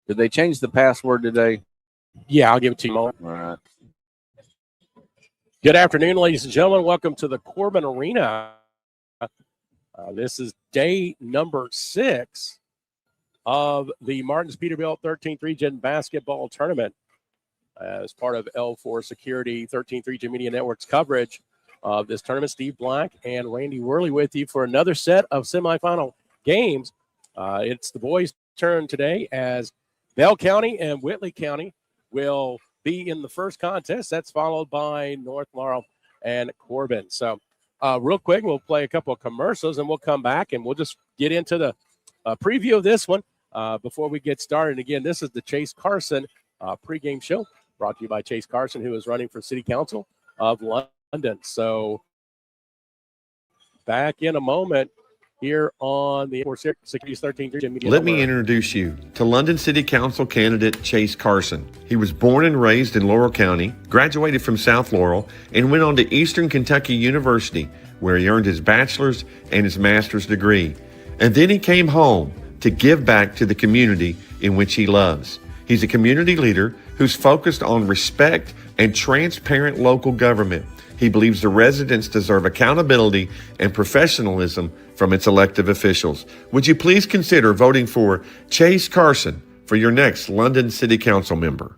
Did they change the password today? Yeah, I'll give it to you, Mo. All right. Good afternoon, ladies and gentlemen. Welcome to the Corbin Arena. This is day number 6 of the Martin's Peterbilt 13th Region Basketball Tournament. As part of L4 Security 13th Region Media Network's coverage of this tournament, Steve Black and Randy Worley with you for another set of semifinal games. It's the boys' turn today as Bell County and Whitley County will be in the first contest. That's followed by North Laurel and Corbin. So real quick, we'll play a couple of commercials and we'll come back and we'll just get into the preview of this one before we get started. And again, this is the Chase Carson pregame show brought to you by Chase Carson, who is running for City Council of London. So back in a moment here on the Security's 13th Region Media Let me Network. introduce you to London City Council candidate Chase Carson. He was born and raised in Laurel County, graduated from South Laurel, and went on to Eastern Kentucky University, where he earned his bachelor's and his master's degree. And then he came home to give back to the community in which he loves. He's a community leader who's focused on respect and transparent local government. He believes the residents deserve accountability and professionalism from its elected officials. Would you please consider voting for Chase Carson for your next London City Council member?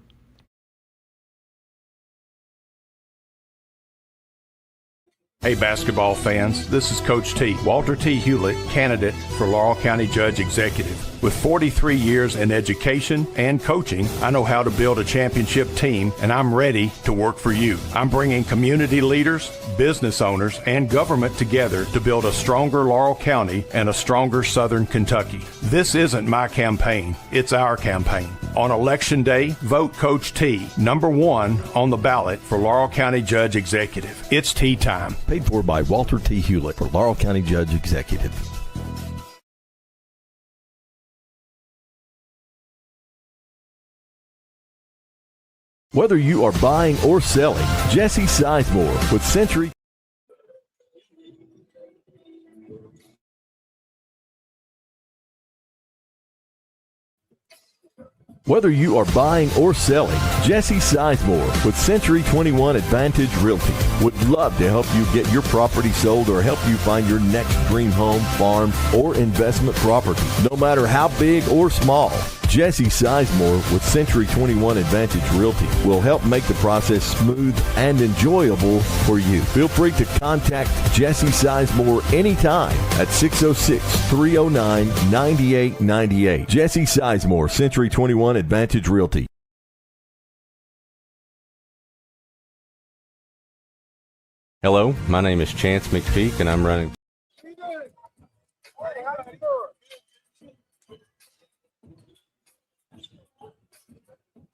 Hey basketball fans, this is Coach T, Walter T. Hewlett, candidate for Laurel County Judge Executive. With 43 years in education and coaching, I know how to build a championship team, and I'm ready to work for you. I'm bringing community leaders, business owners, and government together to build a stronger Laurel County and a stronger Southern Kentucky. This isn't my campaign, it's our campaign. On Election Day, vote Coach T, number 1 on the ballot for Laurel County Judge Executive. It's tea time. Paid for by Walter T. Hewlett for Laurel County Judge Executive. Whether you are buying or selling, Jesse Sizemore with Century. Whether you are buying or selling, Jesse Sizemore with Century 21 Advantage Realty would love to help you get your property sold or help you find your next dream home, farm, or investment property. No matter how big or small, Jesse Sizemore with Century 21 Advantage Realty will help make the process smooth and enjoyable for you. Feel free to contact Jesse Sizemore anytime at 606-309-9898. Jesse Sizemore, Century 21 Advantage Realty. Hello, my name is Chance McPeak, and I'm running.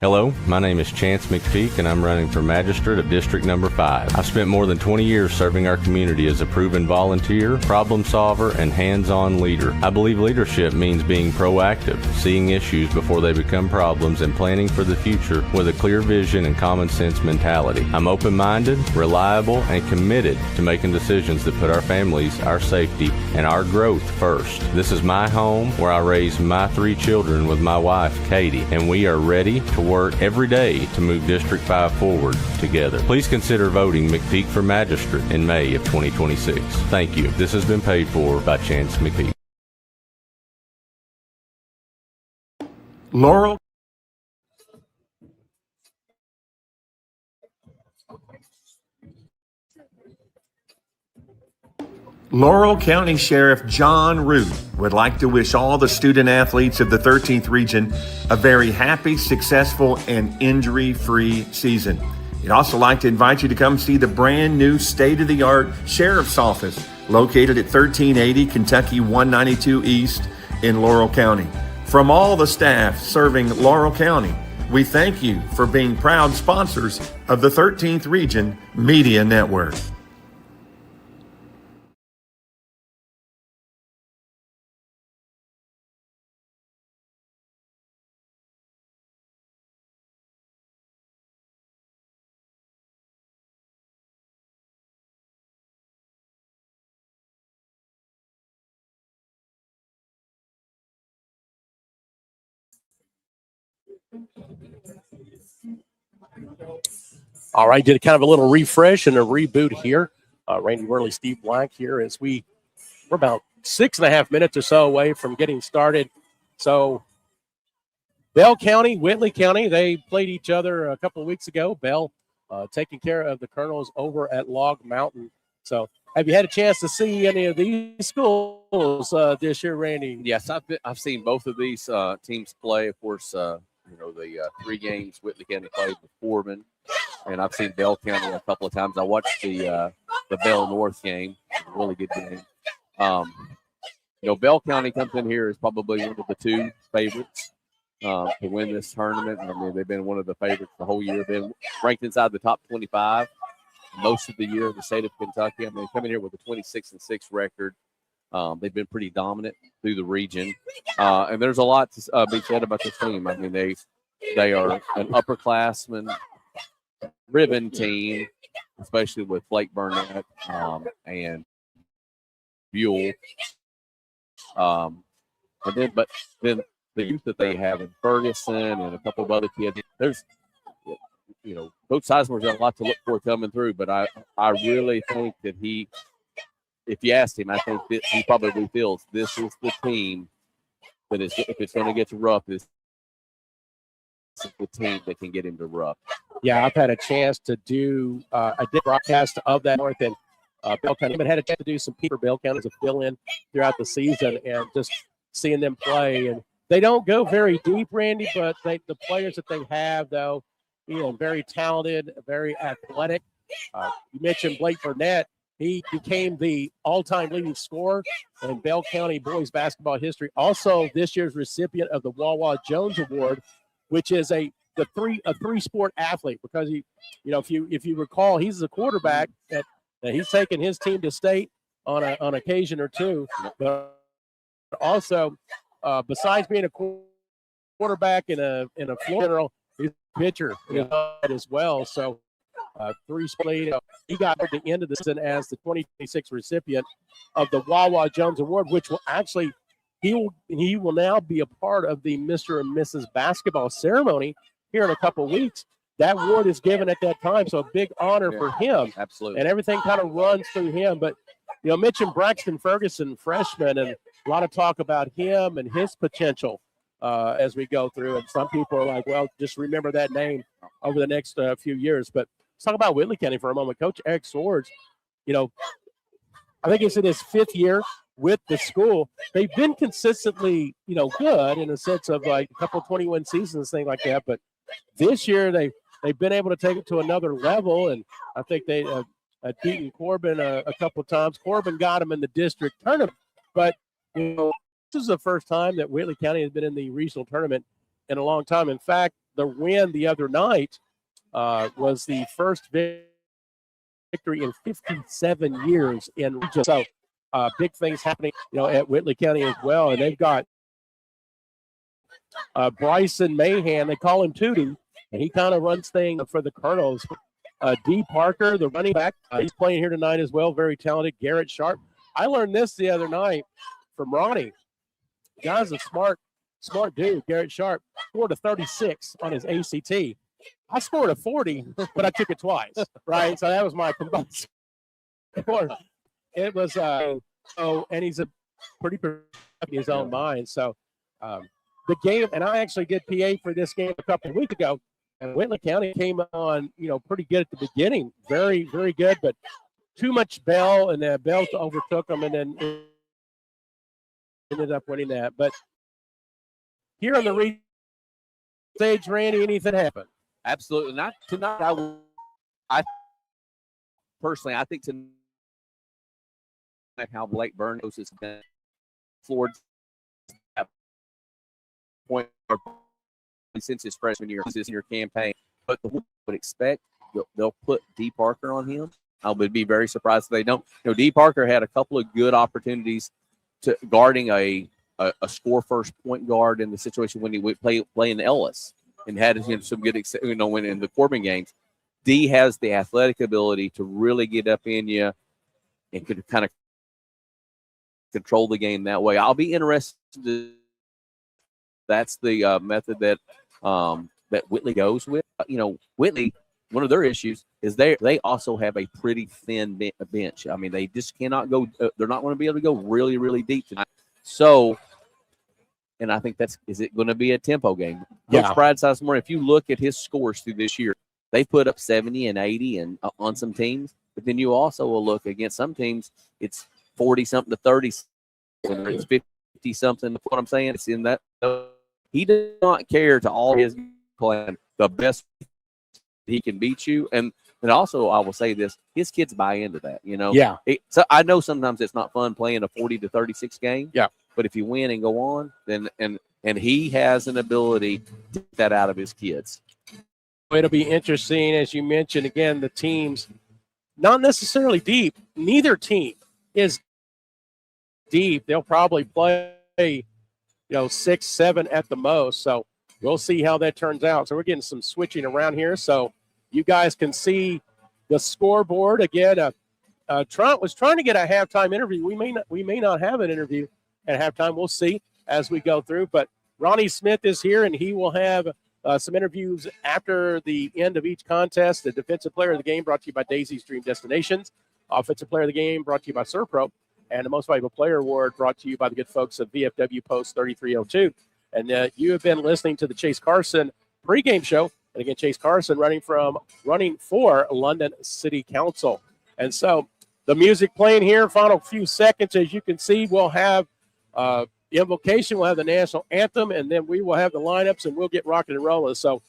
Hello, my name is Chance McPeak, and I'm running for Magistrate of District Number 5. I've spent more than 20 years serving our community as a proven volunteer, problem solver, and hands-on leader. I believe leadership means being proactive, seeing issues before they become problems, and planning for the future with a clear vision and common sense mentality. I'm open-minded, reliable, and committed to making decisions that put our families, our safety, and our growth first. This is my home where I raised my 3 children with my wife, Katie, and we are ready to work every day to move District 5 forward together. Please consider voting McPeak for Magistrate in May of 2026. Thank you. This has been paid for by Chance McPeak. Laurel County Sheriff John Root would like to wish all the student athletes of the 13th Region a very happy, successful, and injury-free season. He'd also like to invite you to come see the brand new state-of-the-art Sheriff's Office located at 1380 Kentucky 192 East in Laurel County. From all the staff serving Laurel County, we thank you for being proud sponsors of the 13th Region Media Network. All right, did kind of a little refresh and a reboot here. Randy Worley, Steve Black here as we're about 6.5 minutes or so away from getting started. So Bell County, Whitley County, they played each other a couple of weeks ago. Bell taking care of the Colonels over at Log Mountain. So have you had a chance to see any of these schools this year, Randy? Yes, I've seen both of these teams play. Of course, the 3 games Whitley County played with Corbin, and I've seen Bell County a couple of times. I watched the Bell North game, really good game. Bell County comes in here as probably one of the 2 favorites to win this tournament. I mean, they've been one of the favorites the whole year. Been ranked inside the top 25 most of the year in the state of Kentucky. I mean, coming here with a 26-6 record. They've been pretty dominant through the region, and there's a lot to be said about this team. I mean, they are an upperclassman driven team, especially with Blake Burnett and Buell. But then the youth that they have in Ferguson and a couple of other kids, there's Coach Sizemore's got a lot to look for coming through. But I really think that if you asked him, I think that he probably feels this is the team that is, if it's going to get to rough, this is the team that can get him to rough. Yeah, I've had a chance to do a broadcast of that North and Bell County, but had a chance to do some Peterbilt County as a fill-in throughout the season and just seeing them play. And they don't go very deep, Randy, but the players that they have, though, very talented, very athletic. You mentioned Blake Burnett. He became the all-time leading scorer in Bell County boys basketball history. Also, this year's recipient of the Wawa Jones Award, which is a three-sport athlete, because if you recall, he's a quarterback that he's taken his team to state on occasion or two, but also besides being a quarterback in a floor general, he's a pitcher as well. So 3 split. He got at the end of the season as the 2026 recipient of the Wawa Jones Award, which will actually he will now be a part of the Mr. and Mrs. basketball ceremony here in a couple of weeks. That award is given at that time, so a big honor for him. Absolutely. And everything kind of runs through him. But, mention Braxton Ferguson, freshman, and a lot of talk about him and his potential as we go through. And some people are like, well, just remember that name over the next few years. But let's talk about Whitley County for a moment. Coach Eric Swords, I think he's in his 5th year with the school. They've been consistently, good in the sense of like a couple of 21 seasons, things like that. But this year they've been able to take it to another level, and I think they beaten Corbin a couple of times. Corbin got him in the district tournament, but this is the first time that Whitley County has been in the regional tournament in a long time. In fact, the win the other night was the first victory in 57 years in region. So big things happening, at Whitley County as well, and they've got Bryson Mahan. They call him Tootie, and he kind of runs things for the Colonels. D. Parker, the running back, he's playing here tonight as well. Very talented. Garrett Sharp. I learned this the other night from Ronnie. Guy's a smart dude. Garrett Sharp scored a 36 on his ACT. I scored a 40, but I took it twice, right? So that was my combined score. It was and he's a pretty in his own mind. So the game, and I actually did PA for this game a couple of weeks ago, and Whitley County came on, pretty good at the beginning. Very, very good, but too much Bell, and then Bell overtook them and then ended up winning that. But here on the stage, Randy, anything happened? Absolutely not tonight. I personally, I think tonight how Blake Burns has been floored at point since his freshman year, his senior campaign. But the would expect they'll put D. Parker on him. I would be very surprised if they don't. D. Parker had a couple of good opportunities to guarding a score first point guard in the situation when he would play in Ellis, and had some good, when in the Corbin games. D has the athletic ability to really get up in you and could kind of control the game that way. I'll be interested. That's the method that that Whitley goes with. Whitley, one of their issues is they also have a pretty thin bench. I mean, they just cannot go. They're not going to be able to go really, really deep tonight. So, and I think is it going to be a tempo game? Coach Brad Sizemore, if you look at his scores through this year, they've put up 70 and 80 and on some teams. But then you also will look against some teams, it's 40-something to 30, or it's 50-something. What I'm saying, it's in that. He does not care to all his plan. The best he can beat you. And also, I will say this, his kids buy into that, Yeah. So I know sometimes it's not fun playing a 40-36 game. Yeah. But if you win and go on, then and he has an ability to get that out of his kids. It'll be interesting, as you mentioned, again, the teams not necessarily deep. Neither team is deep. They'll probably play, 6, 7 at the most. So we'll see how that turns out. So we're getting some switching around here. So you guys can see the scoreboard again. Trump was trying to get a halftime interview. We may not have an interview at halftime. We'll see as we go through. But Ronnie Smith is here, and he will have some interviews after the end of each contest. The Defensive Player of the Game brought to you by Daisy's Dream Destinations. Offensive Player of the Game brought to you by Serpro. And the Most Valuable Player Award brought to you by the good folks of VFW Post 3302. And you have been listening to the Chase Carson pregame show. And again, Chase Carson running for London City Council. And so the music playing here, final few seconds. As you can see, we'll have invocation, we'll have the national anthem, and then we will have the lineups, and we'll get rocking and rolling. So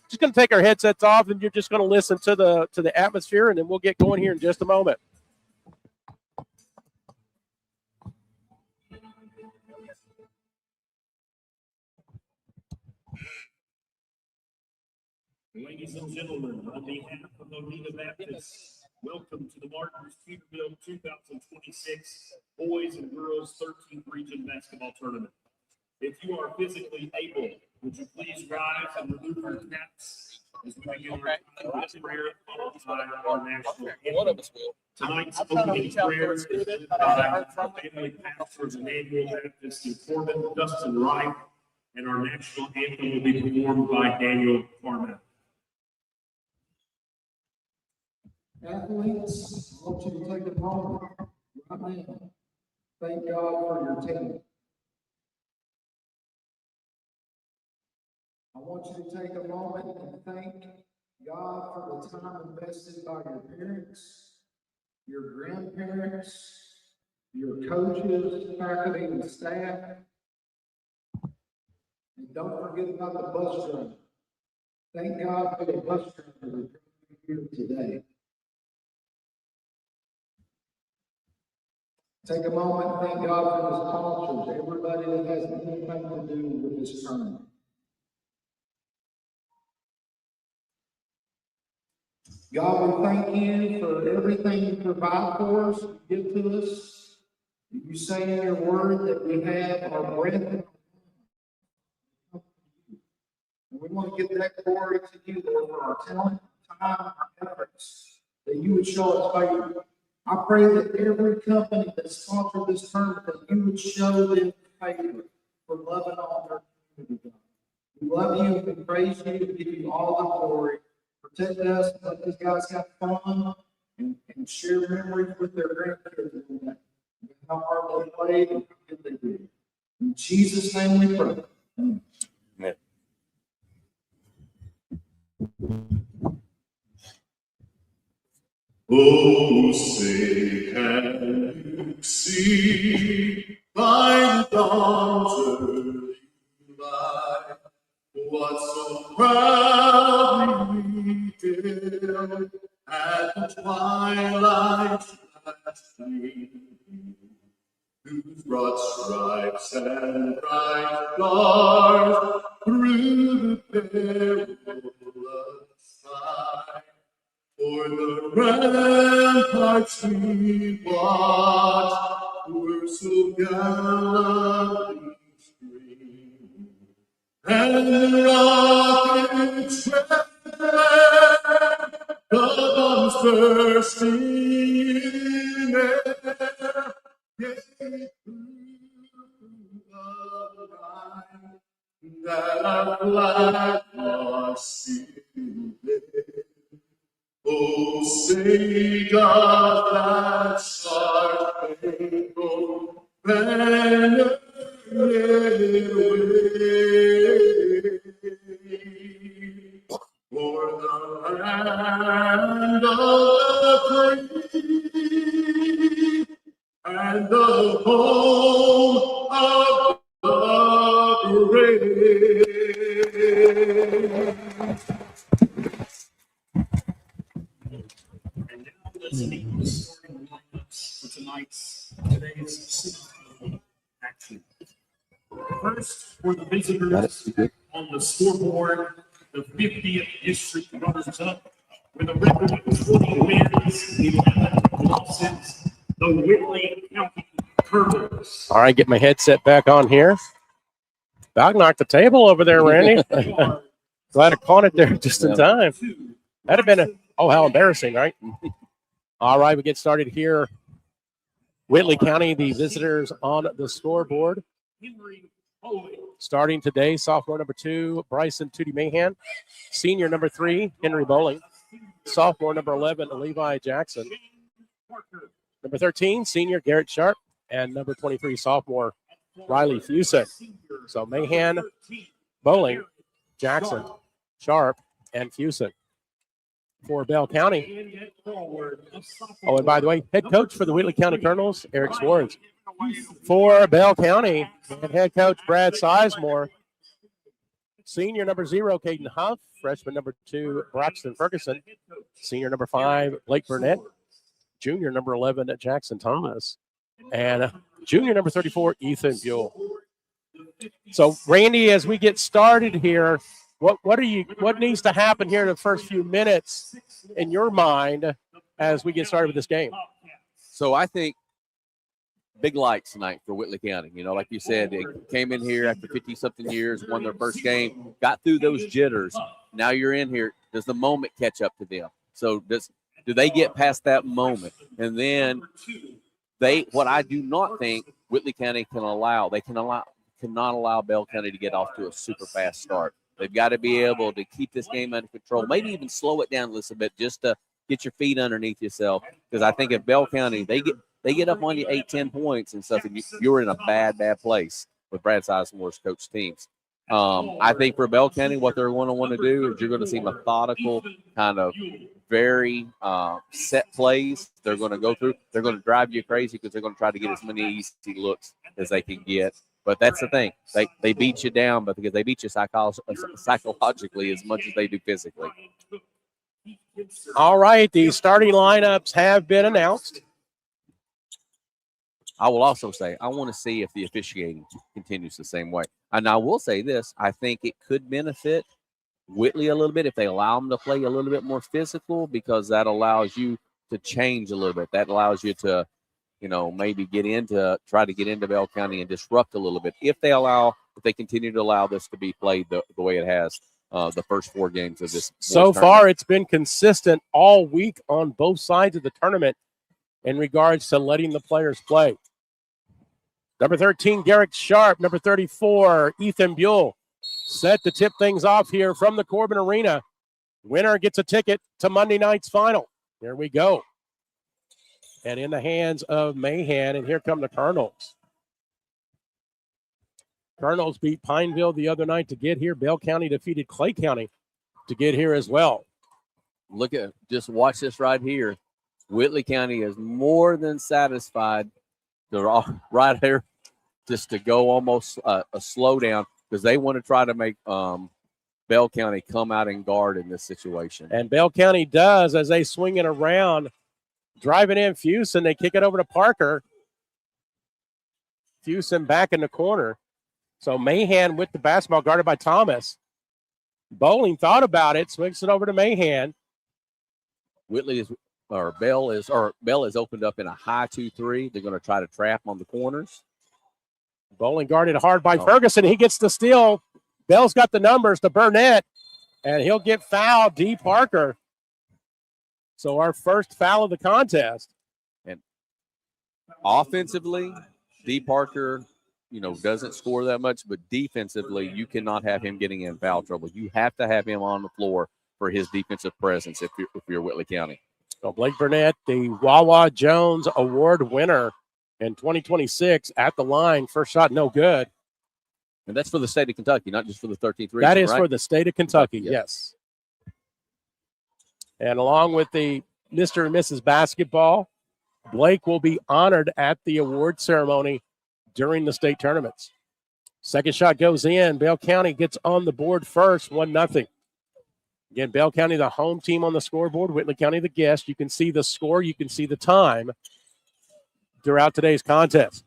just going to take our headsets off, and you're just going to listen to the atmosphere, and then we'll get going here in just a moment. Ladies and gentlemen, on behalf of Oneida Baptist, welcome to the Martin's Peterbilt 2026 Boys and Girls 13th Region Basketball Tournament. If you are physically able, would you please rise and remove your caps as we begin our prayer followed by our national anthem. Tonight's opening prayer is led by family pastors and Emmanuel Baptist in Corbin, Dustin Wright, and our national anthem will be performed by Daniel Carmack. Athletes, I want you to take a moment right now. Thank God for your team. I want you to take a moment and thank God for the time invested by your parents, your grandparents, your coaches, faculty, and staff. And don't forget about the bus driver. Thank God for the bus driver here today. Take a moment and thank God for the sponsors, everybody that has anything to do with this tournament. God, we thank you for everything you provide for us, you give to us. You say in your word that we have our breath and we want to give that glory to you, Lord, for our talent, time, our efforts, that you would show us favor. I pray that every company that sponsored this tournament, that you would show them favor for loving on their community. We love you, we praise you, we give you all the glory. Protect us, let these guys have fun and share memories with their grandkids. How hard they played and how good they did. In Jesus' name we pray. Amen. Oh, say, can you see by the dawn's early light what so proudly we did at the twilight's last gleam, whose broad stripes and bright stars through the perilous sky. For the ramparts we watched were so gallantly streamed, and the rockets red, the bombs bursting in air, gave through the night that our flag Oh, say does that star-spangled banner yet wave for the land of the free and the home of the brave. And now let's meet the starting lineups for today's action. First, for the visitors on the scoreboard, the 50th District Runners-Up with a record of 20 wins, 11 losses, the Whitley County Colonels. All right, get my headset back on here. About knocked the table over there, Randy. Glad I caught it there just in time. That'd have been how embarrassing, right? All right, we get started here. Whitley County, the visitors on the scoreboard. Starting today, sophomore number 2, Bryson Tootie Mahan. Senior number 3, Henry Bowling. Sophomore number 11, Levi Jackson. Number 13, senior Garrett Sharp. And number 23, sophomore Riley Fusen. So Mahan, Bowling, Jackson, Sharp, and Fusen. For Bell County. Oh, and by the way, head coach for the Whitley County Colonels, Eric Swartz. For Bell County, and head coach Brad Sizemore. Senior number 0, Caden Huff. Freshman number 2, Braxton Ferguson. Senior number 5, Blake Burnett. Junior number 11, Jackson Thomas. And junior number 34, Ethan Buell. So, Randy, as we get started here, what needs to happen here in the first few minutes in your mind as we get started with this game? So I think big lights tonight for Whitley County. You know, like you said, they came in here after 50-something years, won their first game, got through those jitters. Now you're in here. Does the moment catch up to them? So do they get past that moment? And then what I do not think Whitley County cannot allow Bell County to get off to a super fast start. They've got to be able to keep this game under control, maybe even slow it down a little bit just to get your feet underneath yourself. Because I think if Bell County, they get up on you 8-10 points and stuff, and you're in a bad place with Brad Sizemore's coach teams. I think for Bell County, what they're going to want to do is you're going to see methodical, kind of very set plays they're going to go through. They're going to drive you crazy because they're going to try to get as many easy looks as they can get. But that's the thing. They beat you down, but because they beat you psychologically as much as they do physically. All right, the starting lineups have been announced. I will also say I want to see if the officiating continues the same way. And I will say this. I think it could benefit Whitley a little bit if they allow them to play a little bit more physical, because that allows you to change a little bit. That allows you to maybe try to get into Bell County and disrupt a little bit if they continue to allow this to be played the way it has the first 4 games of this. So far, it's been consistent all week on both sides of the tournament in regards to letting the players play. Number 13, Garrett Sharp. Number 34, Ethan Buell. Set to tip things off here from the Corbin Arena. Winner gets a ticket to Monday night's final. There we go. And in the hands of Mahan, and here come the Colonels. Colonels beat Pineville the other night to get here. Bell County defeated Clay County to get here as well. Just watch this right here. Whitley County is more than satisfied. They're all right here just to go almost a slowdown because they want to try to make Bell County come out and guard in this situation. And Bell County does as they swing it around. Driving in Fusen, they kick it over to Parker. Fusen back in the corner. So Mahan with the basketball guarded by Thomas. Bowling thought about it, swings it over to Mahan. Bell is opened up in a high 2-3. They're going to try to trap on the corners. Bowling guarded hard by Ferguson. He gets the steal. Bell's got the numbers to Burnett, and he'll get fouled. D. Parker. So our first foul of the contest. And offensively, D. Parker doesn't score that much, but defensively, you cannot have him getting in foul trouble. You have to have him on the floor for his defensive presence if you're Whitley County. So Blake Burnett, the Wawa Jones Award winner in 2026 at the line. First shot, no good. And that's for the state of Kentucky, not just for the 13th region, That is right? for the state of Kentucky, Yeah. yes. And along with the Mr. and Mrs. Basketball, Blake will be honored at the award ceremony during the state tournaments. Second shot goes in. Bell County gets on the board first, 1-0. Again, Bell County, the home team on the scoreboard. Whitley County, the guest. You can see the score. You can see the time throughout today's contest.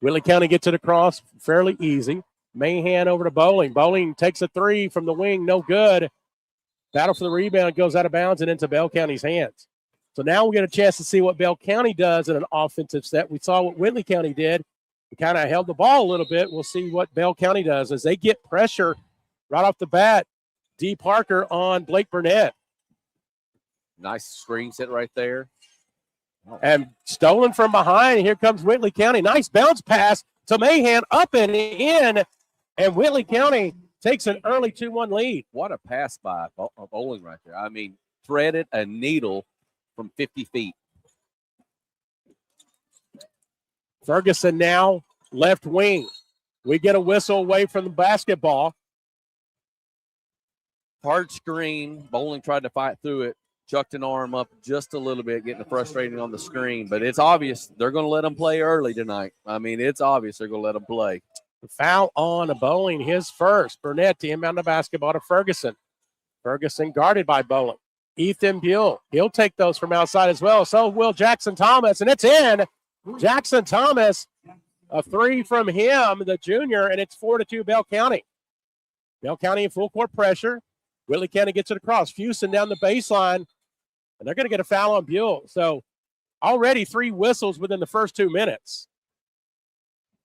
Whitley County gets it across fairly easy. Mahan over to Bowling. Bowling takes a three from the wing. No good. Battle for the rebound goes out of bounds and into Bell County's hands. So now we get a chance to see what Bell County does in an offensive set. We saw what Whitley County did. We kind of held the ball a little bit. We'll see what Bell County does as they get pressure right off the bat. D. Parker on Blake Burnett. Nice screen set right there. And stolen from behind. Here comes Whitley County. Nice bounce pass to Mahan, up and in. And Whitley County takes an early 2-1 lead. What a pass by Bowling right there. I mean, threaded a needle from 50 feet. Ferguson now left wing. We get a whistle away from the basketball. Hard screen. Bowling tried to fight through it. Chucked an arm up just a little bit, getting frustrated on the screen. But it's obvious they're going to let them play early tonight. I mean, it's obvious they're going to let them play. Foul on Bowling, his first. Burnett to inbound the basketball to Ferguson. Ferguson guarded by Bowling. Ethan Buell, he'll take those from outside as well. So will Jackson Thomas, and it's in. Jackson Thomas, a three from him, the junior, and it's 4-2 Bell County. Bell County in full court pressure. Whitley County gets it across. Fuson down the baseline, and they're going to get a foul on Buell. So already 3 whistles within the first 2 minutes.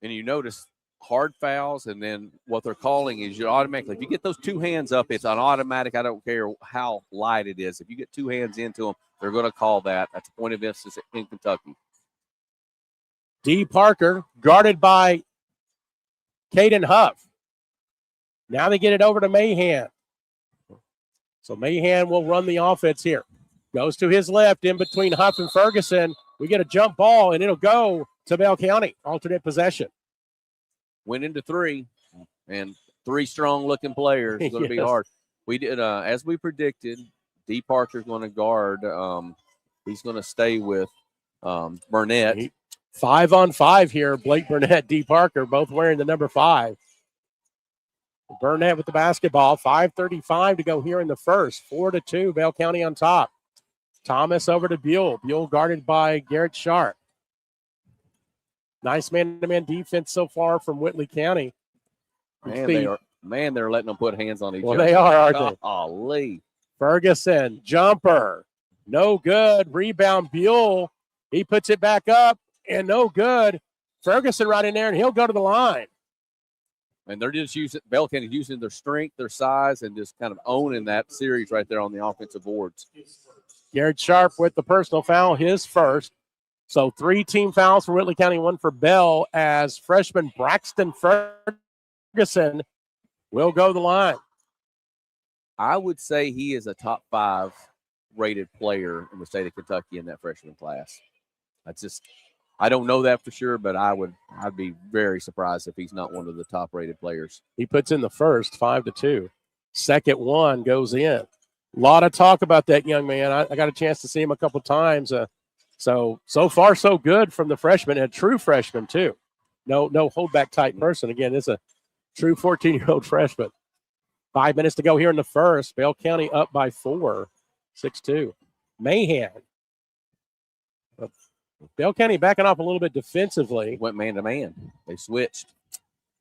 And you notice hard fouls, and then what they're calling is you automatically, if you get those 2 hands up, it's an automatic. I don't care how light it is. If you get 2 hands into them, they're going to call that. That's a point of emphasis in Kentucky. D. Parker guarded by Caden Huff. Now they get it over to Mahan. So Mahan will run the offense here. Goes to his left in between Huff and Ferguson. We get a jump ball, and it'll go to Bell County. Alternate possession. Went into 3, and 3 strong-looking players. It's going to be hard. We did, as we predicted, D. Parker's going to guard. He's going to stay with Burnett. 5-on-5 here. Blake Burnett, D. Parker, both wearing the number 5. Burnett with the basketball. 5:35 to go here in the first. 4-2, Bell County on top. Thomas over to Buell. Buell guarded by Garrett Sharp. Nice man-to-man defense so far from Whitley County. They're letting them put hands on each other. Well, they are, aren't they? Golly. Ferguson, jumper. No good. Rebound, Buell. He puts it back up, and no good. Ferguson right in there, and he'll go to the line. And they're just Bell County using their strength, their size, and just kind of owning that series right there on the offensive boards. Garrett Sharp with the personal foul, his first. So 3 team fouls for Whitley County, 1 for Bell, as freshman Braxton Ferguson will go to the line. I would say he is a top 5 rated player in the state of Kentucky in that freshman class. I don't know that for sure, but I'd be very surprised if he's not one of the top rated players. He puts in the first, 5-2. Second one goes in. A lot of talk about that young man. I got a chance to see him a couple times. So far, so good from the freshman, and a true freshman, too. No holdback type person. Again, it's a true 14-year-old freshman. 5 minutes to go here in the first. Bell County up by 4, 6-2. Mahan. Bell County backing off a little bit defensively. Went man-to-man. They switched.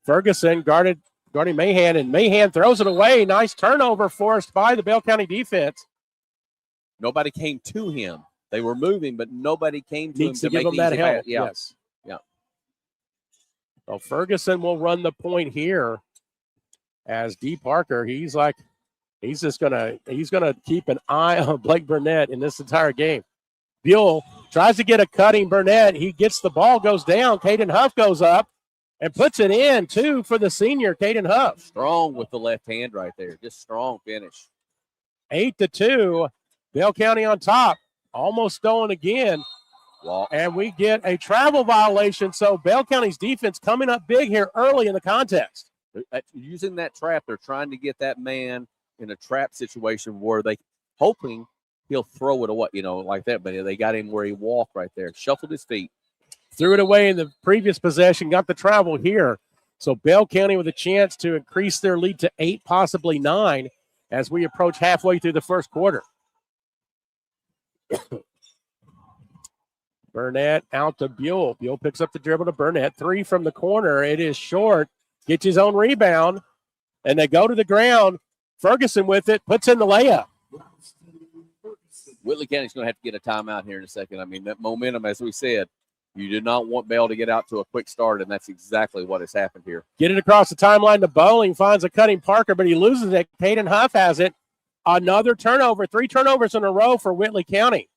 Ferguson guarding Mahan, and Mahan throws it away. Nice turnover forced by the Bell County defense. Nobody came to him. They were moving, but nobody came to Needs him to give make him that easy help. pass. Yeah. Yes. Yeah. So Ferguson will run the point here as D. Parker. He's gonna keep an eye on Blake Burnett in this entire game. Buell tries to get a cutting Burnett. He gets the ball, goes down. Caden Huff goes up. and puts it in, too, for the senior, Caden Huff. Strong with the left hand right there. Just strong finish. 8-2. Bell County on top. Almost stolen again. Walk. And we get a travel violation. So Bell County's defense coming up big here early in the contest. Using that trap, they're trying to get that man in a trap situation where they hoping he'll throw it away, like that. But they got him where he walked right there, shuffled his feet. Threw it away in the previous possession, got the travel here. So Bell County with a chance to increase their lead to 8, possibly 9, as we approach halfway through the first quarter. Burnett out to Buell. Buell picks up the dribble to Burnett. 3 from the corner. It is short. Gets his own rebound. And they go to the ground. Ferguson with it. Puts in the layup. Whitley County's going to have to get a timeout here in a second. I mean, that momentum, as we said, you did not want Bell to get out to a quick start, and that's exactly what has happened here. Get it across the timeline to Bowling. Finds a cutting Parker, but he loses it. Caden Huff has it. Another turnover. 3 turnovers in a row for Whitley County.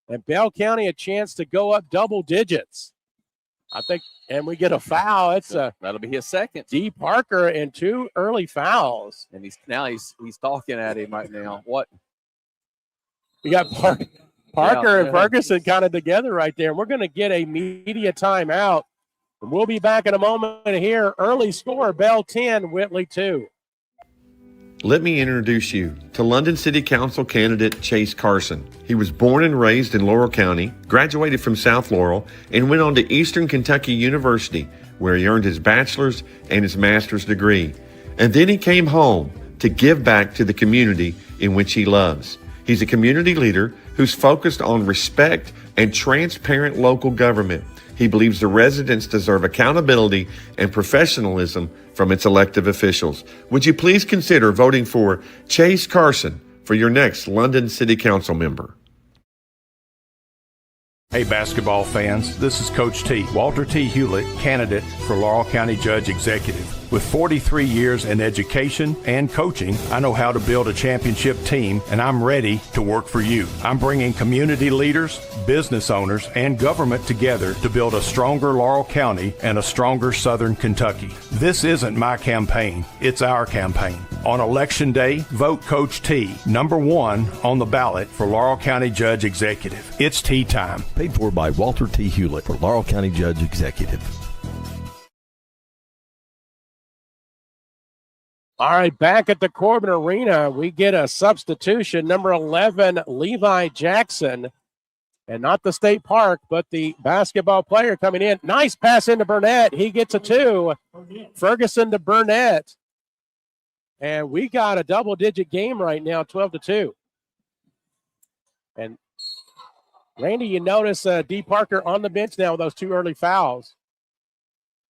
And Bell County a chance to go up double digits. I think, and we get a foul. That'll be his second. D. Parker and 2 early fouls. And he's talking at him right now. What? We got Parker and Ferguson kind of together right there. We're going to get a media timeout. And we'll be back in a moment here. Early score, Bell 10, Whitley 2. Let me introduce you to London City Council candidate Chase Carson. He was born and raised in Laurel County, graduated from South Laurel, and went on to Eastern Kentucky University, where he earned his bachelor's and his master's degree. And then he came home to give back to the community in which he loves. He's a community leader who's focused on respect and transparent local government. He believes the residents deserve accountability and professionalism from its elected officials. Would you please consider voting for Chase Carson for your next London City Council member? Hey basketball fans, this is Coach T, Walter T. Hewlett, candidate for Laurel County Judge Executive. With 43 years in education and coaching, I know how to build a championship team, and I'm ready to work for you. I'm bringing community leaders, business owners, and government together to build a stronger Laurel County and a stronger Southern Kentucky. This isn't my campaign, it's our campaign. On Election Day, vote Coach T, number 1 on the ballot for Laurel County Judge Executive. It's tea time. Paid for by Walter T. Hewlett for Laurel County Judge Executive. All right, back at the Corbin Arena, we get a substitution. Number 11, Levi Jackson. And not the state park, but the basketball player coming in. Nice pass into Burnett. He gets a 2. Ferguson to Burnett. And we got a double-digit game right now, 12-2. And Randy, you notice D. Parker on the bench now with those 2 early fouls.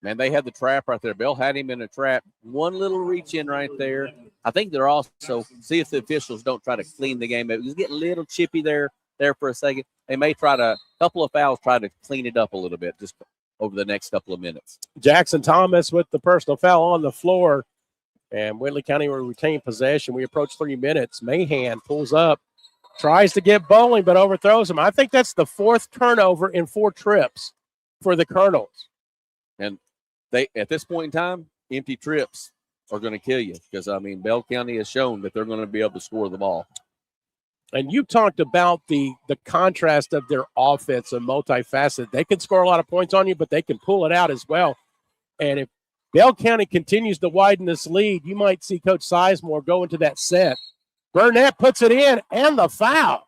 Man, they had the trap right there. Bell had him in a trap. One little reach in right there. I think they're also, see if the officials don't try to clean the game up. Just get a little chippy there for a second. They may try to, a couple of fouls, try to clean it up a little bit just over the next couple of minutes. Jackson Thomas with the personal foul on the floor. And Whitley County will retain possession. We approach 3 minutes. Mahan pulls up, tries to get Bowling, but overthrows him. I think that's the 4th turnover in 4 trips for the Colonels. And they, at this point in time, empty trips are going to kill you because, I mean, Bell County has shown that they're going to be able to score the ball. And you talked about the contrast of their offense and multifaceted. They can score a lot of points on you, but they can pull it out as well. And if Bell County continues to widen this lead, you might see Coach Sizemore go into that set. Burnett puts it in, and the foul.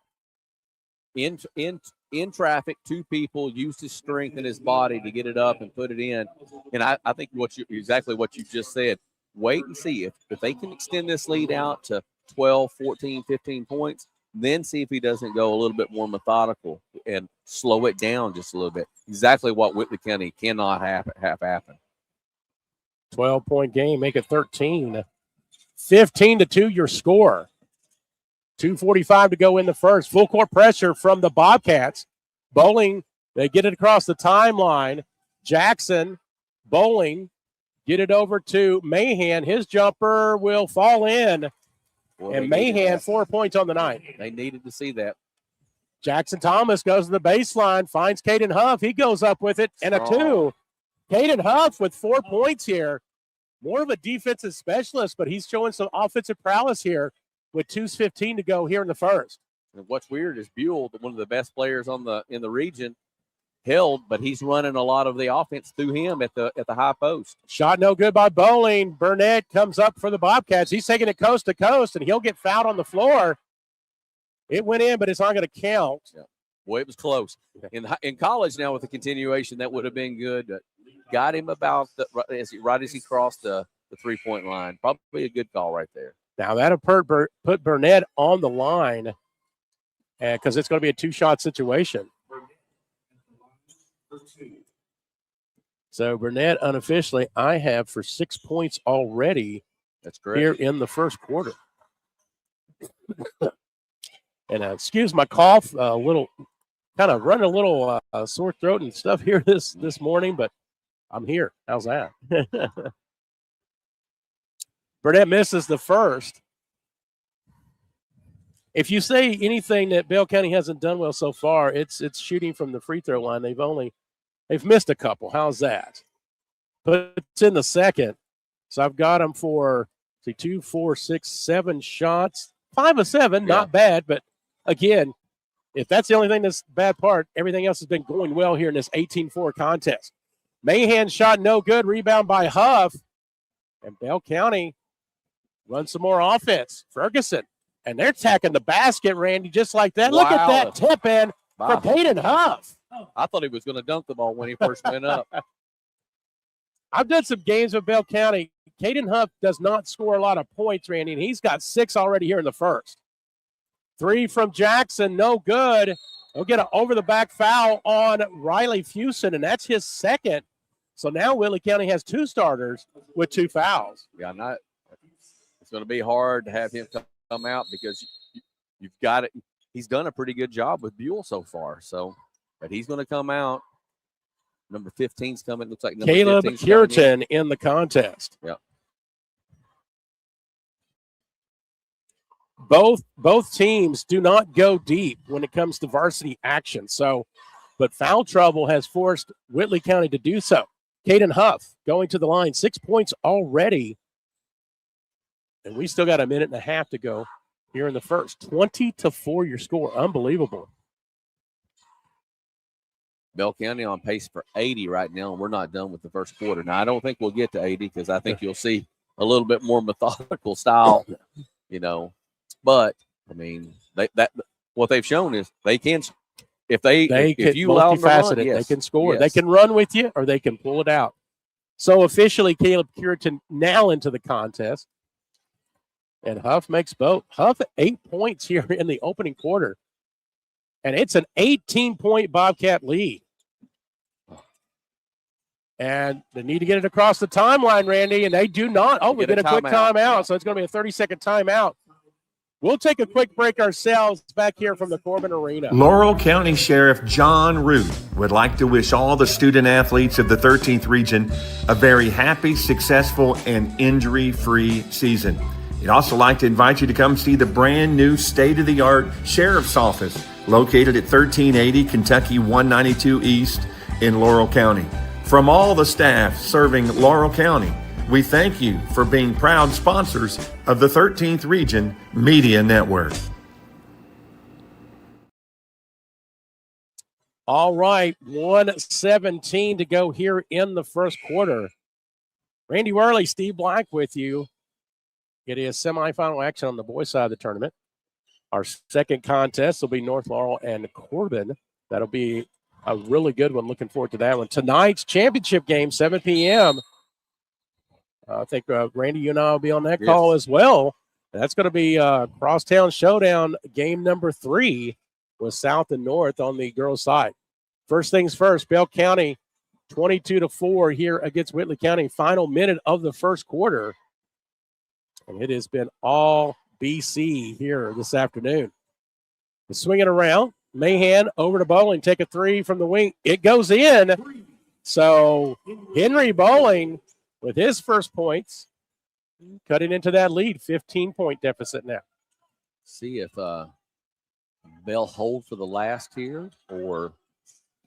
In traffic, 2 people used his strength and his body to get it up and put it in. And I think exactly what you just said. Wait and see if they can extend this lead out to 12, 14, 15 points, then see if he doesn't go a little bit more methodical and slow it down just a little bit. Exactly what Whitley County cannot have happen. 12-point game, make it 13. 15-2 your score. 2:45 to go in the first. Full court pressure from the Bobcats. Bowling, they get it across the timeline. Jackson, Bowling, get it over to Mahan. His jumper will fall in. Well, and Mahan, 4 points on the night. They needed to see that. Jackson Thomas goes to the baseline, finds Caden Huff. He goes up with it, and a 2. Caden Huff with 4 points here. More of a defensive specialist, but he's showing some offensive prowess here with 2:15 to go here in the first. And what's weird is Buell, one of the best players in the region, held, but he's running a lot of the offense through him at the high post. Shot no good by Bowling. Burnett comes up for the Bobcats. He's taking it coast to coast, and he'll get fouled on the floor. It went in, but it's not going to count. Yeah. Boy, it was close. In college now with the continuation, that would have been good. But got him about right as he crossed the 3-point line. Probably a good call right there. Now that'll put Burnett on the line because it's going to be a 2-shot situation. So Burnett unofficially, I have for 6 points already. That's correct. Here in the first quarter. And excuse my cough, a little kind of running a little sore throat and stuff here this morning, but I'm here. How's that? Burnett misses the first. If you say anything that Bell County hasn't done well so far, it's shooting from the free throw line. They've missed a couple. How's that? But it's in the second. So I've got them for 2, 4, 6, 7 shots. 5 of 7, not bad. But again, if that's the only thing that's the bad part, everything else has been going well here in this 18-4 contest. Mahan shot no good. Rebound by Huff. And Bell County runs some more offense. Ferguson. And they're attacking the basket, Randy, just like that. Wow. Look at that tip in for Peyton Huff. I thought he was going to dunk the ball when he first went up. I've done some games with Bell County. Caden Huff does not score a lot of points, Randy, and he's got 6 already here in the first. 3 from Jackson, no good. He'll get an over-the-back foul on Riley Fuson, and that's his second. So now Whitley County has 2 starters with 2 fouls. Yeah, it's going to be hard to have him come out because you've got it. He's done a pretty good job with Buell so far. So, but he's going to come out. Number 15's coming. Looks like number Caleb 15's Curtin in the contest. Yeah. Both teams do not go deep when it comes to varsity action. So, but foul trouble has forced Whitley County to do so. Caden Huff going to the line, 6 points already. And we still got a minute and a half to go here in the first. 20-4 your score. Unbelievable. Bell County on pace for 80 right now, and we're not done with the first quarter. Now, I don't think we'll get to 80 because I think you'll see a little bit more methodical style, But, I mean, what they've shown is they can – if you allow them to run, yes, they can score. yes. They can run with you or they can pull it out. So officially, Caleb Curtin now into the contest. And Huff makes both. Huff 8 points here in the opening quarter. And it's an 18-point Bobcat lead. And they need to get it across the timeline, Randy, and they do not. Oh, we get a quick timeout, so it's going to be a 30-second timeout. We'll take a quick break ourselves back here from the Corbin Arena. Laurel County Sheriff John Root would like to wish all the student athletes of the 13th region a very happy, successful, and injury-free season. He'd also like to invite you to come see the brand new state-of-the-art Sheriff's Office located at 1380 Kentucky 192 East in Laurel County. From all the staff serving Laurel County, we thank you for being proud sponsors of the 13th Region Media Network. All right, 1:17 to go here in the first quarter. Randy Worley, Steve Black with you. It is semifinal action on the boys' side of the tournament. Our second contest will be North Laurel and Corbin. That'll be a really good one. Looking forward to that one. Tonight's championship game, 7 p.m. I think, Randy, you and I will be on that call as well. That's going to be Crosstown Showdown game number 3 with South and North on the girls' side. First things first, Bell County 22-4 here against Whitley County. Final minute of the first quarter. And it has been all BC here this afternoon. Swing it around. Mahan over to Bowling. Take a 3 from the wing. It goes in. So Henry Bowling with his first points, cutting into that lead, 15-point deficit now. See if they'll hold for the last here or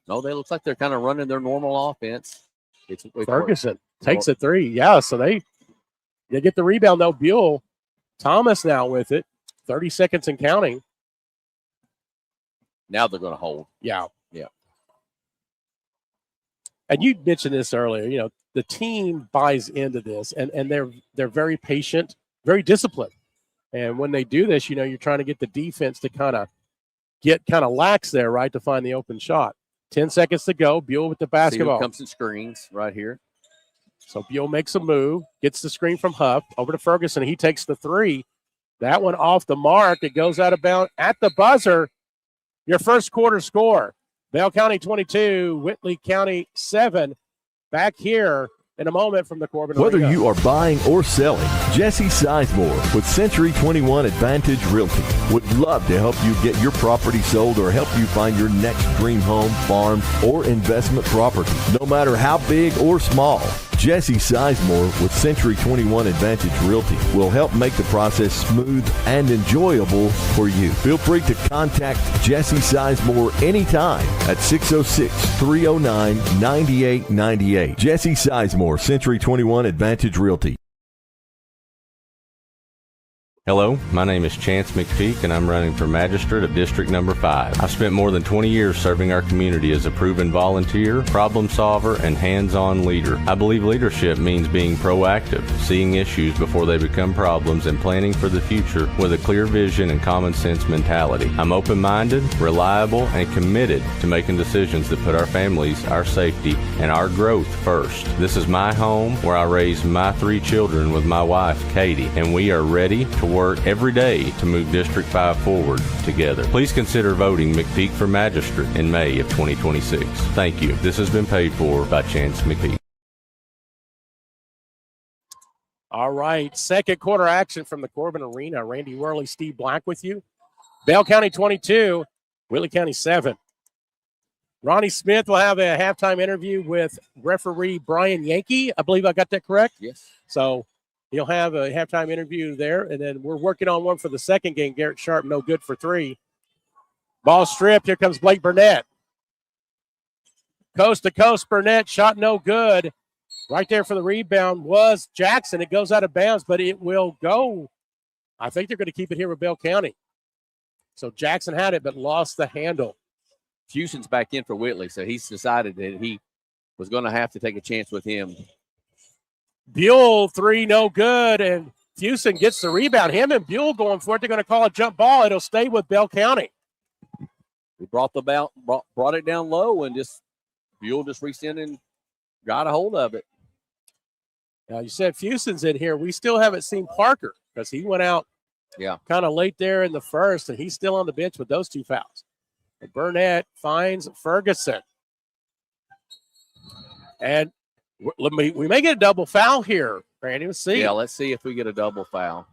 no, they look like they're kind of running their normal offense. It's Ferguson takes a three. Yeah, so they get the rebound, though. Buell Thomas now with it. 30 seconds and counting. Now they're going to hold. Yeah. Yeah. And you mentioned this earlier. You know, the team buys into this, and they're very patient, very disciplined. And when they do this, you know, you're trying to get the defense to kind of lax there, right, to find the open shot. 10 seconds to go. Buell with the basketball. Comes in screens right here. So Buell makes a move, gets the screen from Huff over to Ferguson. He takes the three. That one off the mark. It goes out of bounds at the buzzer. Your first quarter score. Bell County 22, Whitley County 7. Back here in a moment from the Corbin Whether Arena. you are buying or selling, Jesse Sizemore with Century 21 Advantage Realty would love to help you get your property sold or help you find your next dream home, farm, or investment property. No matter how big or small, Jesse Sizemore with Century 21 Advantage Realty will help make the process smooth and enjoyable for you. Feel free to contact Jesse Sizemore anytime at 606-309-9898. Jesse Sizemore, Century 21 Advantage Realty. Hello, my name is Chance McPeak, and I'm running for Magistrate of District Number 5. I've spent more than 20 years serving our community as a proven volunteer, problem solver, and hands-on leader. I believe leadership means being proactive, seeing issues before they become problems, and planning for the future with a clear vision and common sense mentality. I'm open-minded, reliable, and committed to making decisions that put our families, our safety, and our growth first. This is my home where I raised my 3 children with my wife, Katie, and we are ready to work every day to move District 5 forward together. Please consider voting McPeak for Magistrate in May of 2026. Thank you. This has been paid for by Chance McPeak. All right, second quarter action from the Corbin Arena. Randy Worley, Steve Black with you. Bell County 22, Whitley County 7. Ronnie Smith will have a halftime interview with referee Brian Yankee. I believe I got that correct? Yes. So he'll have a halftime interview there, and then we're working on one for the second game. Garrett Sharp, no good for 3. Ball stripped. Here comes Blake Burnett. Coast to coast, Burnett, shot no good. Right there for the rebound was Jackson. It goes out of bounds, but it will go. I think they're going to keep it here with Bell County. So Jackson had it, but lost the handle. Houston's back in for Whitley, so he's decided that he was going to have to take a chance with him. Buell, 3, no good, and Houston gets the rebound. Him and Buell going for it. They're going to call a jump ball. It'll stay with Bell County. We brought it down low, and Buell just reached in and got a hold of it. Now, you said Houston's in here. We still haven't seen Parker because he went out kind of late there in the first, and he's still on the bench with those 2 fouls. And Burnett finds Ferguson. And we may get a double foul here, Randy. Let's see. Yeah, let's see if we get a double foul.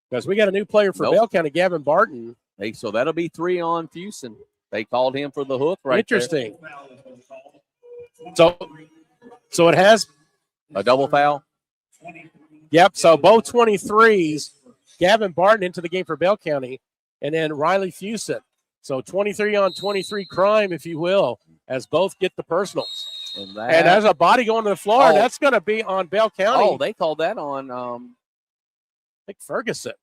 Because we got a new player for Bell County, Gavin Barton. Hey, so that'll be 3 on Houston. They called him for the hook right Interesting. There. So it has a double foul? Yep, so both 23s, Gavin Barton into the game for Bell County, and then Riley Fusen. So 23 on 23 crime, if you will, as both get the personals. And as a body going to the floor, that's going to be on Bell County. Oh, they called that on I think Ferguson.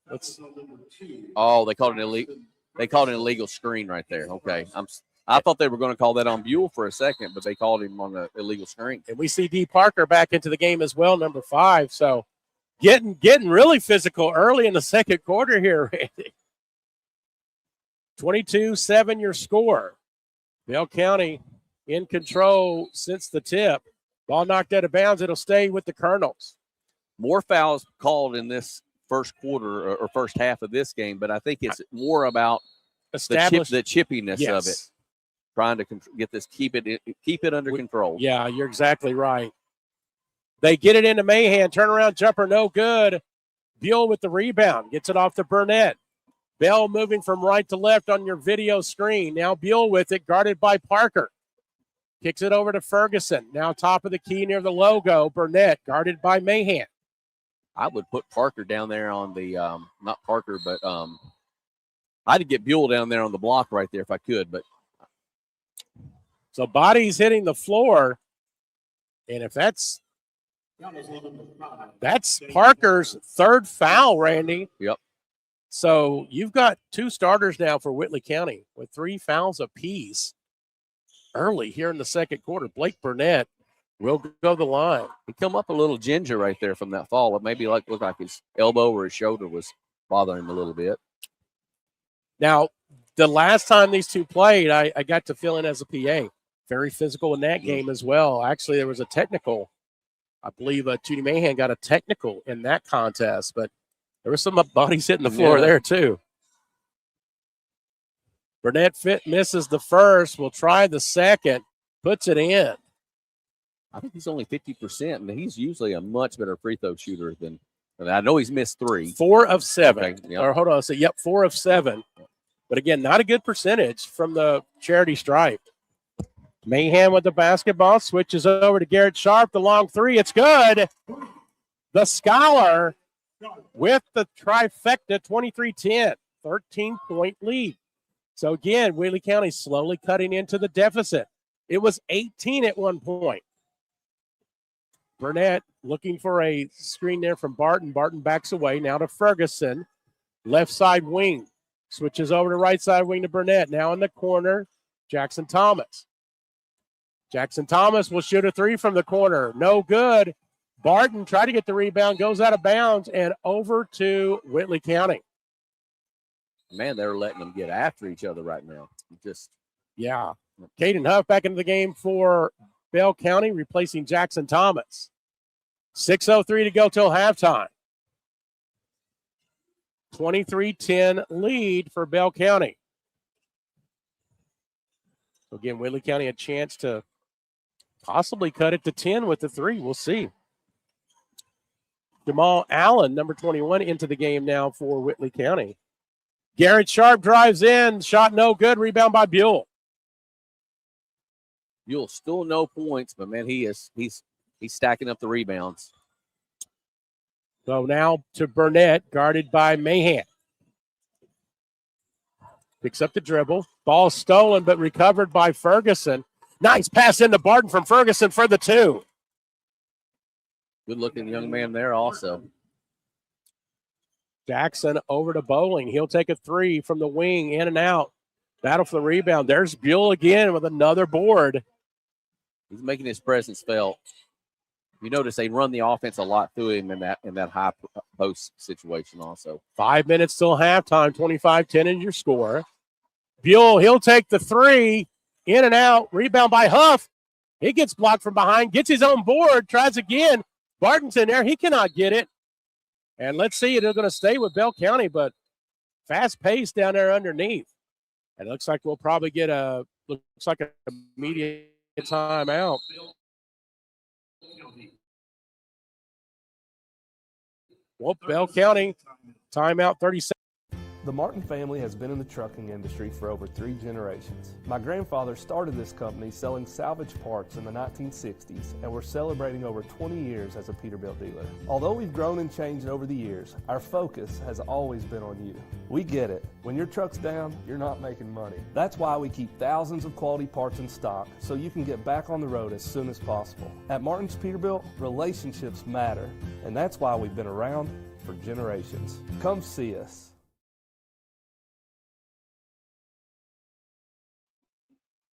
They called it illegal. They called it an illegal screen right there. Okay. I thought they were going to call that on Buell for a second, but they called him on the illegal screen. And we see D. Parker back into the game as well, number 5. So getting really physical early in the second quarter here, Randy. 22-7 your score. Bell County in control since the tip. Ball knocked out of bounds. It'll stay with the Colonels. More fouls called in this first quarter or first half of this game, but I think it's more about the chippiness of it. Trying to get this, keep it under control. Yeah, you're exactly right. They get it into Mahan. Turnaround jumper, no good. Buell with the rebound. Gets it off to Burnett. Bell moving from right to left on your video screen. Now Buell with it, guarded by Parker. Kicks it over to Ferguson. Now top of the key near the logo. Burnett guarded by Mahan. I would put Parker down there on the, not Parker, but I'd get Buell down there on the block right there if I could. But so bodies hitting the floor. And if that's Parker's third foul, Randy. Yep. So you've got 2 starters now for Whitley County with 3 fouls apiece early here in the second quarter. Blake Burnett will go the line. He come up a little ginger right there from that fall. It maybe looked like his elbow or his shoulder was bothering him a little bit. Now, the last time these two played, I got to fill in as a PA. Very physical in that game as well. Actually, there was a technical. I believe Tootie Mahan got a technical in that contest, but there was some bodies hitting the floor there too. Burnett misses the first. Will try the second. Puts it in. I think he's only 50%, and he's usually a much better free throw shooter than I know he's missed 3. 4 of 7. Okay, yep. Or hold on. So, 4 of 7. But again, not a good percentage from the charity stripe. Mahan with the basketball. Switches over to Garrett Sharp. The long 3. It's good. The Scholar with the trifecta, 23-10. 13-point lead. So, again, Whitley County slowly cutting into the deficit. It was 18 at one point. Burnett looking for a screen there from Barton. Barton backs away. Now to Ferguson. Left side wing. Switches over to right side wing to Burnett. Now in the corner, Jackson Thomas. Jackson Thomas will shoot a 3 from the corner. No good. Barton tried to get the rebound, goes out of bounds, and over to Whitley County. Man, they're letting them get after each other right now. Yeah. Caden Huff back into the game for Bell County, replacing Jackson Thomas. 6:03 to go till halftime. 23-10 lead for Bell County. So again, Whitley County a chance to possibly cut it to 10 with the 3. We'll see. Jamal Allen, number 21, into the game now for Whitley County. Garrett Sharp drives in. Shot no good. Rebound by Buell. Buell still no points, but man, he's stacking up the rebounds. So now to Burnett, guarded by Mahan. Picks up the dribble. Ball stolen, but recovered by Ferguson. Nice pass into Barton from Ferguson for the 2. Good-looking young man there also. Jackson over to Bowling. He'll take a 3 from the wing, in and out. Battle for the rebound. There's Buell again with another board. He's making his presence felt. You notice they run the offense a lot through him in that high post situation also. 5 minutes till halftime, 25-10 is your score. Buell, he'll take the 3, in and out. Rebound by Huff. He gets blocked from behind, gets his own board, tries again. Barton's in there. He cannot get it. And let's see, they're going to stay with Bell County, but fast pace down there underneath. And it looks like we'll probably get an immediate timeout. Well, Bell County, timeout 30 seconds. The Martin family has been in the trucking industry for over 3 generations. My grandfather started this company selling salvage parts in the 1960s, and we're celebrating over 20 years as a Peterbilt dealer. Although we've grown and changed over the years, our focus has always been on you. We get it. When your truck's down, you're not making money. That's why we keep thousands of quality parts in stock so you can get back on the road as soon as possible. At Martin's Peterbilt, relationships matter, and that's why we've been around for generations. Come see us.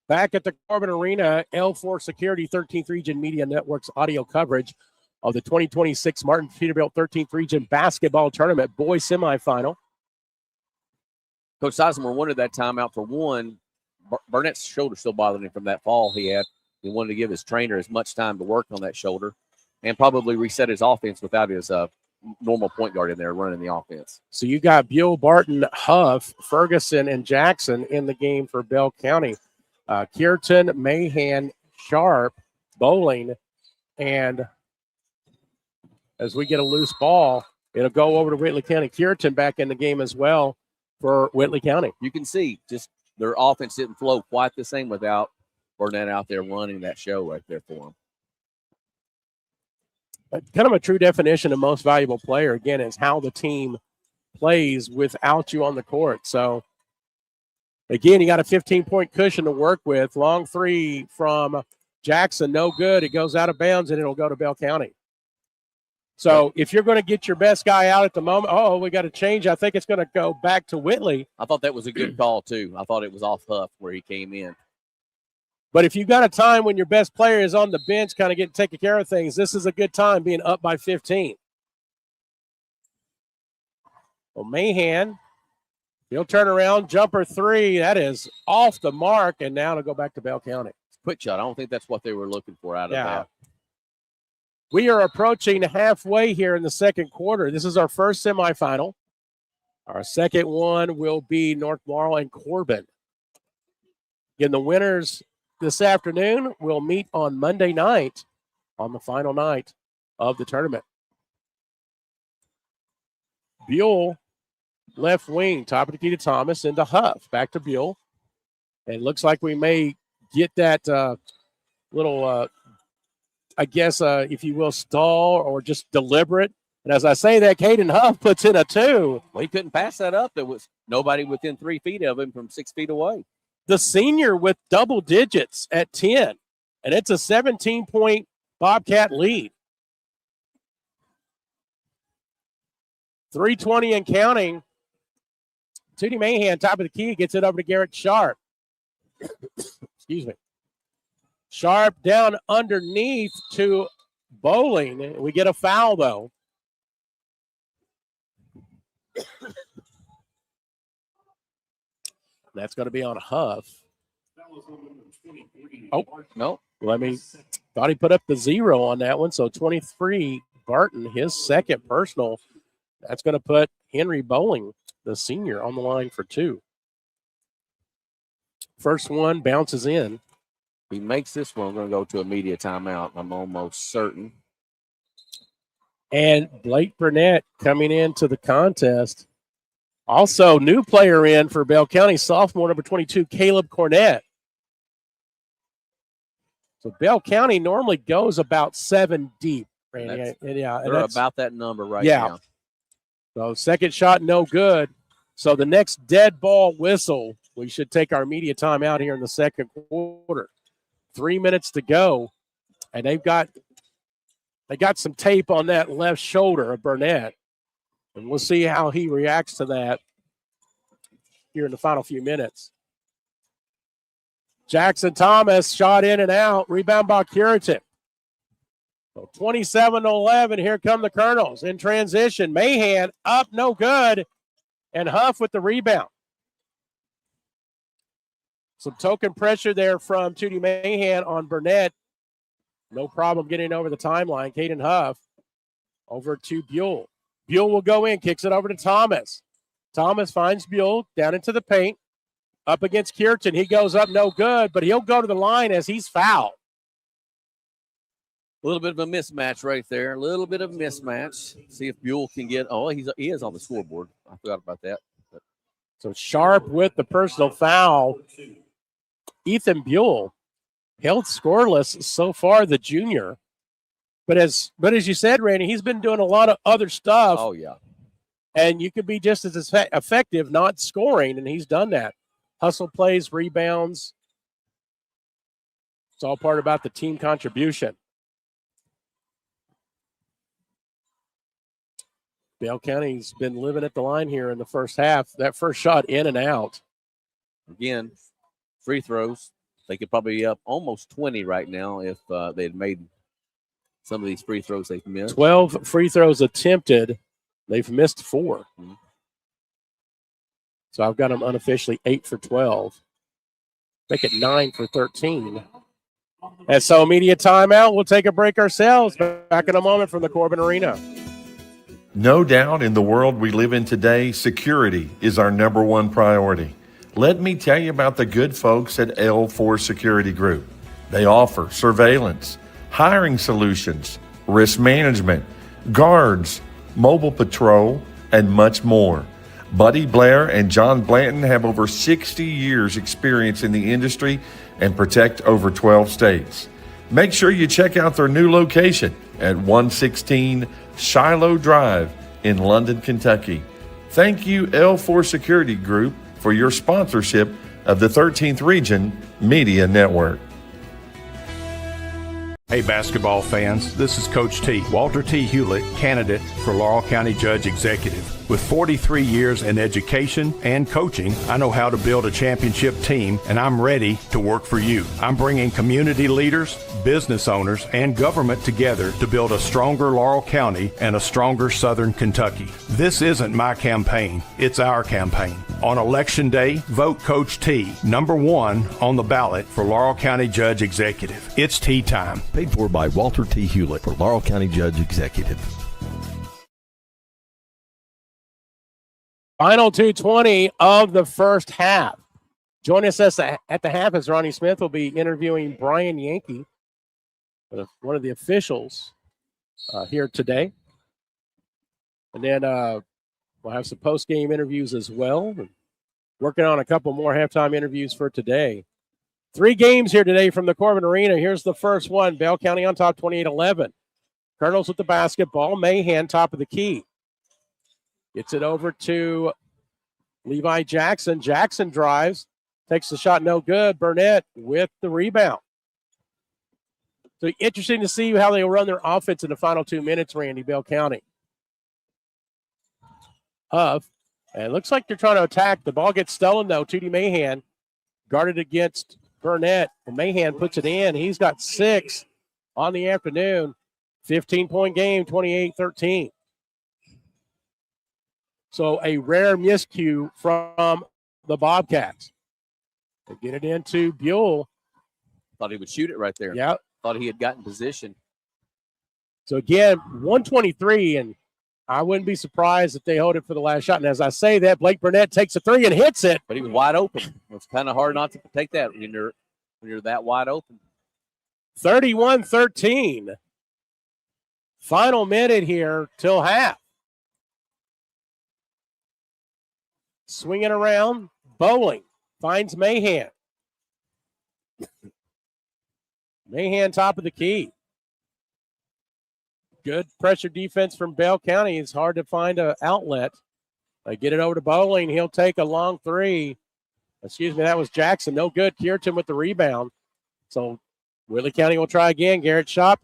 Back at the Corbin Arena, L4 Security 13th Region Media Network's audio coverage of the 2026 Martin Peterbilt 13th Region Basketball Tournament Boys Semifinal. Coach Sizemore wanted that timeout for one. Burnett's shoulder still bothering him from that fall he had. He wanted to give his trainer as much time to work on that shoulder and probably reset his offense without his normal point guard in there running the offense. So you got Buell, Barton, Huff, Ferguson, and Jackson in the game for Bell County. Kierton, Mahan, Sharp, Bowling, and as we get a loose ball, it'll go over to Whitley County. Kierton back in the game as well for Whitley County. You can see just their offense didn't flow quite the same without Burnett out there running that show right there for them. But kind of a true definition of most valuable player, again, is how the team plays without you on the court. So, again, you got a 15-point cushion to work with. Long 3 from Jackson, no good. It goes out of bounds, and it'll go to Bell County. So if you're going to get your best guy out at the moment, we got to change. I think it's going to go back to Whitley. I thought that was a good call, too. I thought it was off Huff where he came in. But if you've got a time when your best player is on the bench kind of getting taking care of things, this is a good time being up by 15. Well, Mahan, he'll turn around, jumper three. That is off the mark, and now to go back to Bell County. Quick shot. I don't think that's what they were looking for out of that. We are approaching halfway here in the second quarter. This is our first semifinal. Our second one will be North Laurel and Corbin. Again, the winners this afternoon will meet on Monday night on the final night of the tournament. Buell, left wing, top of the key to Thomas, into Huff. Back to Buell. And it looks like we may get that little, if you will, stall or just deliberate. And as I say that, Caden Huff puts in a 2. Well, he couldn't pass that up. There was nobody within 3 feet of him from 6 feet away. The senior with double digits at 10. And it's a 17-point Bobcat lead. 3:20 and counting. Tootie Mahan, top of the key, gets it over to Garrett Sharp. Excuse me. Sharp down underneath to Bowling. We get a foul, though. That's going to be on Huff. Oh, no. Thought he put up the 0 on that one. So 23, Barton, his second personal. That's going to put Henry Bowling, the senior, on the line for 2. First one bounces in. If he makes this one, we're going to go to immediate timeout. I'm almost certain. And Blake Burnett coming into the contest. Also, new player in for Bell County, sophomore number 22, Caleb Cornett. So Bell County normally goes about 7 deep, Randy. They're about that number right now. So second shot, no good. So the next dead ball whistle, we should take our media time out here in the second quarter. 3 minutes to go, and they got some tape on that left shoulder of Burnett. And we'll see how he reacts to that here in the final few minutes. Jackson Thomas shot in and out. Rebound by Curitin. So 27-11. Here come the Colonels in transition. Mahan up, no good. And Huff with the rebound. Some token pressure there from Tootie Mahan on Burnett. No problem getting over the timeline. Caden Huff over to Buell. Buell will go in, kicks it over to Thomas. Thomas finds Buell down into the paint. Up against Kierton. He goes up, no good, but he'll go to the line as he's fouled. A little bit of a mismatch right there. A little bit of a mismatch. See if Buell can get – he is on the scoreboard. I forgot about that. So Sharp with the personal foul. Ethan Buell held scoreless so far, the junior. But as you said, Randy, he's been doing a lot of other stuff. Oh, yeah. And you could be just as effective not scoring, and he's done that. Hustle plays, rebounds. It's all part about the team contribution. Bell County's been living at the line here in the first half. That first shot in and out. Again, free throws. They could probably be up almost 20 right now if they'd made some of these free throws they've missed. 12 free throws attempted. They've missed 4. Mm-hmm. So I've got them unofficially 8 for 12. Make it 9 for 13. And so immediate timeout. We'll take a break ourselves. Back in a moment from the Corbin Arena. No doubt in the world we live in today, security is our number one priority. Let me tell you about the good folks at L4 Security Group. They offer surveillance, hiring solutions, risk management, guards, mobile patrol, and much more. Buddy Blair and John Blanton have over 60 years experience in the industry and protect over 12 states. Make sure you check out their new location at 116 Shiloh Drive in London, Kentucky. Thank you, L4 Security Group, for your sponsorship of the 13th Region Media Network. Hey, basketball fans, this is Coach T, Walter T. Hewlett, candidate for Laurel County Judge Executive. With 43 years in education and coaching, I know how to build a championship team, and I'm ready to work for you. I'm bringing community leaders, business owners, and government together to build a stronger Laurel County and a stronger Southern Kentucky. This isn't my campaign, it's our campaign. On Election Day, vote Coach T, number 1 on the ballot for Laurel County Judge Executive. It's tea time. Paid for by Walter T. Hewlett for Laurel County Judge Executive. Final 2:20 of the first half. Join us at the half as Ronnie Smith will be interviewing Brian Yankee, one of the officials here today. And then we'll have some post-game interviews as well. Working on a couple more halftime interviews for today. 3 games here today from the Corbin Arena. Here's the first one. Bell County on top, 28-11. Colonels with the basketball. Mahan top of the key. Gets it over to Levi Jackson. Jackson drives. Takes the shot, no good. Burnett with the rebound. So interesting to see how they run their offense in the final 2 minutes, Randy, Bell County. And it looks like they're trying to attack. The ball gets stolen, though. Tootie Mahan guarded against Burnett. And Mahan puts it in. He's got 6 on the afternoon. 15-point game, 28-13. So a rare miscue from the Bobcats. They get it into Buell. Thought he would shoot it right there. Yeah. Thought he had gotten position. So again, 123, and I wouldn't be surprised if they hold it for the last shot. And as I say that, Blake Burnett takes a 3 and hits it. But he was wide open. It's kind of hard not to take that when you're that wide open. 31-13. Final minute here till half. Swinging around, Bowling finds Mahan. Mahan top of the key. Good pressure defense from Bell County. It's hard to find an outlet. They get it over to Bowling. He'll take a long 3. Excuse me, that was Jackson. No good. Kierton with the rebound. So Whitley County will try again. Garrett Sharp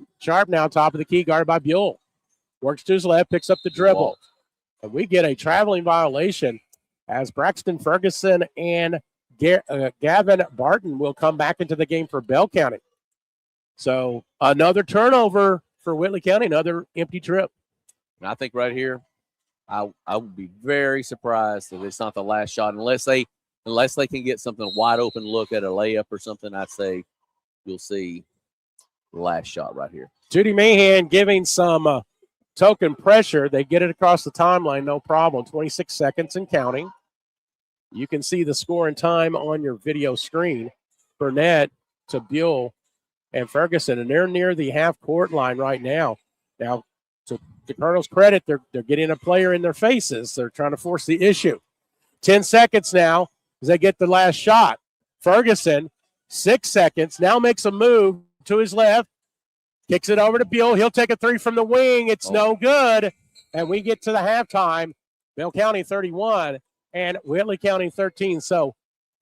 now top of the key, guarded by Buell. Works to his left, picks up the dribble. And we get a traveling violation as Braxton Ferguson and Gavin Barton will come back into the game for Bell County. So another turnover for Whitley County, another empty trip. And I think right here, I would be very surprised if it's not the last shot, unless they can get something wide open look at a layup or something. I'd say you'll see the last shot right here. Judy Mahan giving some token pressure. They get it across the timeline, no problem. 26 seconds and counting. You can see the score and time on your video screen. Burnett to Buell and Ferguson, and they're near the half-court line right now. Now, to the Colonels' credit, they're getting a player in their faces. They're trying to force the issue. 10 seconds now as they get the last shot. Ferguson, 6 seconds, now makes a move to his left. Kicks it over to Buell. He'll take a 3 from the wing. It's no good. And we get to the halftime. Bell County 31 and Whitley County 13. So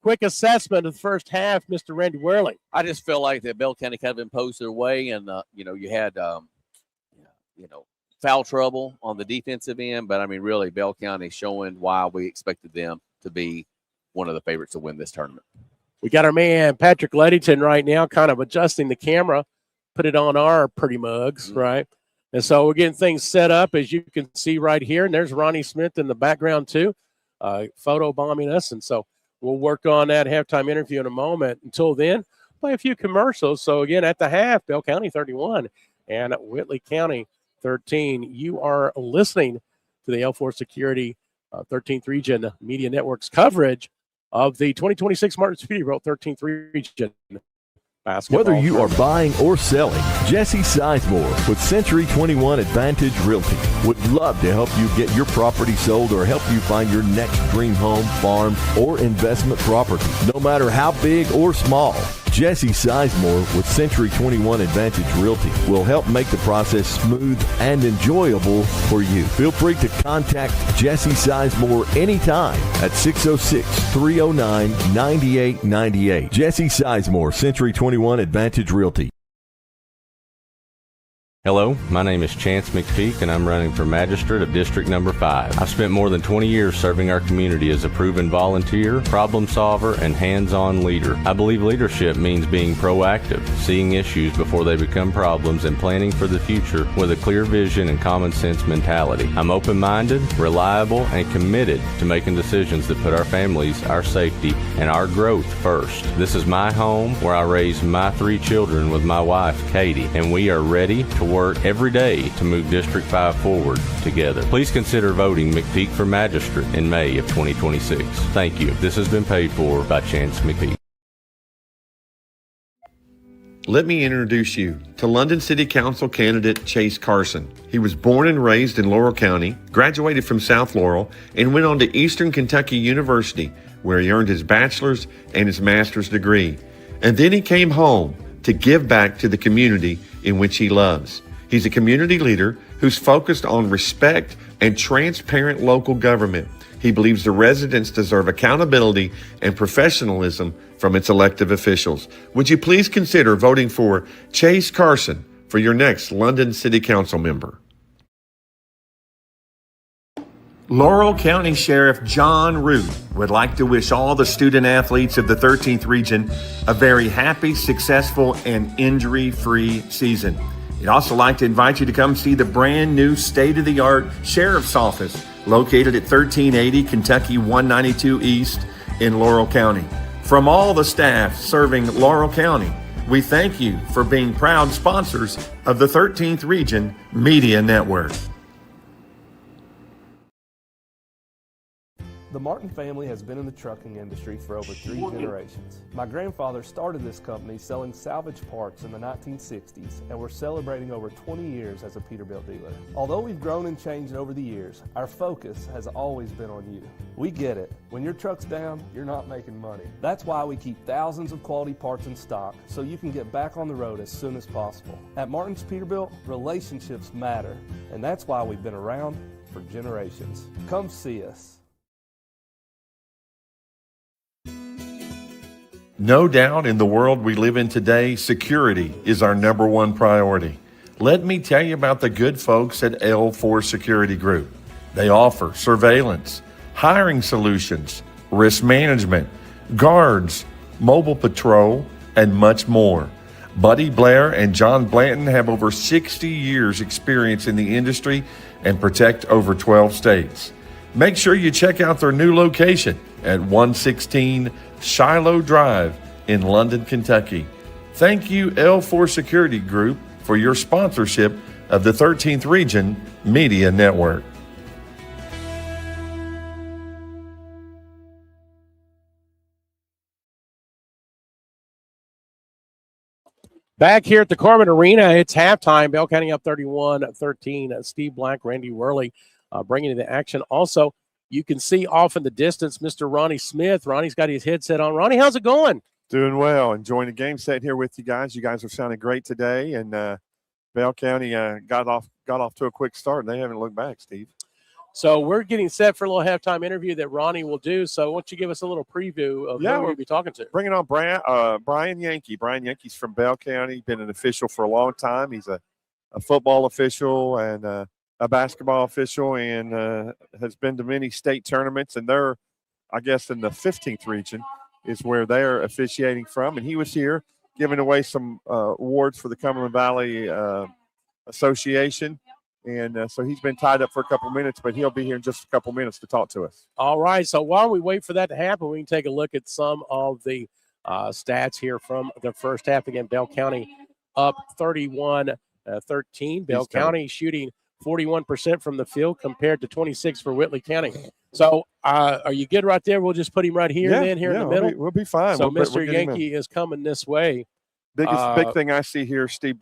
quick assessment of the first half, Mr. Randy Worley. I just feel like that Bell County kind of imposed their way, and you had foul trouble on the defensive end, but I mean really Bell County showing why we expected them to be one of the favorites to win this tournament. We got our man Patrick Leddington right now kind of adjusting the camera, put it on our pretty mugs, right? And so we're getting things set up, as you can see right here, and there's Ronnie Smith in the background too, photo bombing us, and so we'll work on that halftime interview in a moment. Until then, play a few commercials. So, again, at the half, Bell County 31 and Whitley County 13. You are listening to the L4 Security 13th Region Media Network's coverage of the 2026 Martin's Peterbilt 13th Region basketball. Whether you are buying or selling, Jesse Sizemore with Century 21 Advantage Realty would love to help you get your property sold or help you find your next dream home, farm, or investment property, no matter how big or small. Jesse Sizemore with Century 21 Advantage Realty will help make the process smooth and enjoyable for you. Feel free to contact Jesse Sizemore anytime at 606-309-9898. Jesse Sizemore, Century 21 Advantage Realty. Hello, my name is Chance McPeak, and I'm running for Magistrate of District Number 5. I've spent more than 20 years serving our community as a proven volunteer, problem solver, and hands-on leader. I believe leadership means being proactive, seeing issues before they become problems, and planning for the future with a clear vision and common sense mentality. I'm open-minded, reliable, and committed to making decisions that put our families, our safety, and our growth first. This is my home where I raised my 3 children with my wife, Katie, and we are ready to work every day to move District 5 forward together. Please consider voting McPeak for Magistrate in May of 2026. Thank you. This has been paid for by Chance McPeak. Let me introduce you to London City Council candidate Chase Carson. He was born and raised in Laurel County, graduated from South Laurel, and went on to Eastern Kentucky University, where he earned his bachelor's and his master's degree. And then he came home to give back to the community in which he loves. He's a community leader who's focused on respect and transparent local government. He believes the residents deserve accountability and professionalism from its elected officials. Would you please consider voting for Chase Carson for your next London City Council member? Laurel County Sheriff John Root would like to wish all the student athletes of the 13th Region a very happy, successful, and injury-free season. He'd also like to invite you to come see the brand new state-of-the-art Sheriff's Office located at 1380 Kentucky 192 East in Laurel County. From all the staff serving Laurel County, we thank you for being proud sponsors of the 13th Region Media Network. The Martin family has been in the trucking industry for over 3 generations. My grandfather started this company selling salvage parts in the 1960s, and we're celebrating over 20 years as a Peterbilt dealer. Although we've grown and changed over the years, our focus has always been on you. We get it. When your truck's down, you're not making money. That's why we keep thousands of quality parts in stock so you can get back on the road as soon as possible. At Martin's Peterbilt, relationships matter, and that's why we've been around for generations. Come see us. No doubt in the world we live in today, security is our number one priority. Let me tell you about the good folks at L4 Security Group. They offer surveillance, hiring solutions, risk management, guards, mobile patrol, and much more. Buddy Blair and John Blanton have over 60 years experience in the industry and protect over 12 states. Make sure you check out their new location at 116 Shiloh Drive in London, Kentucky. Thank you, L4 Security Group, for your sponsorship of the 13th Region Media Network. Back here at the Corbin Arena, it's halftime. Bell County up 31-13. Steve Black, Randy Worley bringing you the action. Also, you can see off in the distance Mr. Ronnie Smith. Ronnie's got his headset on. Ronnie, how's it going? Doing well. Enjoying the game, set here with you guys. You guys are sounding great today, and Bell County got off to a quick start, and they haven't looked back, Steve. So we're getting set for a little halftime interview that Ronnie will do. So why don't you give us a little preview of who we'll be talking to? Bringing on Brian Yankee. Brian Yankee's from Bell County, been an official for a long time. He's a football official and a basketball official, and has been to many state tournaments. And they're, I guess, in the 15th region is where they're officiating from. And he was here giving away some awards for the Cumberland Valley Association. And so he's been tied up for a couple minutes, but he'll be here in just a couple minutes to talk to us. All right. So while we wait for that to happen, we can take a look at some of the stats here from the first half. Again, Bell County up 31-13. Bell County shooting 41% from the field compared to 26 for Whitley County. So are you good right there? We'll just put him right here in the middle. We'll be fine. So Mr. Yankee is coming this way. Big thing I see here, Steve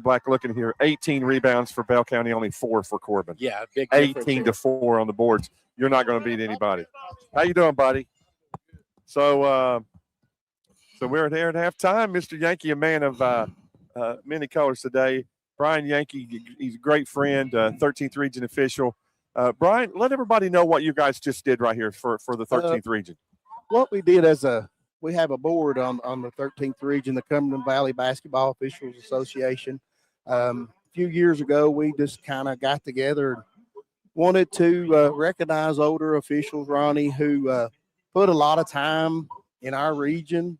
Black looking here, 18 rebounds for Bell County, only 4 for Corbin. Yeah, big 18-4 on the boards. You're not going to beat anybody. How you doing, buddy? So we're there at halftime. Mr. Yankee, a man of many colors today. Brian Yankee, he's a great friend, 13th Region official. Brian, let everybody know what you guys just did right here for the 13th Region. What we did we have a board on the 13th Region, the Cumberland Valley Basketball Officials Association. few years ago, we just kind of got together and wanted to recognize older officials, Ronnie, who put a lot of time in our region,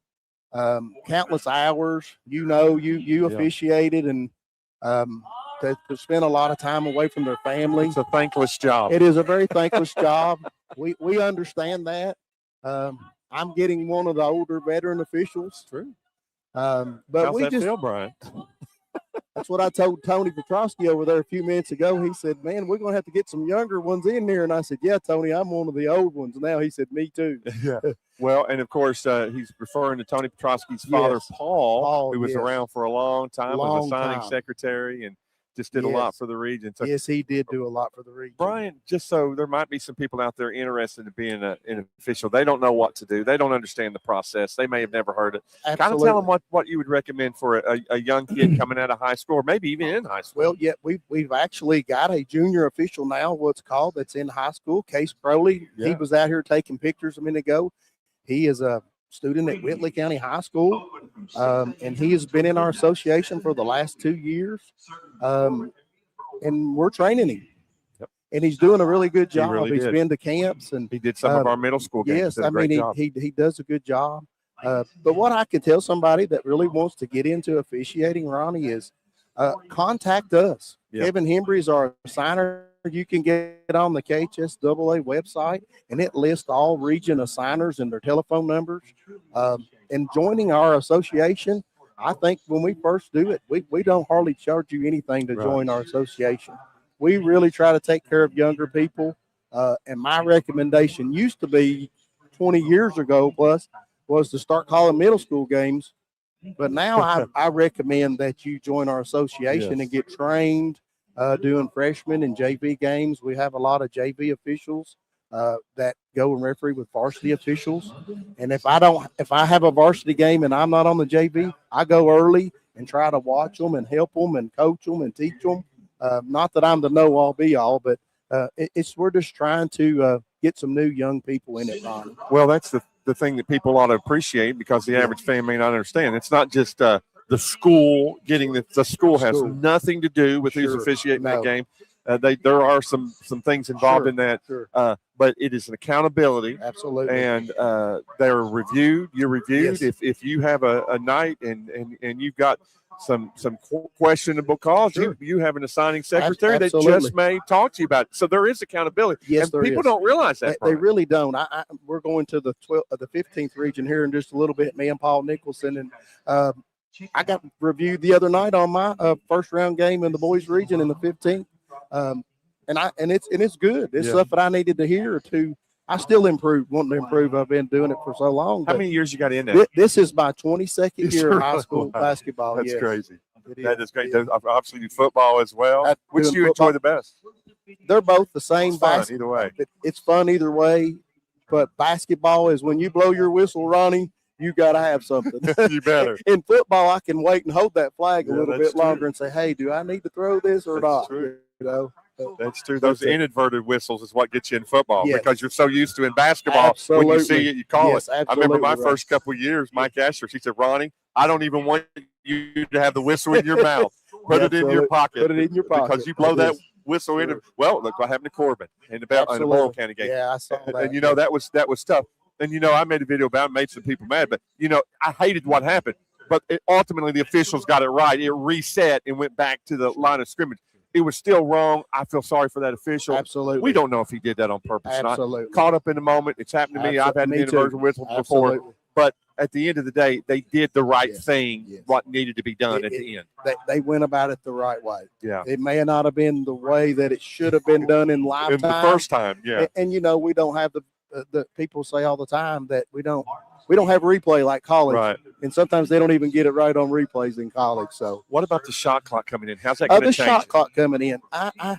countless hours. You officiated, and to spend a lot of time away from their family. It's a thankless job. It is a very thankless job. We understand that. I'm getting one of the older veteran officials. True. But How's we that just feel, Brian? that's what I told Tony Petrosky over there a few minutes ago. He said, "Man, we're going to have to get some younger ones in there." And I said, "Yeah, Tony, I'm one of the old ones now." He said, "Me too." Yeah. Well, and of course, he's referring to Tony Petrosky's father, Yes. Paul, who was yes. around for a long time, was a Long signing time. secretary, and just did a lot Yes. for the region. So, Yes, he did do a lot for the region. Brian, just so there might be some people out there interested in being an official, they don't know what to do. They don't understand the process. They may have never heard it. Absolutely. Kind of tell them what you would recommend for a young kid coming out of high school, or maybe even in high school. Well, yeah, we've actually got a junior official now, what's called, that's in high school. Case Crowley. Yeah. He was out here taking pictures a minute ago. He is a student at Whitley County High School, and he has been in our association for the last 2 years, and we're training him. Yep. And he's doing a really good job. really He's did. been to camps, and He did some of our middle school games. yes, Did a I great mean job. he does a good job. But what I can tell somebody that really wants to get into officiating, Ronnie, is contact us. Yeah. Kevin Hembry is our assigner. You can get on the KHSAA website, and it lists all region assigners and their telephone numbers. And joining our association, I think when we first do it, we don't hardly charge you anything to join our association. We really try to take care of younger people. And my recommendation used to be 20 years ago plus was to start calling middle school games. But now I recommend that you join our association and get trained doing freshman and JV games. We have a lot of JV officials that go and referee with varsity officials. And if I have a varsity game and I'm not on the JV, I go early and try to watch them and help them and coach them and teach them. Not that I'm the know-all be-all, but we're just trying to get some new young people in it, Ron. Well, that's the thing that people ought to appreciate, because the average fan may not understand. It's not just the school getting the school has nothing to do with who's officiating that game. There are some things involved in that, but it is an accountability. Absolutely. And they're reviewed. You're reviewed. Yes. If you have a night and you've got some questionable calls, you have an assigning secretary that just may talk to you about it. So there is accountability. Yes, and people don't realize that. They really don't. We're going to the 15th region here in just a little bit. Me and Paul Nicholson, and I got reviewed the other night on my first round game in the boys region in the 15th. And it's good. It's stuff that I needed to hear to. I still wanting to improve. I've been doing it for so long. How many years you got in there? This is my 22nd year of high school basketball. That's crazy. That is great. Yeah. Obviously, football as well. Which do you enjoy the best? They're both the same. It's fun either way. It's fun either way. But basketball is when you blow your whistle, Ronnie, you got to have something. You better. In football, I can wait and hold that flag a little bit that's longer true. and say, "Hey, do I need to throw this or not?" True. You know. That's true. Those inadvertent whistles is what gets you in football, Yes. because you're so used to in basketball. When you see it, you call it. I remember my first couple of years, Mike Asher, he said, "Ronnie, I don't even want you to have the whistle in your mouth. Put it in your pocket. Put it in your pocket. Because you blow that whistle in. Well, look what happened to Corbin in the Laurel County game. Yeah, I saw that. And that was tough. And I made a video about it, made some people mad, but I hated what happened. But ultimately, the officials got it right. It reset and went back to the line of scrimmage. It was still wrong. I feel sorry for that official. Absolutely. We don't know if he did that on purpose or not. Absolutely. Caught up in the moment. It's happened to me. I've had an inadvertent whistle before. Absolutely. But at the end of the day, they did the right thing, what needed to be done at the end. They went about it the right way. Yeah. It may not have been the way that it should have been done in lifetime. In the first time, yeah. And we don't have the people say all the time that we don't have replay like college. Right. And sometimes they don't even get it right on replays in college. So what about the shot clock coming in? How's that going to the change? shot clock coming in? I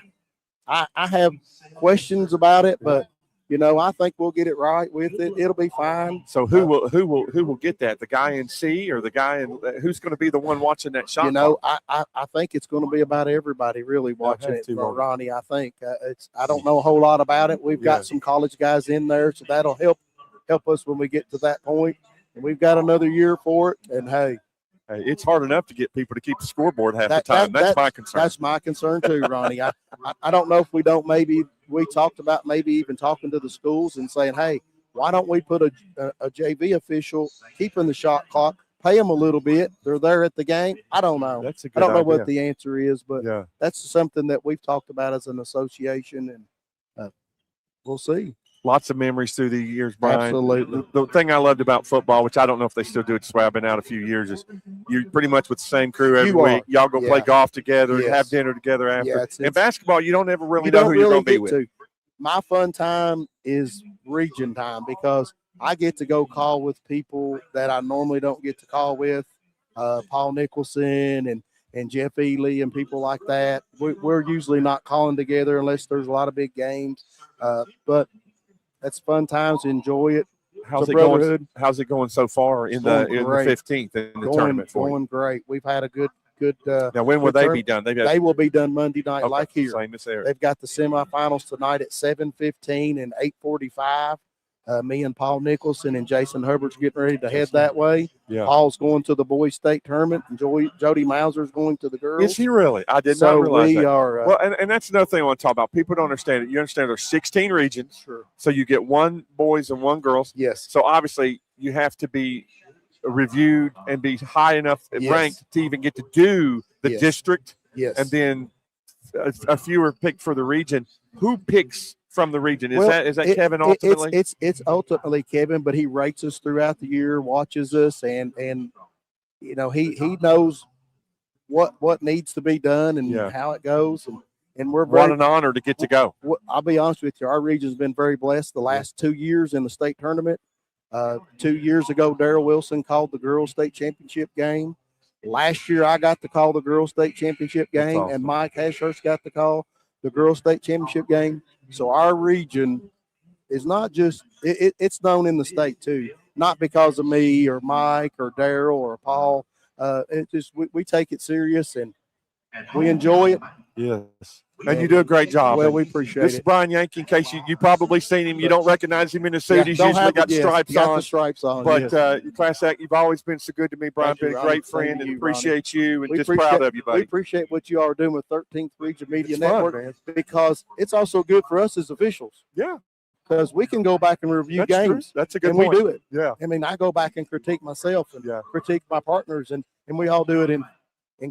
have questions about it, but I think we'll get it right with it. It'll be fine. So who will get that? The guy in C or the guy in who's going to be the one watching that shot? I think it's going to be about everybody really watching it. Ronnie, I think I don't know a whole lot about it. We've got some college guys in there, so that'll help us when we get to that point. And we've got another year for it. And hey, it's hard enough to get people to keep the scoreboard half the time. That's my concern. That's my concern too, Ronnie. I don't know if we talked about maybe even talking to the schools and saying, hey, why don't we put a JV official keeping the shot clock, pay them a little bit. They're there at the game. I don't know. That's a good I don't know idea. what the answer is, but that's something that we've talked about as an association, and we'll see. Lots of memories through the years, Brian. Absolutely. The thing I loved about football, which I don't know if they still do it this way, I've been out a few years, is you're pretty much with the same crew every week. Y'all go play golf together and have dinner together after. Yeah, in basketball, you don't ever really know who you're going to be with. My fun time is region time because I get to go call with people that I normally don't get to call with, Paul Nicholson and Jeff Ely and people like that. We're usually not calling together unless there's a lot of big games, but that's fun times. Enjoy it. How's it going? How's it going so far in the 15th in the tournament for you? Going great. We've had a good. Now, when will they be done? They will be done Monday night, like here. Same as there. They've got the semifinals tonight at 7:15 and 8:45. Me and Paul Nicholson and Jason Hubbard's getting ready to head that way. Yeah. Paul's going to the boys' state tournament, and Jody Mauser's going to the girls. Is he really? I did not realize that. Are, well, and that's another thing I want to talk about. People don't understand it. You understand there's 16 regions. Sure. So you get one boys and one girls. Yes. So obviously you have to be reviewed and be high enough ranked to even get to do the district. Yes. And then a few are picked for the region. Who picks from the region? Is that Kevin ultimately? It's ultimately Kevin, but he rates us throughout the year, watches us, and you know he knows what needs to be done and how it goes, and we're what an honor to get to go. I'll be honest with you, our region's been very blessed the last 2 years in the state tournament. 2 years ago, Darrell Wilson called the girls' state championship game. Last year, I got to call the girls' state championship game, and Mike Ashurst got to call the girls' state championship game. So our region is not just it's known in the state too, not because of me or Mike or Darrell or Paul. It's just we take it serious and we enjoy it. Yes. And you do a great job. Well, we appreciate it. This is Brian Yankee. In case you probably seen him, you don't recognize him in the suit. He's usually got stripes on. The stripes on. But your class act, you've always been so good to me, Brian. Been a great friend, and appreciate you, and just proud of you, buddy. We appreciate what you all are doing with 13th Region Media Network, because it's also good for us as officials. Yeah. Because we can go back and review games. True. That's a good point. We do it. Yeah. I mean, I go back and critique myself and critique my partners, and we all do it in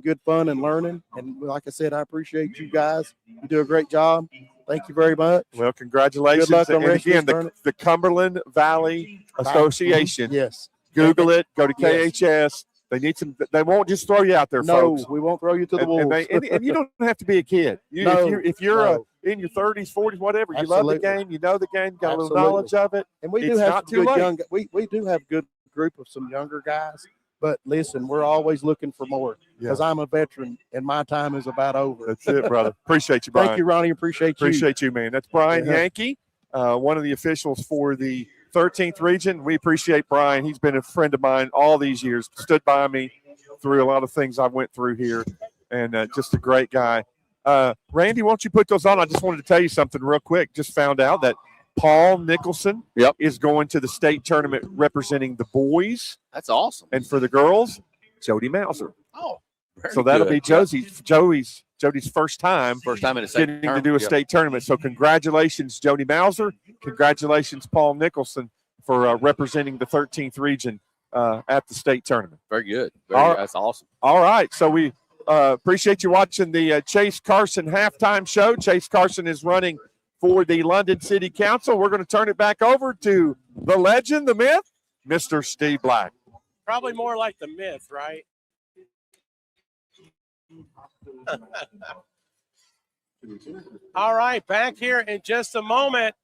good fun and learning. And like I said, I appreciate you guys. You do a great job. Thank you very much. Well, congratulations. Good luck on and again, the Cumberland Valley Association. Yes. Google it. Go to KHS. They need some. They won't just throw you out there, folks. No, we won't throw you to the wolves. And you don't have to be a kid. If you're in your 30s, 40s, whatever, you love the game, you know the game, got a little knowledge of it. And we do have good young. We do have good group of some younger guys. But listen, we're always looking for more because I'm a veteran and my time is about over. That's it, brother. Appreciate you, Brian. Thank you, Ronnie. Appreciate you, man. That's Brian Yankee, one of the officials for the 13th region. We appreciate Brian. He's been a friend of mine all these years, stood by me through a lot of things I went through here, and just a great guy. Randy, why don't you put those on? I just wanted to tell you something real quick. Just found out that Paul Nicholson is going to the state tournament representing the boys. That's awesome. And for the girls, Jody Mauser. Oh, so that'll be Jody's first time in a state getting to do a state tournament. So congratulations, Jody Mauser. Congratulations, Paul Nicholson, for representing the 13th region at the state tournament. Very good. That's awesome. All right. So we appreciate you watching the Chase Carson halftime show. Chase Carson is running for the London City Council. We're going to turn it back over to the legend, the myth, Mr. Steve Black. Probably more like the myth, right? All right, back here in just a moment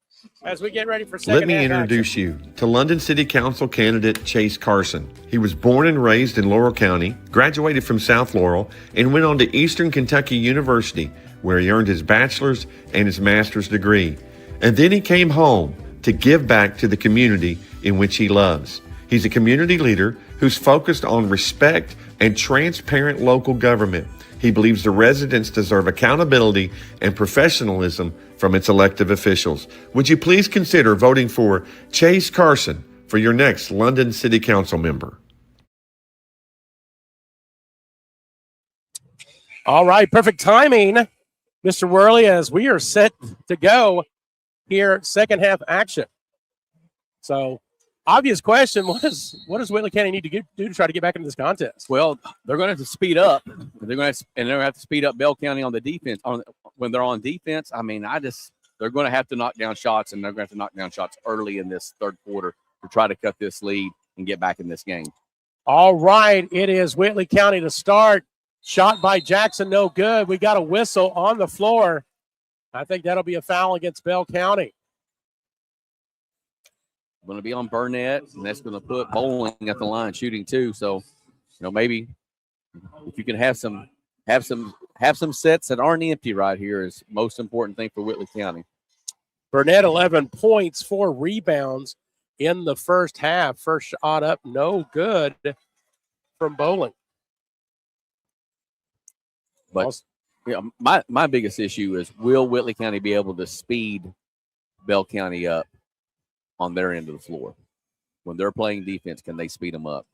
as we get ready for second Let me introduce you to London City Council candidate Chase Carson. He was born and raised in Laurel County, graduated from South Laurel, and went on to Eastern Kentucky University, where he earned his bachelor's and his master's degree. And then he came home to give back to the community in which he loves. He's a community leader who's focused on respect and transparent local government. He believes the residents deserve accountability and professionalism from its elected officials. Would you please consider voting for Chase Carson for your next London City Council member? All right, perfect timing, Mr. Worley, as we are set to go here, second half action. So, obvious question: what does Whitley County need to do to try to get back into this contest? Well, they're going to have to speed up. They're going to have to speed up Bell County on the defense. When they're on defense, I mean, they're going to have to knock down shots, and they're going to have to knock down shots early in this third quarter to try to cut this lead and get back in this game. All right, it is Whitley County to start. Shot by Jackson, no good. We got a whistle on the floor. I think that'll be a foul against Bell County. Going to be on Burnett, and that's going to put Bowling at the line shooting too. So, maybe if you can have some sets that aren't empty right here is most important thing for Whitley County. Burnett 11 points, 4 rebounds in the first half. First shot up, no good from Bowling. But my biggest issue is, will Whitley County be able to speed Bell County up on their end of the floor? When they're playing defense, can they speed them up?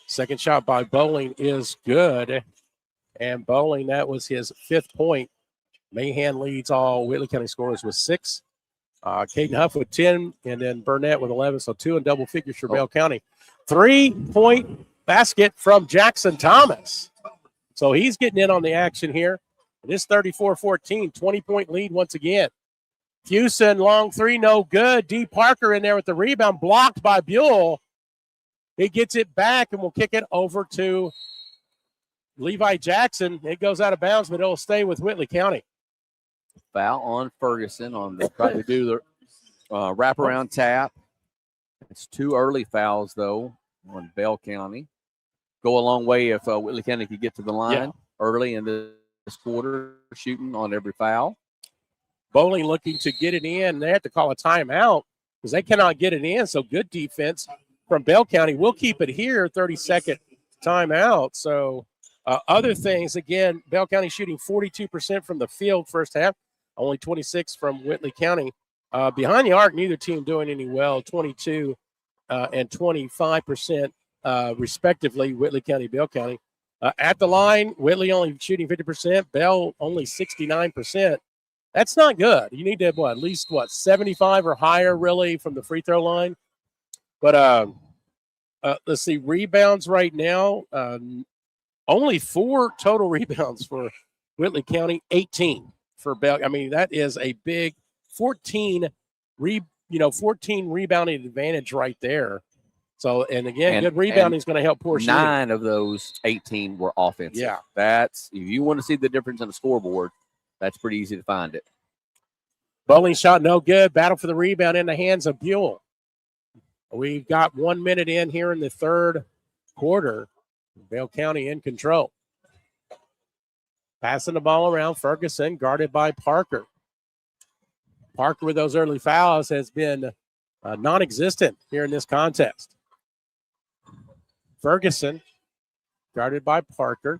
Second shot by Bowling is good. And Bowling, that was his 5th point. Mahan leads all Whitley County scorers with 6. Caden Huff with 10, and then Burnett with 11. So 2 in double figures for Bell County. 3-point basket from Jackson Thomas. So he's getting in on the action here. It is 34-14, 20-point lead once again. Fusen, long 3, no good. D. Parker in there with the rebound, blocked by Buell. He gets it back and will kick it over to Levi Jackson. It goes out of bounds, but it'll stay with Whitley County. Foul on Ferguson on the try to do the wraparound tap. It's 2 early fouls, though, on Bell County. Go a long way if Whitley County could get to the line early in this quarter, shooting on every foul. Bowling looking to get it in. They have to call a timeout because they cannot get it in. So good defense from Bell County. We'll keep it here, 30-second timeout. So other things, again, Bell County shooting 42% from the field first half, only 26 from Whitley County. Behind the arc, neither team doing any well, 22 and 25%. Respectively, Whitley County, Bell County. At the line, Whitley only shooting 50%, Bell only 69%. That's not good. You need to have, at least 75 or higher, really, from the free throw line. But let's see, rebounds right now, only 4 total rebounds for Whitley County, 18 for Bell. I mean, that is a big 14 rebounding advantage right there. So, and again, good rebounding is going to help poor shooting. 9 of those 18 were offensive. Yeah. That's, if you want to see the difference on the scoreboard, that's pretty easy to find it. Bowling shot no good. Battle for the rebound in the hands of Buell. We've got 1 minute in here in the third quarter. Bell County in control. Passing the ball around. Ferguson guarded by Parker. Parker with those early fouls has been non-existent here in this contest. Ferguson guarded by Parker.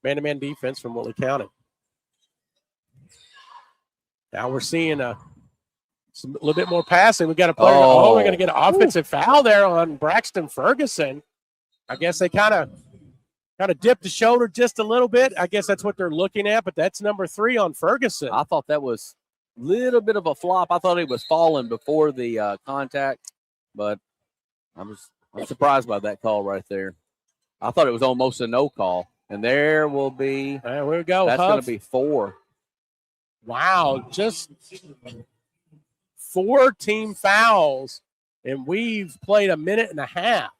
Man-to-man defense from Whitley County. Now we're seeing a little bit more passing. We got a player. We're going to get an offensive foul there on Braxton Ferguson. I guess they kind of dipped the shoulder just a little bit. I guess that's what they're looking at, but that's number 3 on Ferguson. I thought that was a little bit of a flop. I thought it was falling before the contact, but I'm surprised by that call right there. I thought it was almost a no call, and there will be. There we go. That's going to be 4. Wow, just 4 team fouls, and we've played a minute and a half.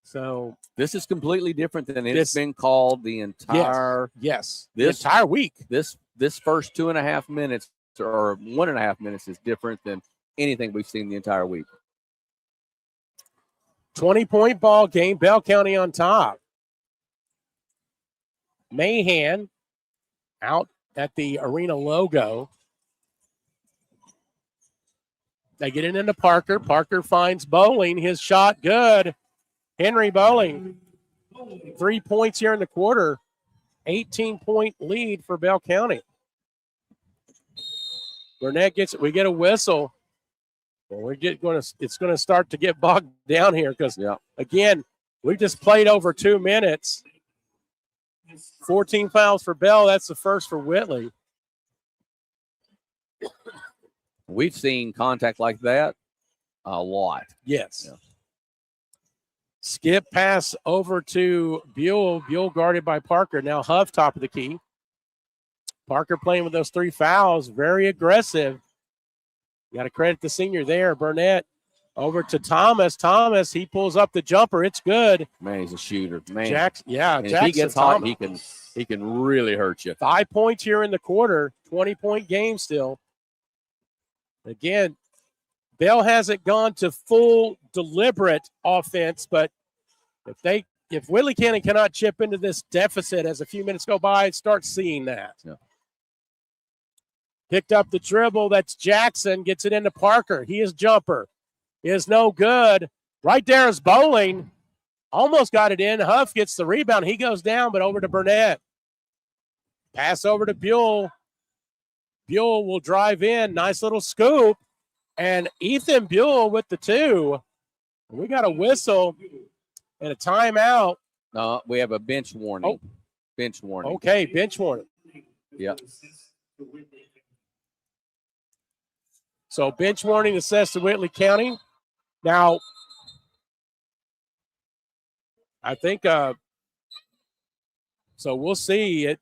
So this is completely different than it's been called the entire the entire week. This first 2.5 minutes or 1.5 minutes is different than anything we've seen the entire week. 20-point ball game. Bell County on top. Mahan out at the arena logo. They get it into Parker. Parker finds Bowling. His shot good. Henry Bowling. 3 points here in the quarter. 18-point lead for Bell County. Burnett gets it. We get a whistle. Well, it's going to start to get bogged down here because, again, we just played over 2 minutes. 14 fouls for Bell. That's the first for Whitley. We've seen contact like that a lot. Yes. Yeah. Skip pass over to Buell. Buell guarded by Parker. Now Huff top of the key. Parker playing with those 3 fouls. Very aggressive. You got to credit the senior there. Burnett over to Thomas. Thomas, he pulls up the jumper. It's good. Man, he's a shooter. Man. Jackson, And if Jackson he gets hot, Thomas. he can really hurt you. 5 points here in the quarter. 20-point game still. Again, Bell hasn't gone to full deliberate offense, but if Whitley Cannon cannot chip into this deficit as a few minutes go by, start seeing that. Yeah. Picked up the dribble. That's Jackson. Gets it into Parker. He is jumper. Is no good. Right there is Bowling. Almost got it in. Huff gets the rebound. He goes down, but over to Burnett. Pass over to Buell. Buell will drive in. Nice little scoop. And Ethan Buell with the 2. We got a whistle and a timeout. No, we have a bench warning. Oh. Bench warning. Okay, bench warning. Yeah. So bench warning assessed to Whitley County. Now, I think so we'll see it.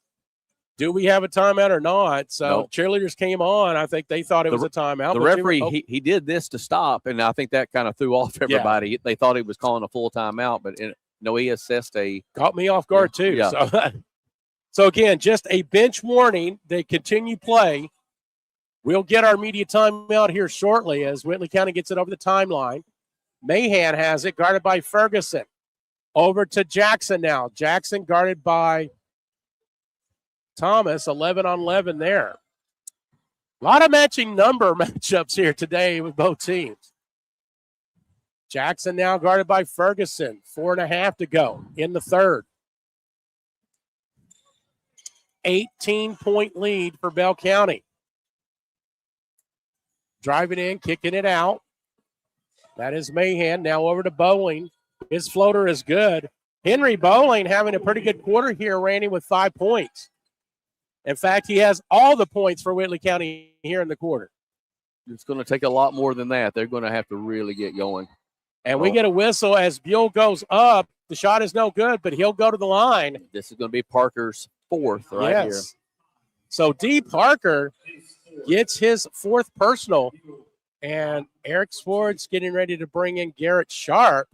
Do we have a timeout or not? So No. cheerleaders came on. I think they thought it was a timeout. The referee, he did this to stop, and I think that kind of threw off everybody. They thought he was calling a full timeout, but no, he assessed a. Caught me off guard too. Yeah. So again, just a bench warning. They continue play. We'll get our media timeout here shortly as Whitley County gets it over the timeline. Mahan has it, guarded by Ferguson. Over to Jackson now. Jackson guarded by Thomas, 11 on 11 there. A lot of matching number matchups here today with both teams. Jackson now guarded by Ferguson. 4.5 to go in the third. 18-point lead for Bell County. Driving in, kicking it out. That is Mahan. Now over to Bowling. His floater is good. Henry Bowling having a pretty good quarter here, Randy, with 5 points. In fact, he has all the points for Whitley County here in the quarter. It's going to take a lot more than that. They're going to have to really get going. And we get a whistle as Buell goes up. The shot is no good, but he'll go to the line. This is going to be Parker's 4th right here. So D. Parker gets his 4th personal. And Eric Swartz getting ready to bring in Garrett Sharp.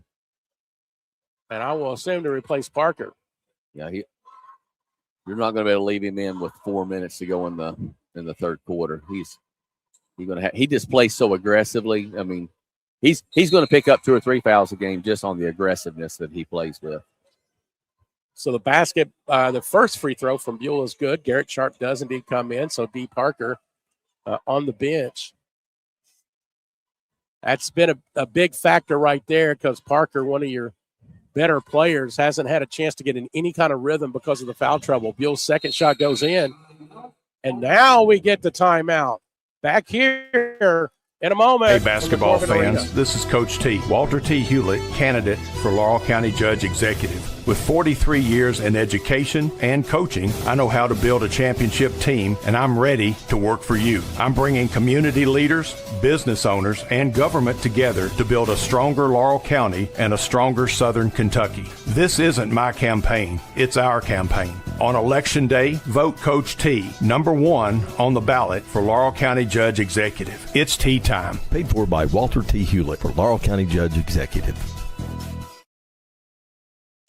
And I will assume to replace Parker. Yeah, you're not going to be able to leave him in with 4 minutes to go in the third quarter. He just plays so aggressively. I mean, he's going to pick up 2 or 3 fouls a game just on the aggressiveness that he plays with. So the first free throw from Buell is good. Garrett Sharp does indeed come in. So D. Parker on the bench. That's been a big factor right there because Parker, one of your better players, hasn't had a chance to get in any kind of rhythm because of the foul trouble. Buell's second shot goes in. And now we get the timeout. Back here in a moment. Hey, basketball fans, this is Coach T. Walter T. Hewlett, candidate for Laurel County Judge Executive. With 43 years in education and coaching, I know how to build a championship team, and I'm ready to work for you. I'm bringing community leaders, business owners, and government together to build a stronger Laurel County and a stronger Southern Kentucky. This isn't my campaign, it's our campaign. On Election Day, vote Coach T, number 1 on the ballot for Laurel County Judge Executive. It's tea time. Paid for by Walter T. Hewlett for Laurel County Judge Executive.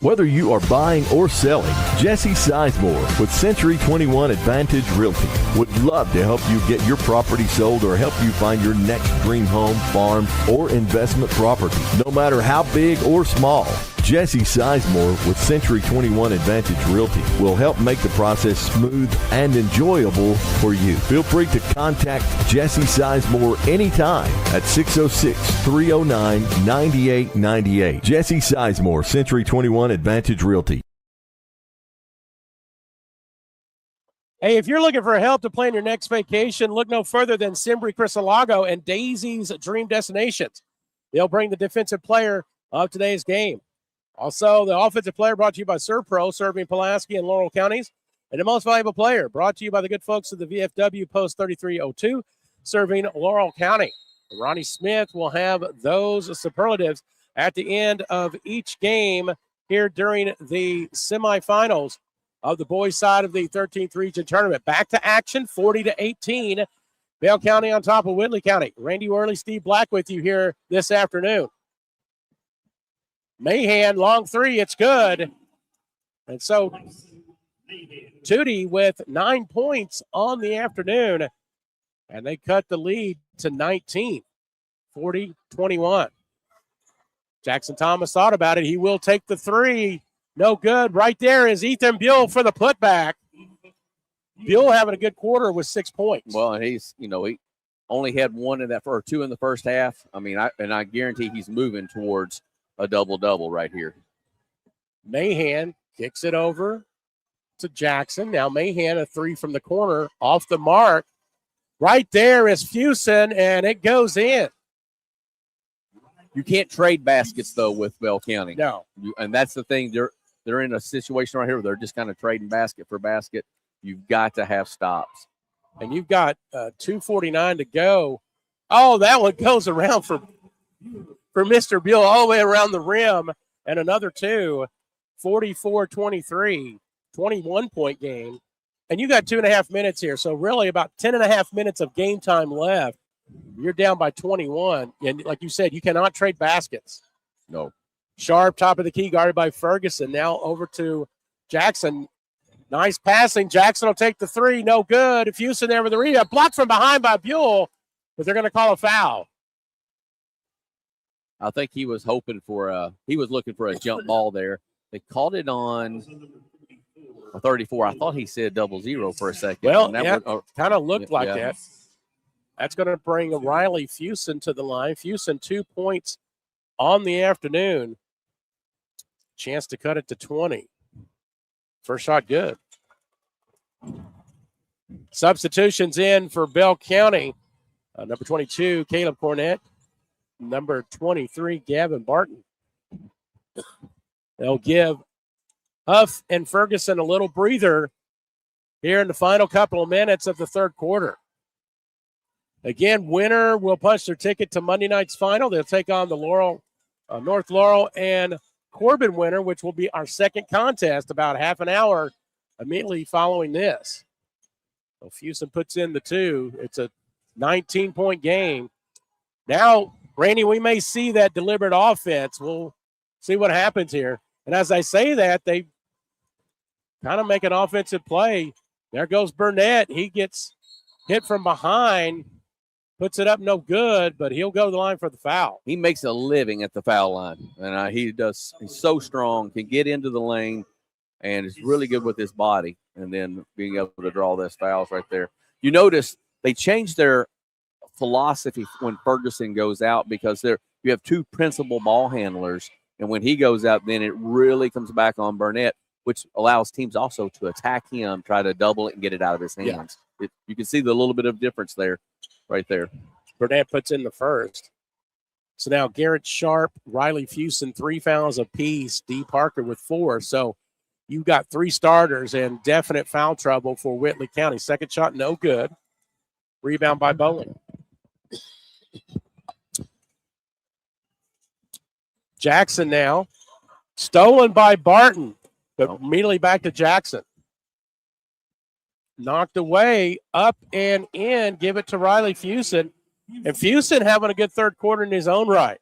Whether you are buying or selling, Jesse Sizemore with Century 21 Advantage Realty would love to help you get your property sold or help you find your next dream home, farm, or investment property. No matter how big or small, Jesse Sizemore with Century 21 Advantage Realty will help make the process smooth and enjoyable for you. Feel free to contact Jesse Sizemore anytime at 606-309-9898. Jesse Sizemore, Century 21 Advantage Realty. Hey, if you're looking for help to plan your next vacation, look no further than Simbri Crisolago and Daisy's Dream Destinations. They'll bring the defensive player of today's game. Also, the offensive player brought to you by ServPro, serving Pulaski and Laurel counties. And the most valuable player brought to you by the good folks of the VFW Post 3302, serving Laurel County. Ronnie Smith will have those superlatives at the end of each game here during the semifinals of the boys' side of the 13th region tournament. Back to action, 40-18. Bell County on top of Whitley County. Randy Worley, Steve Black with you here this afternoon. Mahan, long three, it's good. And so Tootie with 9 points on the afternoon, and they cut the lead to 19, 40-21. Jackson Thomas thought about it. He will take the three. No good. Right there is Ethan Buell for the putback. Buell having a good quarter with 6 points. Well, and he only had one in that or two in the first half. I mean, I guarantee he's moving towards a double-double right here. Mahan kicks it over to Jackson. Now Mahan, a three from the corner, off the mark. Right there is Fusen, and it goes in. You can't trade baskets, though, with Bell County. No. And that's the thing. They're in a situation right here where they're just kind of trading basket for basket. You've got to have stops. And you've got 2:49 to go. Oh, that one goes around for Mr. Buell all the way around the rim, and another two, 44-23, 21-point game. And you got 2.5 minutes here, so really about 10.5 minutes of game time left. You're down by 21, and like you said, you cannot trade baskets. No. Sharp, top of the key, guarded by Ferguson. Now over to Jackson. Nice passing. Jackson will take the three. No good. Fusen there with the rebound. Blocked from behind by Buell, but they're going to call a foul. I think he was looking for a jump ball there. They called it on a 34. I thought he said 00 for a second. Well, yeah, kind of looked like that. That's going to bring Riley Fusen to the line. Fusen 2 points on the afternoon. Chance to cut it to 20. First shot good. Substitutions in for Bell County. Number 22, Caleb Cornett. Number 23, Gavin Barton. They'll give Huff and Ferguson a little breather here in the final couple of minutes of the third quarter. Again, winner will punch their ticket to Monday night's final. They'll take on the North Laurel and Corbin winner, which will be our second contest about half an hour immediately following this. So Fusen puts in the two. It's a 19-point game. Now, Randy, we may see that deliberate offense. We'll see what happens here. And as I say that, they kind of make an offensive play. There goes Burnett. He gets hit from behind. Puts it up, no good, but he'll go to the line for the foul. He makes a living at the foul line, and he does. He's so strong, can get into the lane, and is really good with his body, and then being able to draw those fouls right there. You notice they changed their philosophy when Ferguson goes out because you have two principal ball handlers, and when he goes out, then it really comes back on Burnett, which allows teams also to attack him, try to double it and get it out of his hands. Yeah. You can see the little bit of difference there. Right there. Burnett puts in the first. So now Garrett Sharp, Riley Fusen, 3 fouls apiece. D. Parker with 4. So you've got 3 starters and definite foul trouble for Whitley County. Second shot, no good. Rebound by Bowling. Jackson now. Stolen by Barton, but immediately back to Jackson. Knocked away, up and in. Give it to Riley Fusen. And Fusen having a good third quarter in his own right.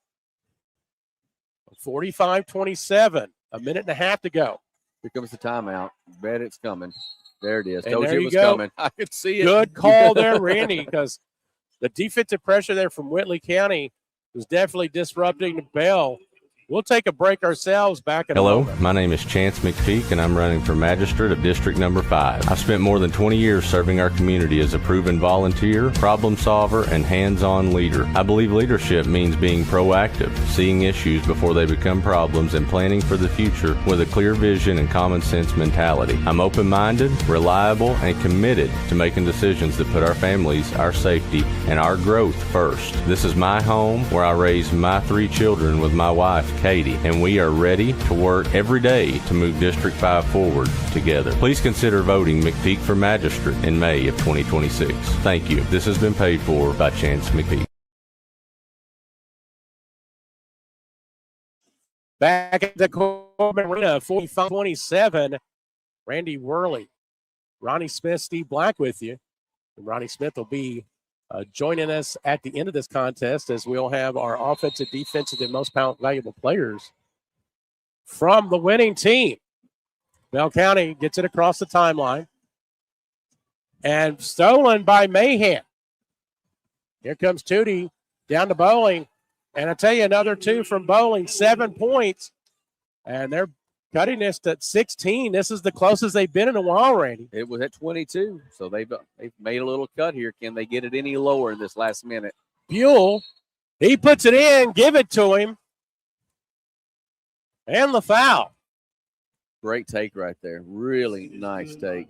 45-27. A minute and a half to go. Here comes the timeout. Bet it's coming. There it is. And Told there you it you was go. coming. I could see it. Good call there, Randy, because the defensive pressure there from Whitley County was definitely disrupting the Bell. We'll take a break ourselves back in a Hello, moment. my name is Chance McPeak, and I'm running for Magistrate of District Number 5. I've spent more than 20 years serving our community as a proven volunteer, problem solver, and hands-on leader. I believe leadership means being proactive, seeing issues before they become problems, and planning for the future with a clear vision and common sense mentality. I'm open-minded, reliable, and committed to making decisions that put our families, our safety, and our growth first. This is my home where I raised my 3 children with my wife, Katie, and we are ready to work every day to move District 5 forward together. Please consider voting McPeak for Magistrate in May of 2026. Thank you. This has been paid for by Chance McPeak. Back at the Corbin Arena, 45-27, Randy Worley, Ronnie Smith, Steve Black with you. And Ronnie Smith will be joining us at the end of this contest as we'll have our offensive, defensive, and most valuable players from the winning team. Bell County gets it across the timeline and stolen by Mahan. Here comes Tootie down to Bowling. And I tell you, another two from Bowling, 7 points. And they're cutting this to 16. This is the closest they've been in a while, Randy. It was at 22, so they've made a little cut here. Can they get it any lower in this last minute? Buell, he puts it in, give it to him. And the foul. Great take right there. Really nice take.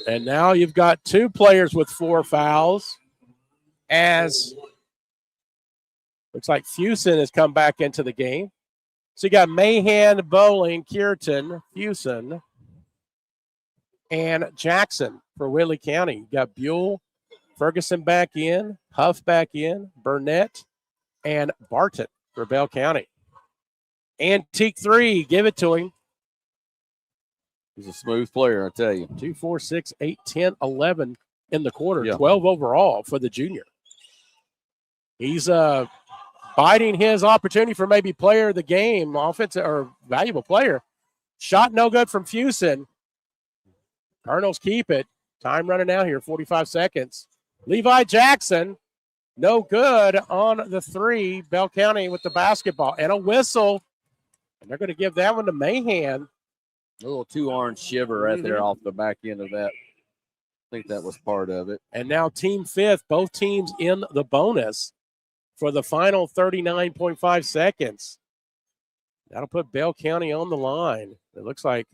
And now you've got two players with 4 fouls. As looks like Fusen has come back into the game. So you got Mahan, Bowling, Kierton, Fusen, and Jackson for Whitley County. You got Buell, Ferguson back in, Huff back in, Burnett, and Barton for Bell County. Antique 3, give it to him. He's a smooth player, I tell you. 2, 4, 6, 8, 10, 11 in the quarter, Yeah. 12 overall for the junior. He's biding his opportunity for maybe player of the game, offensive or valuable player. Shot no good from Fusen. Cardinals keep it. Time running out here, 45 seconds. Levi Jackson, no good on the 3. Bell County with the basketball and a whistle. And they're going to give that one to Mahan. A little 2-orange shiver right there off the back end of that. I think that was part of it. And now team 5th, both teams in the bonus for the final 39.5 seconds. That'll put Bell County on the line. It looks like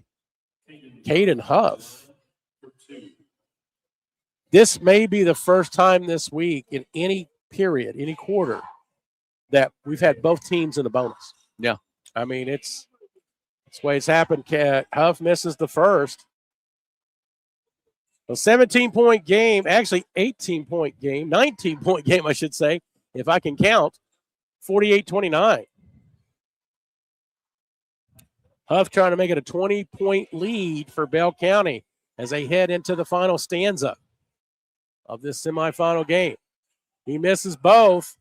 Caden Huff. This may be the first time this week in any period, any quarter, that we've had both teams in the bonus. Yeah. I mean, it's the way it's happened. Huff misses the first. A 17-point game, actually 18-point game, 19-point game, I should say, if I can count, 48-29. Huff trying to make it a 20-point lead for Bell County as they head into the final stanza of this semifinal game. He misses both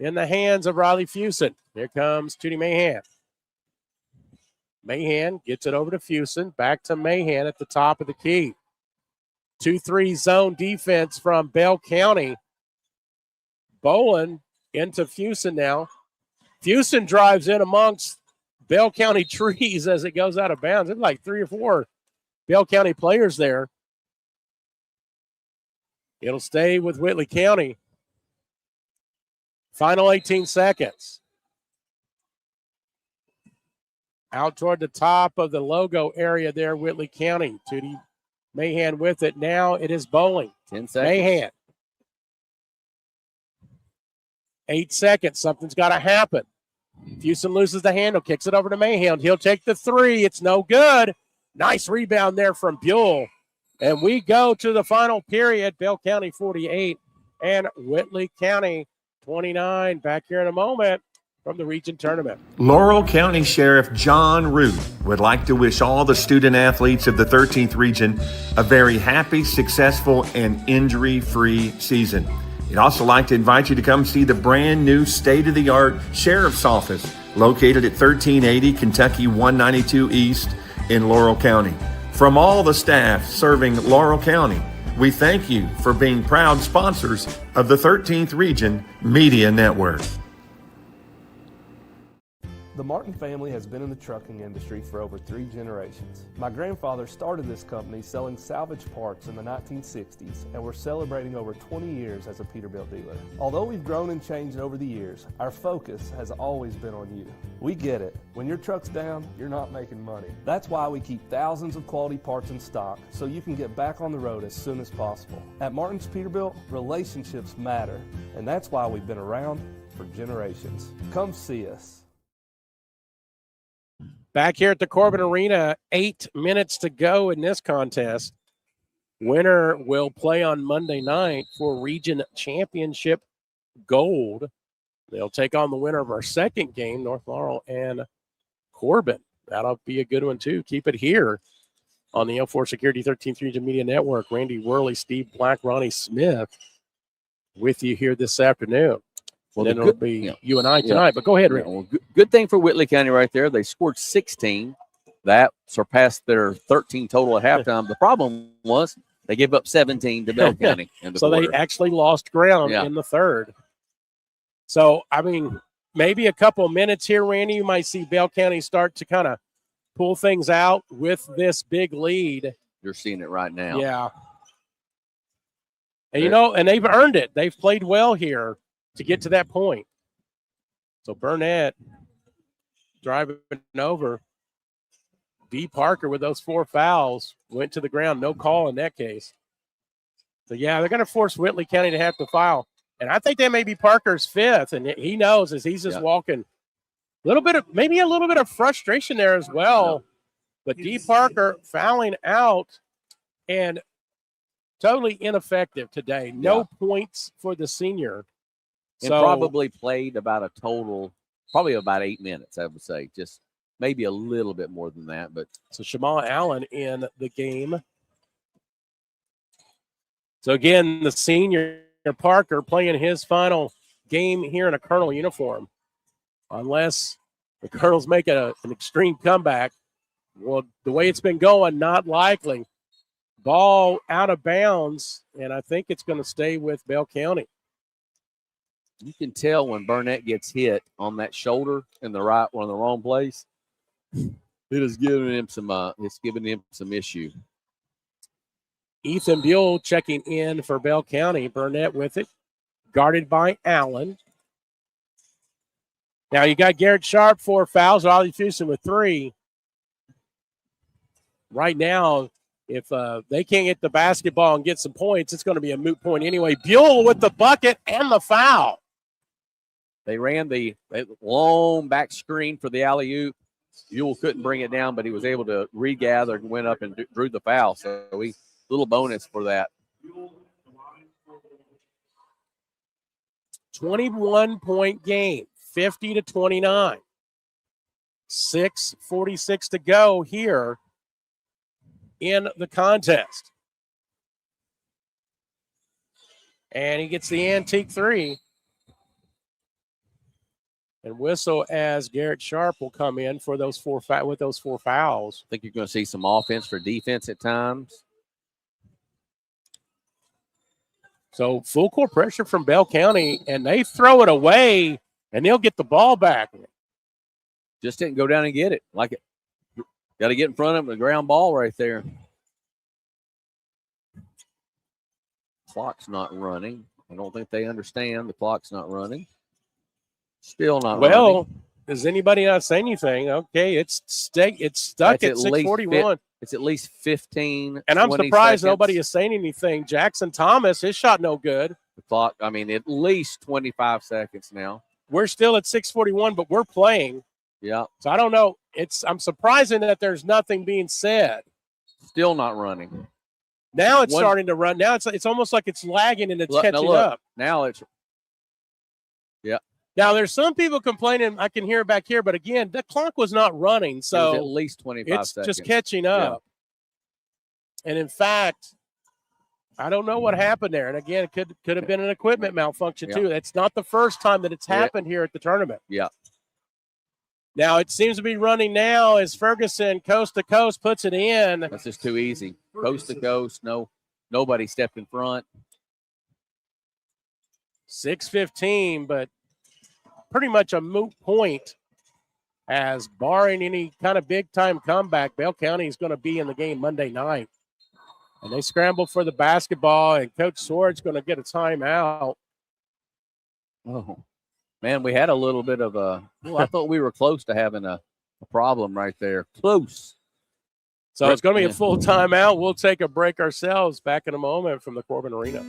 in the hands of Riley Fusen. Here comes Tootie Mahan. Mahan gets it over to Fusen, back to Mahan at the top of the key. 2-3 zone defense from Bell County. Bowen into Fusen now. Fusen drives in amongst Bell County trees as it goes out of bounds. There's like 3 or 4 Bell County players there. It'll stay with Whitley County. Final 18 seconds. Out toward the top of the logo area there, Whitley County. Tootie Mahan with it. Now it is Bowling. 10 seconds. Mahan. 8 seconds. Something's got to happen. Fusen loses the handle, kicks it over to Mahan. He'll take the 3. It's no good. Nice rebound there from Buell. And we go to the final period. Bell County 48 and Whitley County 29. Back here in a moment from the region tournament. Laurel County Sheriff John Root would like to wish all the student athletes of the 13th region a very happy, successful, and injury-free season. He'd also like to invite you to come see the brand new state-of-the-art Sheriff's Office located at 1380 Kentucky 192 East in Laurel County. From all the staff serving Laurel County, we thank you for being proud sponsors of the 13th Region Media Network. The Martin family has been in the trucking industry for over 3 generations. My grandfather started this company selling salvage parts in the 1960s, and we're celebrating over 20 years as a Peterbilt dealer. Although we've grown and changed over the years, our focus has always been on you. We get it. When your truck's down, you're not making money. That's why we keep thousands of quality parts in stock so you can get back on the road as soon as possible. At Martin's Peterbilt, relationships matter, and that's why we've been around for generations. Come see us. Back here at the Corbin Arena, 8 minutes to go in this contest. Winner will play on Monday night for Region Championship Gold. They'll take on the winner of our second game, North Laurel and Corbin. That'll be a good one, too. Keep it here on the L4 Security 13th Region Media Network. Randy Worley, Steve Black, Ronnie Smith with you here this afternoon. Well, then it'll be you and I tonight. But go ahead, Randy. Well, good thing for Whitley County right there. They scored 16. That surpassed their 13 total at halftime. The problem was they gave up 17 to Bell County. In the so quarter. They actually lost ground in the third. So, I mean, maybe a couple minutes here, Randy, you might see Bell County start to kind of pull things out with this big lead. You're seeing it right now. Yeah. And, and they've earned it. They've played well here to get to that point. So Burnett driving over. D. Parker with those 4 fouls went to the ground. No call in that case. So, yeah, they're going to force Whitley County to have to foul. And I think that may be Parker's 5th, and he knows as he's just walking. Maybe a little bit of frustration there as well. But D. Parker fouling out and totally ineffective today. No points for the senior. And probably played about a total, probably about 8 minutes, I would say. Just maybe a little bit more than that. But so Shamal Allen in the game. So again, the senior Parker playing his final game here in a Colonel uniform. Unless the Colonels make an extreme comeback. Well, the way it's been going, not likely. Ball out of bounds, and I think it's going to stay with Bell County. You can tell when Burnett gets hit on that shoulder in the right or in the wrong place. It is giving him some. It's giving him some issue. Ethan Buell checking in for Bell County. Burnett with it, guarded by Allen. Now you got Garrett Sharp 4 fouls. Ollie Fuson with 3. Right now, if they can't get the basketball and get some points, it's going to be a moot point anyway. Buell with the bucket and the foul. They ran the long back screen for the alley-oop. Buell couldn't bring it down, but he was able to regather and went up and drew the foul. So little bonus for that. 21-point game, 50-29. 6:46 to go here in the contest. And he gets the antique 3. And whistle as Garrett Sharp will come in for those 4 with those 4 fouls. I think you're going to see some offense for defense at times. So full court pressure from Bell County, and they throw it away, and they'll get the ball back. Just didn't go down and get it. Like it. Got to get in front of the ground ball right there. Clock's not running. I don't think they understand the clock's not running. Still not running. Well, does anybody not say anything? Okay, it's stuck at 6:41. It's at least 15. And I'm surprised seconds. nobody is saying anything. Jackson Thomas, his shot no good. The clock, at least 25 seconds now. We're still at 6:41, but we're playing. Yeah. So I don't know. I'm surprising that there's nothing being said. Still not running. Now it's starting to run. Now it's almost like it's lagging and it's catching up. Now it's Now there's some people complaining. I can hear it back here, but again, the clock was not running, so it was at least 25 seconds. It's just catching up. Yeah. And in fact, I don't know what happened there. And again, it could have been an equipment malfunction too. It's not the first time that it's happened here at the tournament. Yeah. Now it seems to be running now as Ferguson coast to coast puts it in. That's just too easy. Coast to coast. Nobody stepped in front. 6:15, but pretty much a moot point, as barring any kind of big-time comeback, Bell County is going to be in the game Monday night. And they scramble for the basketball, and Coach Sword's going to get a timeout. Oh, man, we had a little bit of I thought we were close to having a problem right there. Close. So it's going to be a full timeout. We'll take a break ourselves. Back in a moment from the Corbin Arena.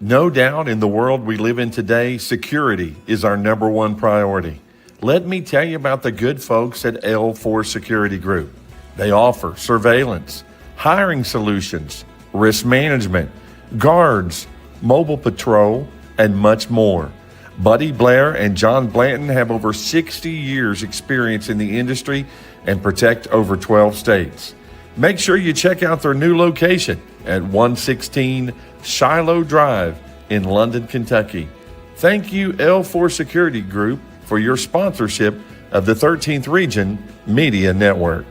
No doubt in the world we live in today, security is our number one priority. Let me tell you about the good folks at L4 Security Group. They offer surveillance, hiring solutions, risk management, guards, mobile patrol, and much more. Buddy Blair and John Blanton have over 60 years experience in the industry and protect over 12 states. Make sure you check out their new location at 116 Shiloh Drive in London, Kentucky. Thank you, L4 Security Group, for your sponsorship of the 13th Region Media Network.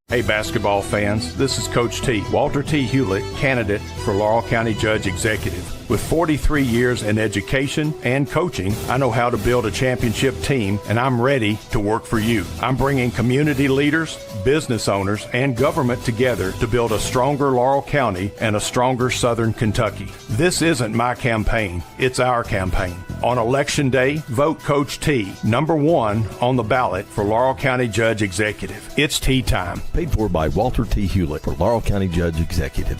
Hey basketball fans, this is Coach T, Walter T. Hewlett, candidate for Laurel County Judge Executive. With 43 years in education and coaching, I know how to build a championship team, and I'm ready to work for you. I'm bringing community leaders, business owners, and government together to build a stronger Laurel County and a stronger Southern Kentucky. This isn't my campaign, it's our campaign. On Election Day, vote Coach T, number 1 on the ballot for Laurel County Judge Executive. It's tea time. Paid for by Walter T. Hewlett for Laurel County Judge Executive.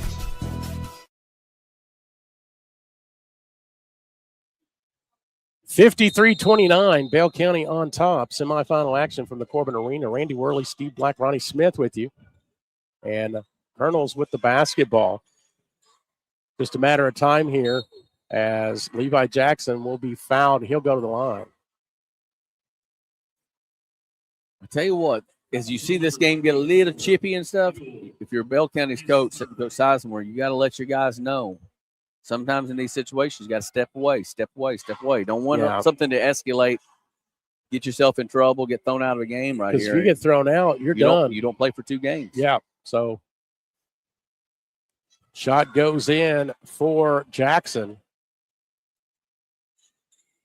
53-29, Bell County on top. Semifinal action from the Corbin Arena. Randy Worley, Steve Black, Ronnie Smith with you. And Colonels with the basketball. Just a matter of time here as Levi Jackson will be fouled. He'll go to the line. I tell you what, as you see this game get a little chippy and stuff, if you're Bell County's coach, Coach Sizemore, you got to let your guys know. Sometimes in these situations, you got to step away, step away, step away. Don't want something to escalate, get yourself in trouble, get thrown out of the game right here. Because if you get thrown out, you're done. You don't play for 2 games. Yeah, so shot goes in for Jackson.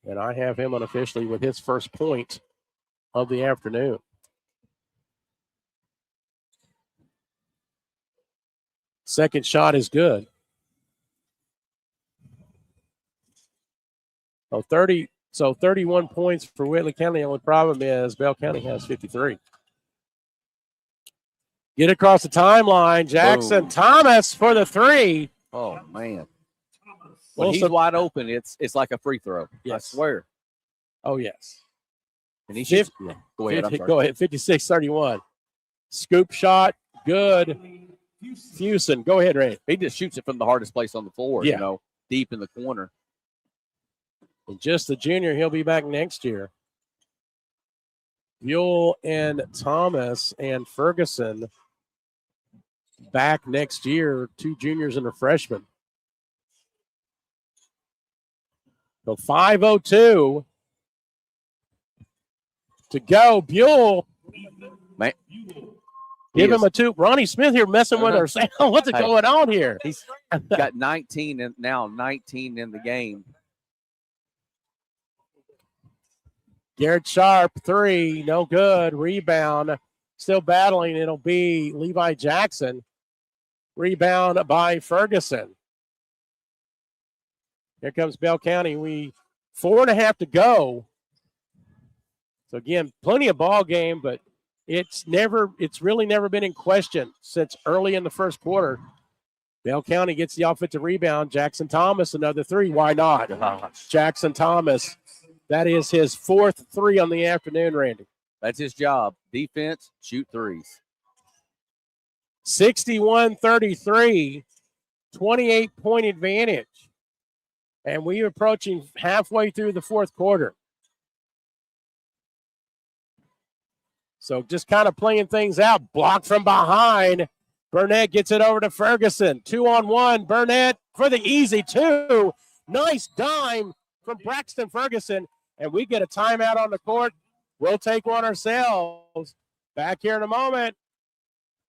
And I have him unofficially with his first point of the afternoon. Second shot is good. So 31 points for Whitley County. The only problem is Bell County has 53. Get across the timeline. Jackson Thomas for the 3. Oh, man. When he's wide open, it's like a free throw. Yes. I swear. Oh, yes. And he shoots. Yeah. Go ahead. Go ahead. 56-31. Scoop shot. Good. Fusen. Go ahead, Ray. He just shoots it from the hardest place on the floor, deep in the corner. And just the junior, he'll be back next year. Buell and Thomas and Ferguson back next year, 2 juniors and a freshman. So 5:02 to go. Buell, man, give him a 2. Ronnie Smith here messing with our sound. What's going on here? He's got 19 in the game. Garrett Sharp, 3, no good. Rebound, still battling. It'll be Levi Jackson. Rebound by Ferguson. Here comes Bell County. 4.5 to go. So again, plenty of ball game, but it's really never been in question since early in the first quarter. Bell County gets the offensive rebound. Jackson Thomas, another 3. Why not? Jackson Thomas. That is his 4th 3 on the afternoon, Randy. That's his job. Defense, shoot 3s. 61-33, 28-point advantage. And we are approaching halfway through the 4th quarter. So just kind of playing things out. Blocked from behind. Burnett gets it over to Ferguson. 2-on-1. Burnett for the easy 2. Nice dime from Braxton Ferguson. And we get a timeout on the court. We'll take one ourselves. Back here in a moment.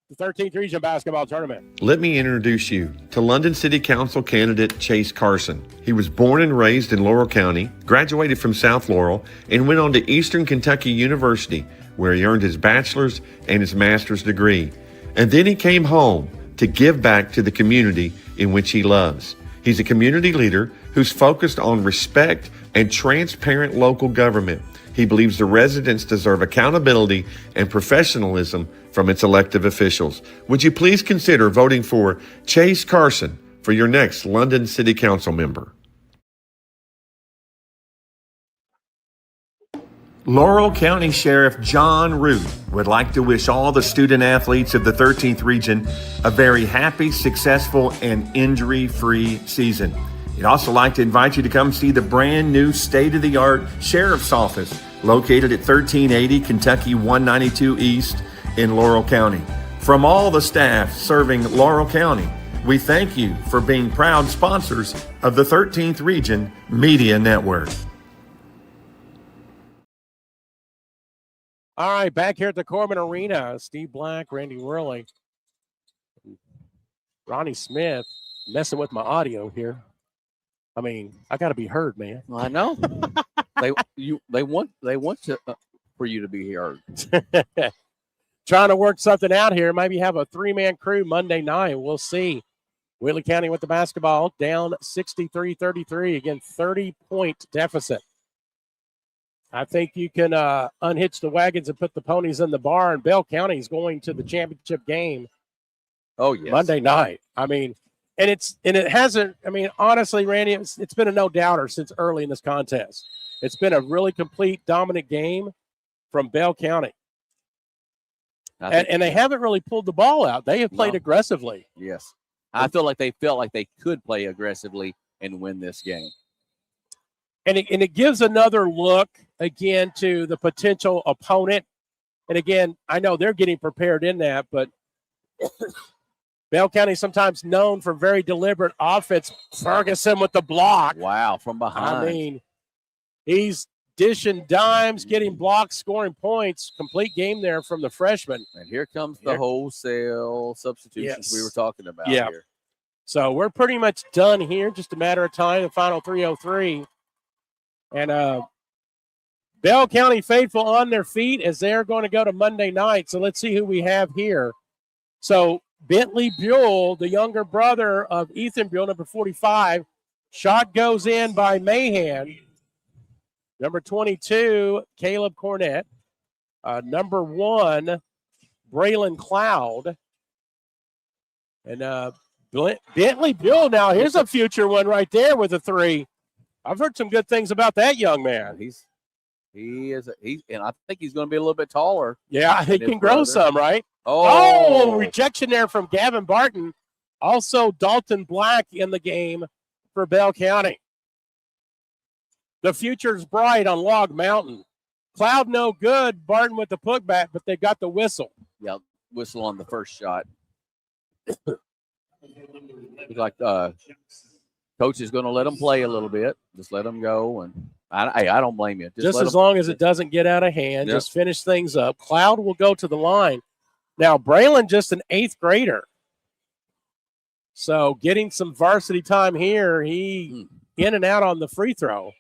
The 13th Region Basketball Tournament. Let me introduce you to London City Council candidate Chase Carson. He was born and raised in Laurel County, graduated from South Laurel, and went on to Eastern Kentucky University, where he earned his bachelor's and his master's degree. And then he came home to give back to the community in which he loves. He's a community leader who's focused on respect and transparent local government. He believes the residents deserve accountability and professionalism from its elected officials. Would you please consider voting for Chase Carson for your next London City Council member? Laurel County Sheriff John Root would like to wish all the student athletes of the 13th region a very happy, successful, and injury-free season. He'd also like to invite you to come see the brand new state-of-the-art Sheriff's Office located at 1380 Kentucky 192 East in Laurel County. From all the staff serving Laurel County, we thank you for being proud sponsors of the 13th Region Media Network. All right, back here at the Corbin Arena, Steve Black, Randy Worley, Ronnie Smith messing with my audio here. I mean, I got to be heard, man. I know. they want to for you to be heard. Trying to work something out here. Maybe have a three-man crew Monday night. We'll see. Whitley County with the basketball, down 63-33. Again, 30-point deficit. I think you can unhitch the wagons and put the ponies in the barn. Bell County is going to the championship game. Oh, yes. Monday night. I mean, and it hasn't. I mean, honestly, Randy, it's been a no doubter since early in this contest. It's been a really complete, dominant game from Bell County, and they haven't really pulled the ball out. They have played aggressively. Yes, I feel like they felt like they could play aggressively and win this game. And it gives another look, again, to the potential opponent. And, again, I know they're getting prepared in that, but Bell County sometimes known for very deliberate offense. Ferguson with the block. Wow, from behind. I mean, he's dishing dimes, getting blocks, scoring points. Complete game there from the freshman. And here comes the wholesale substitutions we were talking about here. So we're pretty much done here. Just a matter of time, the final 3:03. And Bell County faithful on their feet as they're going to go to Monday night. So let's see who we have here. So Bentley Buell, the younger brother of Ethan Buell, number 45. Shot goes in by Mahan. Number 22, Caleb Cornett. Number 1, Braylon Cloud. And Bentley Buell now, here's a future one right there with a 3. I've heard some good things about that young man. And I think he's going to be a little bit taller. Yeah, he can grow some, right? Oh, rejection there from Gavin Barton. Also, Dalton Black in the game for Bell County. The future's bright on Log Mountain. Cloud no good. Barton with the putback, but they got the whistle. Yeah, whistle on the first shot. Looks like coach is going to let them play a little bit. Just let them go, and I don't blame you. Just as long as it doesn't get out of hand, just finish things up. Cloud will go to the line. Now, Braylon, just an 8th grader. So getting some varsity time here, he in and out on the free throw.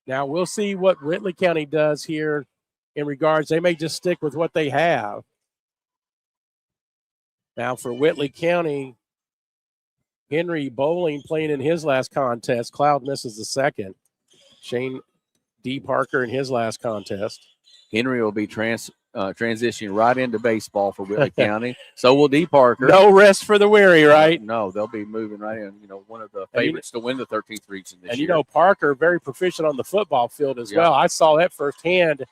Now, we'll see what Whitley County does here in regards. They may just stick with what they have. Now, for Whitley County, Henry Bowling playing in his last contest. Cloud misses the second. Shane D. Parker in his last contest. Henry will be transitioning right into baseball for Whitley County. So will D. Parker. No rest for the weary, right? No, they'll be moving right in. One of the favorites to win the 13th region this year. And, Parker, very proficient on the football field as well. I saw that firsthand.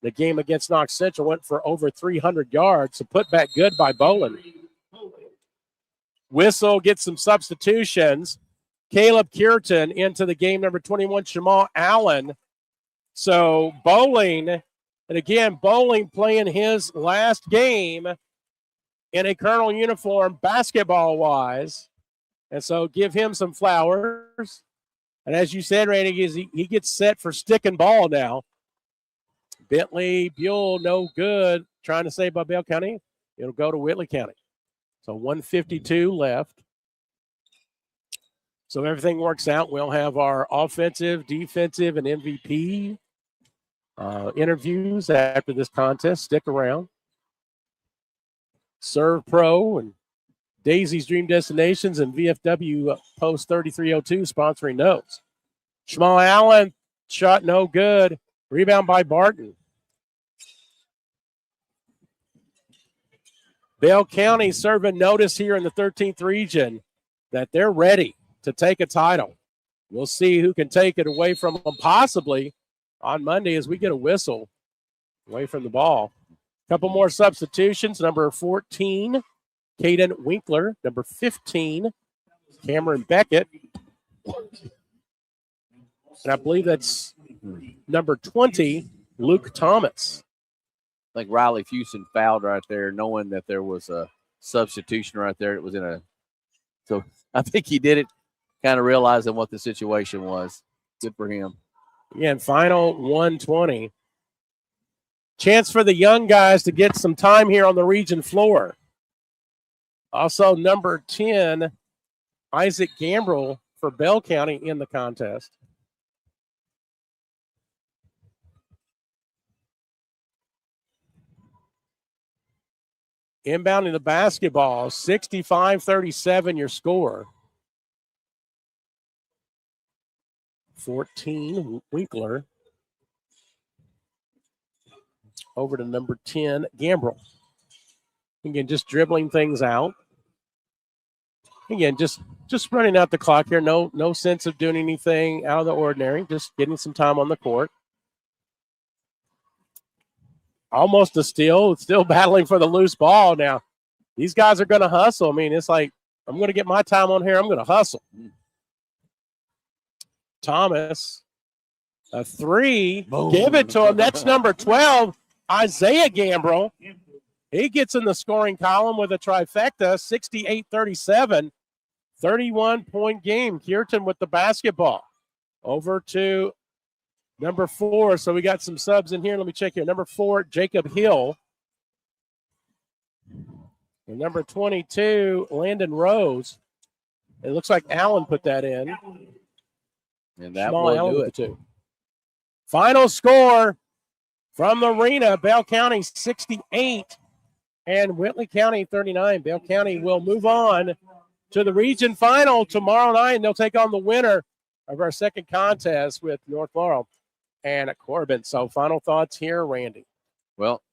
The game against Knox Central went for over 300 yards. So put back good by Boland. Whistle gets some substitutions. Caleb Cureton into the game, number 21, Shamal Allen. So Bowling, and again, Bowling playing his last game in a Colonel uniform basketball-wise. And so give him some flowers. And as you said, Randy, he gets set for stick and ball now. Bentley Buell, no good. Trying to save by Bell County. It'll go to Whitley County. So 152 left. So everything works out. We'll have our offensive, defensive, and MVP interviews after this contest. Stick around. Serve Pro and Daisy's Dream Destinations and VFW Post 3302 sponsoring those. Shamal Allen Shot no good. Rebound by Barton. Bell County serving notice here in the 13th region that they're ready to take a title. We'll see who can take it away from them possibly on Monday as we get a whistle away from the ball. Couple more substitutions. Number 14, Caden Winkler. Number 15, Cameron Beckett. And I believe that's number 20, Luke Thomas. I think Riley Fuson fouled right there, knowing that there was a substitution right there. It was in a – so I think he did it kind of realizing what the situation was. Good for him. Again, final 120. Chance for the young guys to get some time here on the region floor. Also, number 10, Isaac Gambrell for Bell County in the contest. Inbounding the basketball, 65-37 your score. 14, Winkler. Over to number 10, Gambrell. Again, just dribbling things out. Again, just running out the clock here. No sense of doing anything out of the ordinary. Just getting some time on the court. Almost a steal. Still battling for the loose ball. Now, these guys are going to hustle. I mean, it's like, I'm going to get my time on here. I'm going to hustle. Thomas, a three. Boom. Give it to him. That's number 12, Isaiah Gambrell. He gets in the scoring column with a trifecta, 68-37, 31-point game. Kierton with the basketball. Over to number 4. So we got some subs in here. Let me check here. Number 4, Jacob Hill. And number 22, Landon Rose. It looks like Allen put that in. And that will do it. Too. Final score from the arena, Bell County 68 and Whitley County 39. Bell County will move on to the region final tomorrow night, and they'll take on the winner of our second contest with North Laurel and Corbin. So final thoughts here, Randy. Well,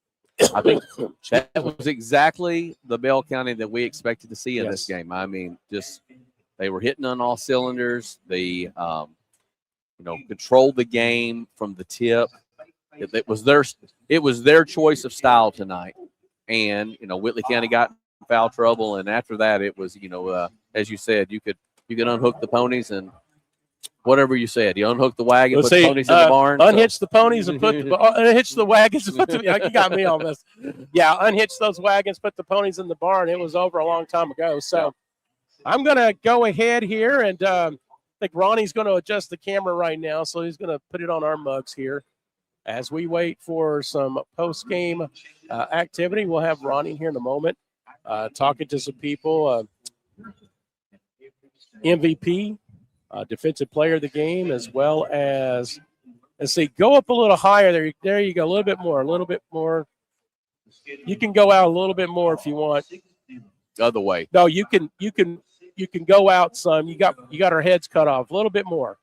I think that was exactly the Bell County that we expected to see in this game. I mean, just they were hitting on all cylinders. They controlled the game from the tip. It was their choice of style tonight. And, Whitley County got in foul trouble. And after that, it was, as you said, you could unhook the ponies and whatever you said. You unhook the wagon, put the ponies in the barn. Unhitch the ponies and unhitch the wagons. You got me on this. Yeah, unhitch those wagons, put the ponies in the barn. It was over a long time ago. So I'm going to go ahead here, and I think Ronnie's going to adjust the camera right now, so he's going to put it on our mugs here. As we wait for some post-game activity, we'll have Ronnie here in a moment talking to some people. MVP, defensive player of the game, as well as, let's see, go up a little higher there. There you go, a little bit more. You can go out a little bit more if you want. Other way. No, you can go out some. You got our heads cut off. A little bit more.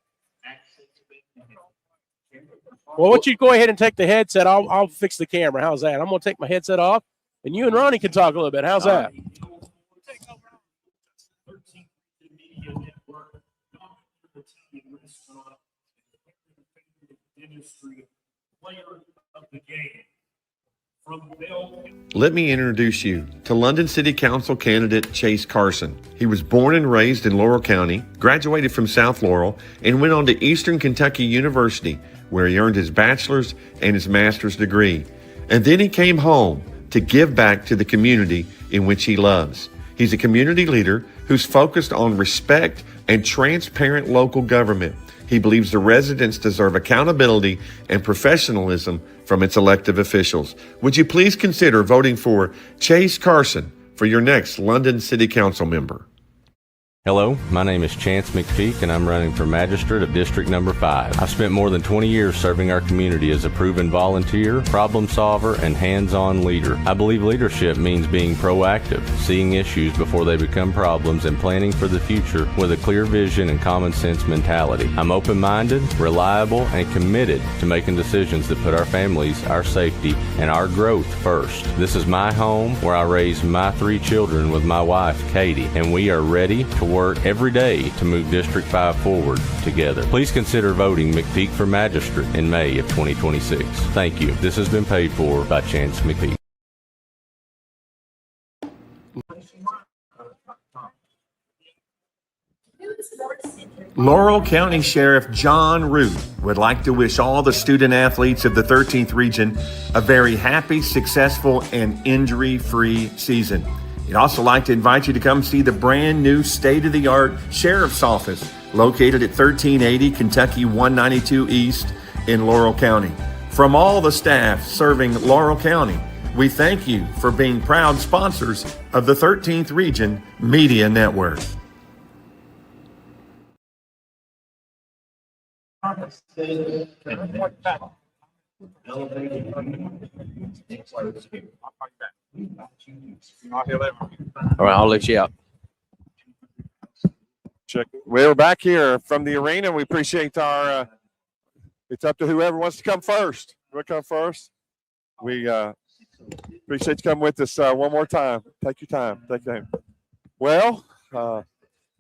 Well, why don't you go ahead and take the headset? I'll fix the camera. How's that? I'm going to take my headset off, and you and Ronnie can talk a little bit. How's that? Let me introduce you to London City Council candidate Chase Carson. He was born and raised in Laurel County, graduated from South Laurel, and went on to Eastern Kentucky University, where he earned his bachelor's and his master's degree. And then he came home to give back to the community in which he loves. He's a community leader who's focused on respect and transparent local government. He believes the residents deserve accountability and professionalism from its elected officials. Would you please consider voting for Chase Carson for your next London City Council member? Hello, my name is Chance McPeak, and I'm running for Magistrate of District Number 5. I've spent more than 20 years serving our community as a proven volunteer, problem solver, and hands-on leader. I believe leadership means being proactive, seeing issues before they become problems, and planning for the future with a clear vision and common sense mentality. I'm open-minded, reliable, and committed to making decisions that put our families, our safety, and our growth first. This is my home where I raised my 3 children with my wife, Katie, and we are ready to work every day to move District 5 forward together. Please consider voting McPeak for Magistrate in May of 2026. Thank you. This has been paid for by Chance McPeak. Laurel County Sheriff John Root would like to wish all the student athletes of the 13th region a very happy, successful, and injury-free season. He'd also like to invite you to come see the brand new state-of-the-art Sheriff's Office located at 1380 Kentucky 192 East in Laurel County. From all the staff serving Laurel County, we thank you for being proud sponsors of the 13th Region Media Network. All right, I'll let you out. Check. We're back here from the arena. We appreciate our. It's up to whoever wants to come first. We'll come first. We appreciate you coming with us one more time. Take your time. Take your time. Well,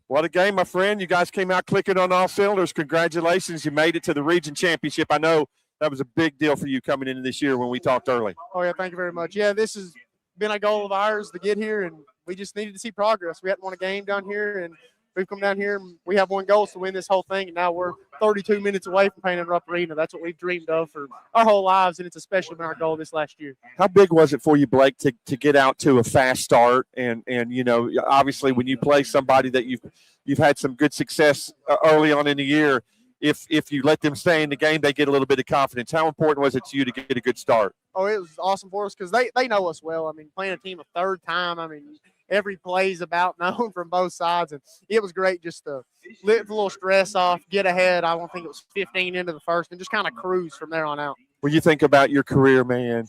what a game, my friend. You guys came out clicking on all cylinders. Congratulations. You made it to the region championship. I know that was a big deal for you coming into this year when we talked early. Oh, yeah, thank you very much. Yeah, this has been a goal of ours to get here, and we just needed to see progress. We hadn't won a game down here, and we've come down here, and we have one goal to win this whole thing, and now we're 32 minutes away from playing in Rupp Arena. That's what we've dreamed of for our whole lives, and it's especially been our goal this last year. How big was it for you, Blake, to get out to a fast start? And you know, obviously when you play somebody that you've had some good success early on in the year, if you let them stay in the game, they get a little bit of confidence. How important was it to you to get a good start? Oh, it was awesome for us because they know us well. I mean, playing a team a third time, I mean, every play's about known from both sides. And it was great just to lift a little stress off, get ahead. I don't think it was 15 into the first, and just kind of cruise from there on out. When you think about your career, man,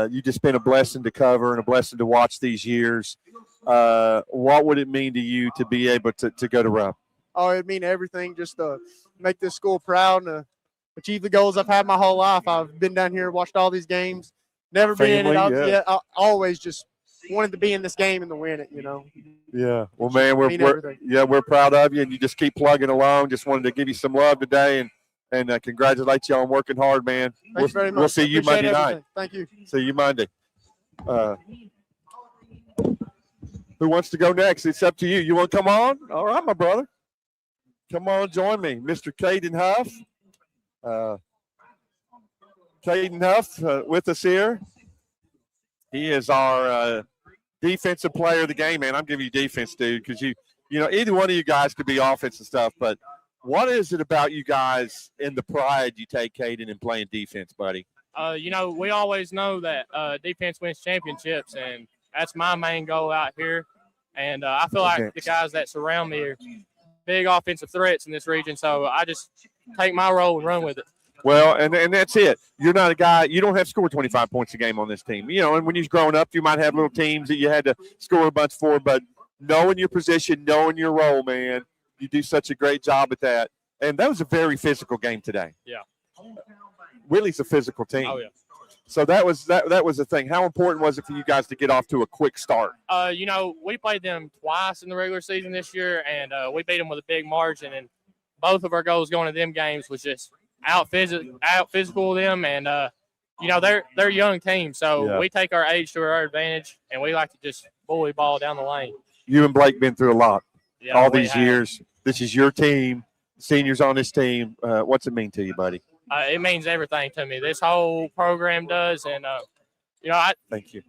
you just been a blessing to cover and a blessing to watch these years. What would it mean to you to be able to go to Rupp? Oh, it'd mean everything just to make this school proud and to achieve the goals I've had my whole life. I've been down here, watched all these games, never been in it. Yeah, I always just wanted to be in this game and to win it, you know. Yeah. Well, man, we're proud of you, and you just keep plugging along. Just wanted to give you some love today and congratulate you on working hard, man. Thanks very much. We'll see you Monday night. Thank you. See you Monday. Who wants to go next? It's up to you. You want to come on? All right, my brother. Come on, join me. Mr. Caden Huff. Caden Huff with us here. He is our defensive player of the game, man. I'm giving you defense, dude, because you know, either one of you guys could be offense and stuff, but what is it about you guys and the pride you take, Caden, in playing defense, buddy? You know, we always know that defense wins championships, and that's my main goal out here. And I feel like the guys that surround me are big offensive threats in this region, so I just take my role and run with it. Well, and that's it. You're not a guy – you don't have to score 25 points a game on this team. You know, and when you're growing up, you might have little teams that you had to score a bunch for, but knowing your position, knowing your role, man, you do such a great job at that. And that was a very physical game today. Yeah. Willie's a physical team. Oh, yeah. So that was the thing. How important was it for you guys to get off to a quick start? You know, we played them twice in the regular season this year, and we beat them with a big margin. And both of our goals going to them games was just out physical them, and you know, they're a young team, so we take our age to our advantage, and we like to just bully ball down the lane. You and Blake been through a lot all these have. years. This is your team, seniors on this team. What's it mean to you, buddy? It means everything to me. This whole program does, and you know, thank you.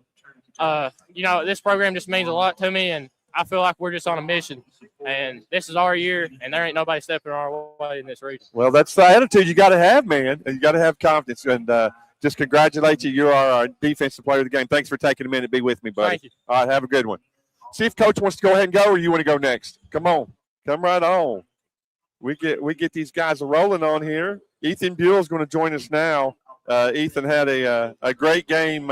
You know, this program just means a lot to me, and I feel like we're just on a mission, and this is our year, and there ain't nobody stepping our way in this region. Well, that's the attitude you got to have, man. You got to have confidence, and just congratulate you. You are our defensive player of the game. Thanks for taking a minute to be with me, buddy. Thank you. All right, have a good one. See if Coach wants to go ahead and go, or you want to go next. Come on. Come right on. We get these guys rolling on here. Ethan Buell is going to join us now. Ethan had a great game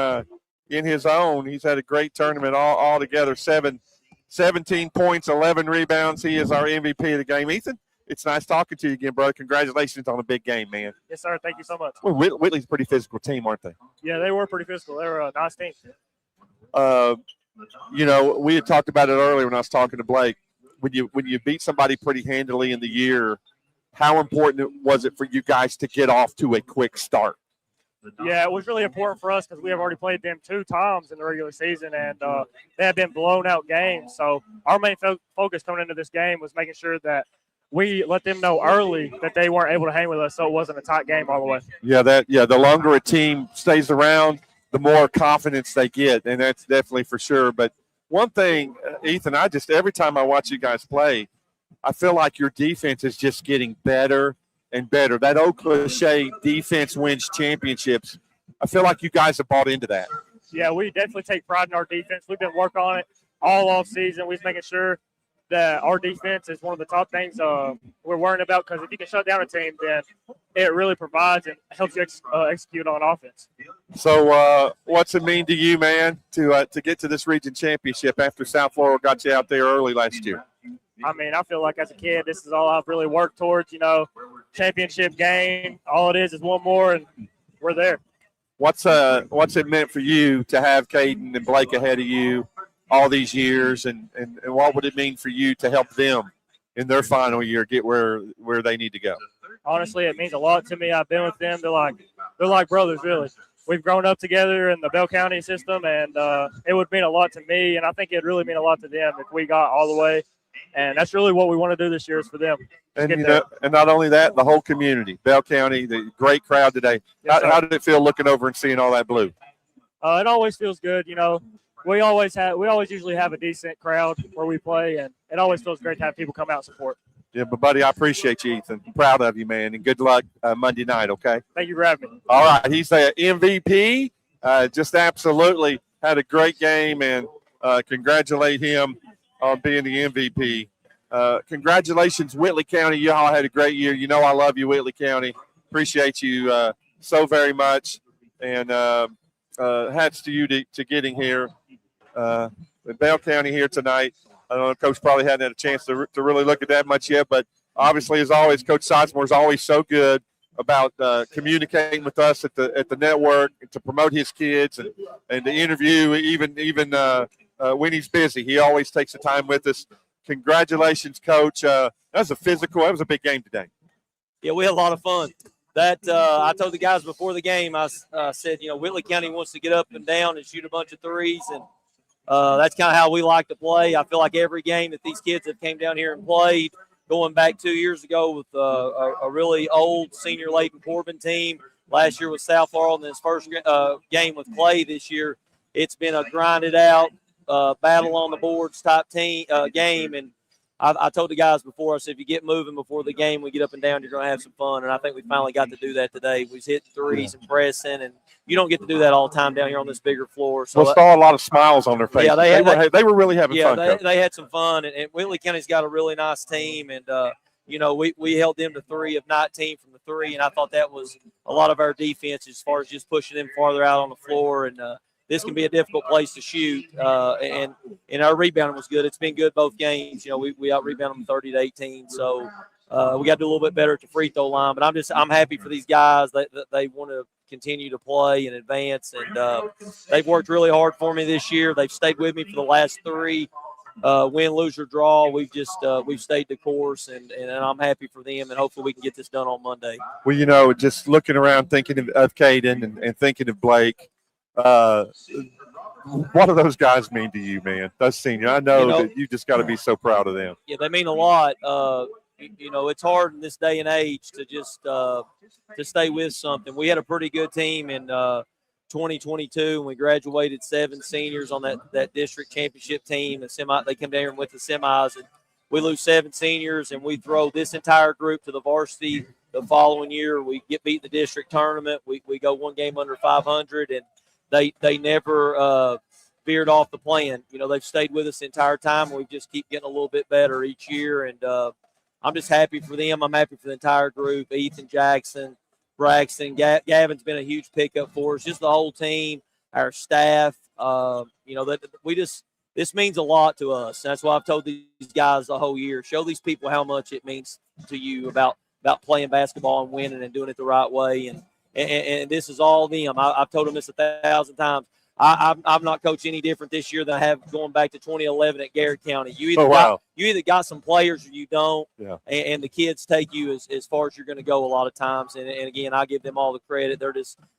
in his own. He's had a great tournament all together. 17 points, 11 rebounds. He is our MVP of the game. Ethan, it's nice talking to you again, brother. Congratulations on a big game, man. Yes, sir. Thank you so much. Well, Whitley's a pretty physical team, aren't they? Yeah, they were pretty physical. They were a nice team. We had talked about it earlier when I was talking to Blake. When you beat somebody pretty handily in the year, how important was it for you guys to get off to a quick start? Yeah, it was really important for us because we have already played them 2 times in the regular season, and they have been blown out games. So our main focus coming into this game was making sure that we let them know early that they weren't able to hang with us, so it wasn't a tight game all the way. The longer a team stays around, the more confidence they get, and that's definitely for sure. But one thing, Ethan, every time I watch you guys play, I feel like your defense is just getting better and better. That old cliche, defense wins championships. I feel like you guys have bought into that. Yeah, we definitely take pride in our defense. We've been working on it all off season. We're making sure that our defense is one of the top things we're worrying about, because if you can shut down a team, then it really provides and helps you execute on offense. So what's it mean to you, man, to get to this region championship after South Florida got you out there early last year? I mean, I feel like as a kid, this is all I've really worked towards, championship game. All it is one more, and we're there. What's it meant for you to have Caden and Blake ahead of you all these years, and what would it mean for you to help them in their final year get where they need to go? Honestly, it means a lot to me. I've been with them. They're like brothers, really. We've grown up together in the Bell County system, and it would mean a lot to me, and I think it'd really mean a lot to them if we got all the way. And that's really what we want to do this year is for them. And and not only that, the whole community, Bell County, the great crowd today. Yes, how did it feel looking over and seeing all that blue? It always feels good. We always usually have a decent crowd where we play, and it always feels great to have people come out and support. Yeah, but buddy, I appreciate you, Ethan. I'm proud of you, man, and good luck Monday night. Okay. Thank you for having me. All right, he's the MVP. Just absolutely had a great game, and congratulate him on being the MVP. Congratulations, Whitley County. You all had a great year. I love you, Whitley County. Appreciate you so very much, and hats to you to getting here. Bell County here tonight. I don't know, Coach probably hadn't had a chance to really look at that much yet, but obviously, as always, Coach Sizemore is always so good about communicating with us at the network to promote his kids and to interview even when he's busy. He always takes the time with us. Congratulations, Coach. That was a big game today. Yeah, we had a lot of fun. I told the guys before the game, I said, Whitley County wants to get up and down and shoot a bunch of threes, and that's kind of how we like to play. I feel like every game that these kids have came down here and played, going back 2 years ago with a really old senior Layton Corbin team. Last year with South Laurel, and then his first game with Clay this year. It's been a grinded out, battle on the boards type game, and I told the guys before, I said, if you get moving before the game, we get up and down, you're going to have some fun. And I think we finally got to do that today. We was hitting threes and pressing, and you don't get to do that all the time down here on this bigger floor. So saw a lot of smiles on their faces. Yeah, they were really having fun. Yeah, they had some fun, and Whitley County's got a really nice team, and we held them to 3 of 19 from the 3, and I thought that was a lot of our defense as far as just pushing them farther out on the floor, and this can be a difficult place to shoot, and our rebounding was good. It's been good both games. We out-rebounded them 30-18, so we got to do a little bit better at the free throw line. But I'm happy for these guys that they want to continue to play and advance, and they've worked really hard for me this year. They've stayed with me for the last 3. Win, lose, or draw, we've stayed the course, and I'm happy for them, and hopefully we can get this done on Monday. Well, just looking around, thinking of Caden and thinking of Blake, what do those guys mean to you, man? Those seniors, I know that you just got to be so proud of them. Yeah, they mean a lot. It's hard in this day and age to just to stay with something. We had a pretty good team in 2022, and we graduated 7 seniors on that district championship team. They come down here and went to semis, and we lose 7 seniors, and we throw this entire group to the varsity the following year. We get beat in the district tournament. We go one game under 500, and they never veered off the plan. You know, they've stayed with us the entire time. We just keep getting a little bit better each year, and I'm just happy for them. I'm happy for the entire group. Ethan, Jackson, Braxton, Gavin's been a huge pickup for us. Just the whole team, our staff. You know, that this means a lot to us. That's why I've told these guys the whole year. Show these people how much it means to you about playing basketball and winning and doing it the right way. And this is all them. I've told them this 1,000 times. I'm not coaching any different this year than I have going back to 2011 at Garrett County. You either got some players or you don't, and the kids take you as far as you're going to go a lot of times. And again, I give them all the credit.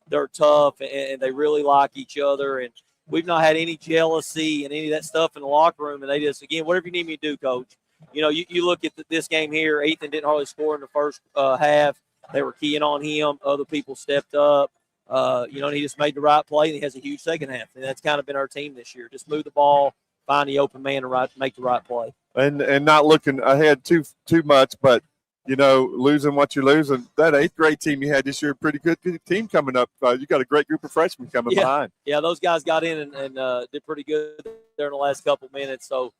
They're tough and they really like each other. And we've not had any jealousy and any of that stuff in the locker room. And they just, again, whatever you need me to do, Coach. You know, you look at this game here. Ethan didn't hardly score in the first half. They were keying on him. Other people stepped up. You know, and he just made the right play, and he has a huge second half. And that's kind of been our team this year. Just move the ball, find the open man, and make the right play. And not looking ahead too much, but, you know, losing what you're losing. That 8th grade team you had this year, pretty good team coming up. You got a great group of freshmen coming behind. Yeah, those guys got in and did pretty good there in the last couple minutes. So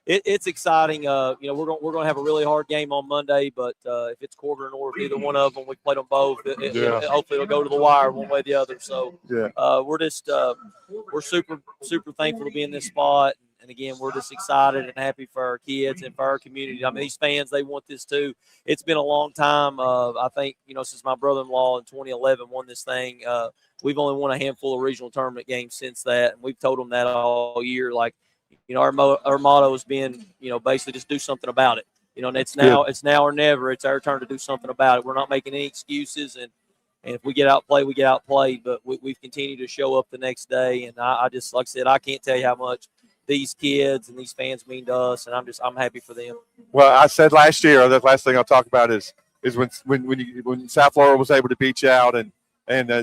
it's exciting. You know, we're going to have a really hard game on Monday, but if it's Corbin or North, either one of them, we played them both. Hopefully it'll go to the wire one way or the other. So we're just we're super thankful to be in this spot. And again, we're just excited and happy for our kids and for our community. I mean, these fans, they want this too. It's been a long time. I think, you know, since my brother-in-law in 2011 won this thing, we've only won a handful of regional tournament games since that. And we've told them that all year. Like, you know, our motto has been, you know, basically just do something about it. You know, and it's now or never. It's our turn to do something about it. We're not making any excuses. And if we get outplayed, we get outplayed. But we've continued to show up the next day. And I just, like I said, I can't tell you how much these kids and these fans mean to us, and I'm happy for them. Well, I said last year, the last thing I'll talk about is when South Laurel was able to beat you out and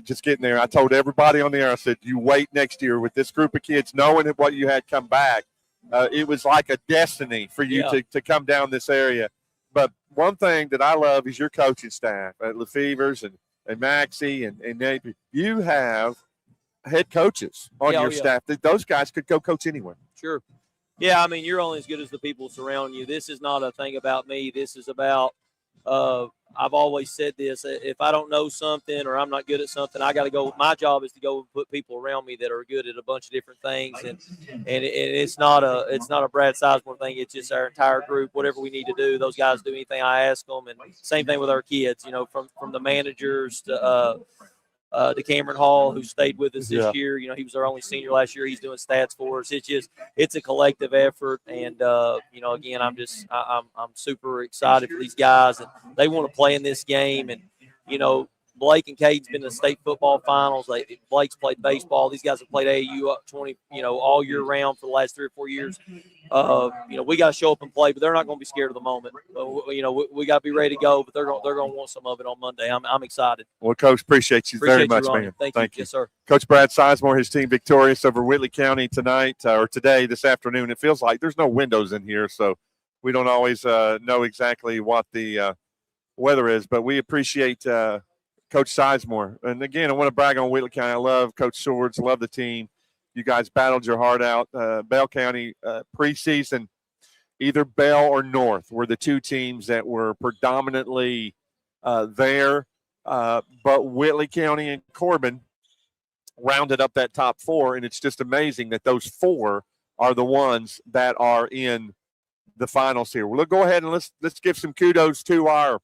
just getting there. I told everybody on the air, I said, you wait next year with this group of kids, knowing what you had come back. It was like a destiny for you to come down this area. But one thing that I love is your coaching staff at Lefevre's and Maxie and Nate. You have head coaches on your staff. Those guys could go coach anywhere. Sure. Yeah, I mean, you're only as good as the people surrounding you. This is not a thing about me. This is about I've always said this. If I don't know something or I'm not good at something, I got to go. My job is to go and put people around me that are good at a bunch of different things. And it's not a Brad Sizemore thing. It's just our entire group. Whatever we need to do, those guys do anything I ask them. And same thing with our kids. You know, from the managers to Cameron Hall, who stayed with us this year. You know, he was our only senior last year. He's doing stats for us. It's a collective effort. And, you know, again, I'm super excited for these guys, and they want to play in this game. And, you know, Blake and Cade's been in the state football finals. Blake's played baseball. These guys have played AAU up 20, you know, all year round for the last 3 or 4 years. You know, we got to show up and play, but they're not going to be scared of the moment. You know, we got to be ready to go, but they're going to want some of it on Monday. I'm excited. Well, Coach, appreciate you very much, man. Thank you. Yes, sir. Coach Brad Sizemore, his team victorious over Whitley County tonight or today, this afternoon. It feels like there's no windows in here, so we don't always know exactly what the weather is, but we appreciate Coach Sizemore. And again, I want to brag on Whitley County. I love Coach Swords, love the team. You guys battled your heart out. Bell County preseason, either Bell or North were the two teams that were predominantly there. But Whitley County and Corbin rounded up that top 4, and it's just amazing that those 4 are the ones that are in the finals here. We'll go ahead and let's give some kudos to our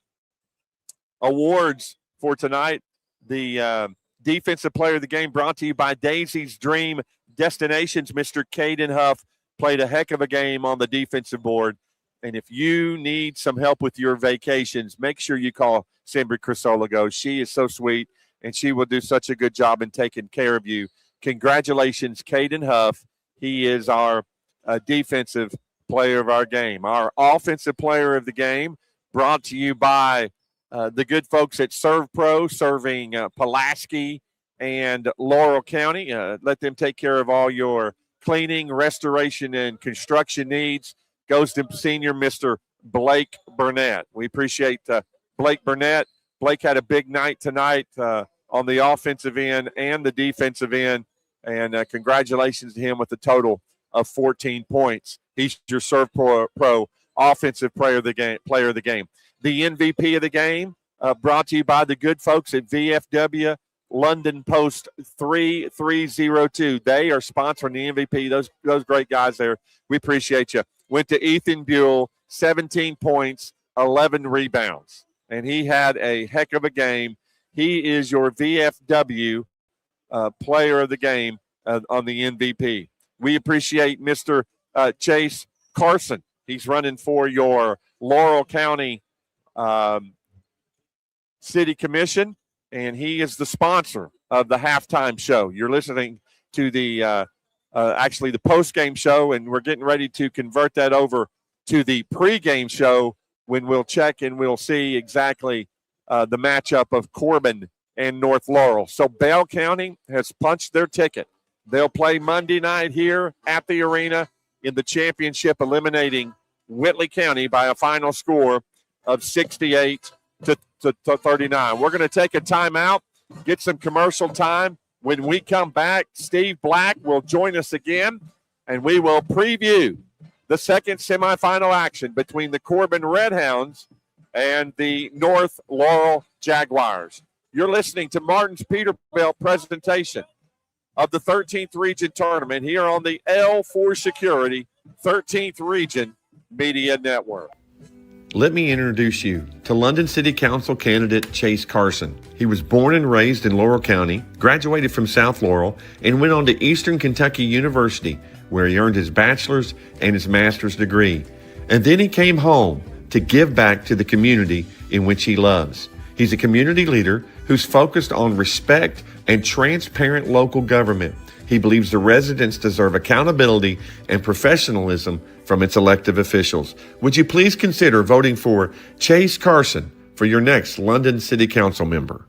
awards for tonight. The Defensive Player of the Game brought to you by Daisy's Dream Destinations. Mr. Caden Huff played a heck of a game on the defensive board. And if you need some help with your vacations, make sure you call Sembry Crisologo. She is so sweet, and she will do such a good job in taking care of you. Congratulations, Caden Huff. He is our defensive player of our game. Our offensive player of the game brought to you by the good folks at Serve Pro, serving Pulaski and Laurel County. Let them take care of all your cleaning, restoration, and construction needs. Goes to senior Mr. Blake Burnett. We appreciate Blake Burnett. Blake had a big night tonight on the offensive end and the defensive end. And congratulations to him with a total of 14 points. He's your Serve Pro offensive player of the game. The MVP of the game brought to you by the good folks at VFW London Post 3302. They are sponsoring the MVP. Those great guys there. We appreciate you. Went to Ethan Buell, 17 points, 11 rebounds. And he had a heck of a game. He is your VFW player of the game on the MVP. We appreciate Mr. Chase Carson. He's running for your Laurel County City Commission, and he is the sponsor of the halftime show. You're listening to the actually the post-game show, and we're getting ready to convert that over to the pre-game show when we'll check and we'll see exactly the matchup of Corbin and North Laurel. So Bell County has punched their ticket. They'll play Monday night here at the arena in the championship, eliminating Whitley County by a final score of 68 to 39. We're going to take a timeout, get some commercial time. When we come back, Steve Black will join us again, and we will preview the second semifinal action between the Corbin Redhounds and the North Laurel Jaguars. You're listening to Martin's Peterbilt presentation of the 13th Region Tournament here on the L4 Security 13th Region Media Network. Let me introduce you to London City Council candidate Chase Carson. He was born and raised in Laurel County, graduated from South Laurel, and went on to Eastern Kentucky University, where he earned his bachelor's and his master's degree. And then he came home to give back to the community in which he loves. He's a community leader who's focused on respect and transparent local government. He believes the residents deserve accountability and professionalism from its elected officials. Would you please consider voting for Chase Carson for your next London City Council member?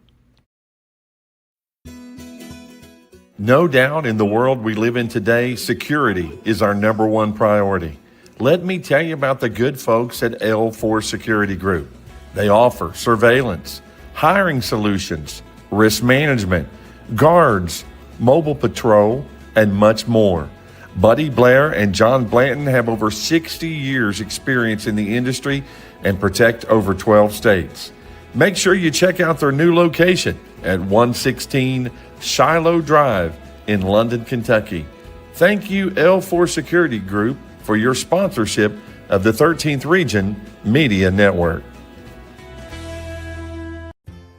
No doubt in the world we live in today, security is our number one priority. Let me tell you about the good folks at L4 Security Group. They offer surveillance, hiring solutions, risk management, guards, mobile patrol, and much more. Buddy Blair and John Blanton have over 60 years experience in the industry and protect over 12 states. Make sure you check out their new location at 116 Shiloh Drive in London, Kentucky. Thank you, L4 Security Group, for your sponsorship of the 13th Region Media Network.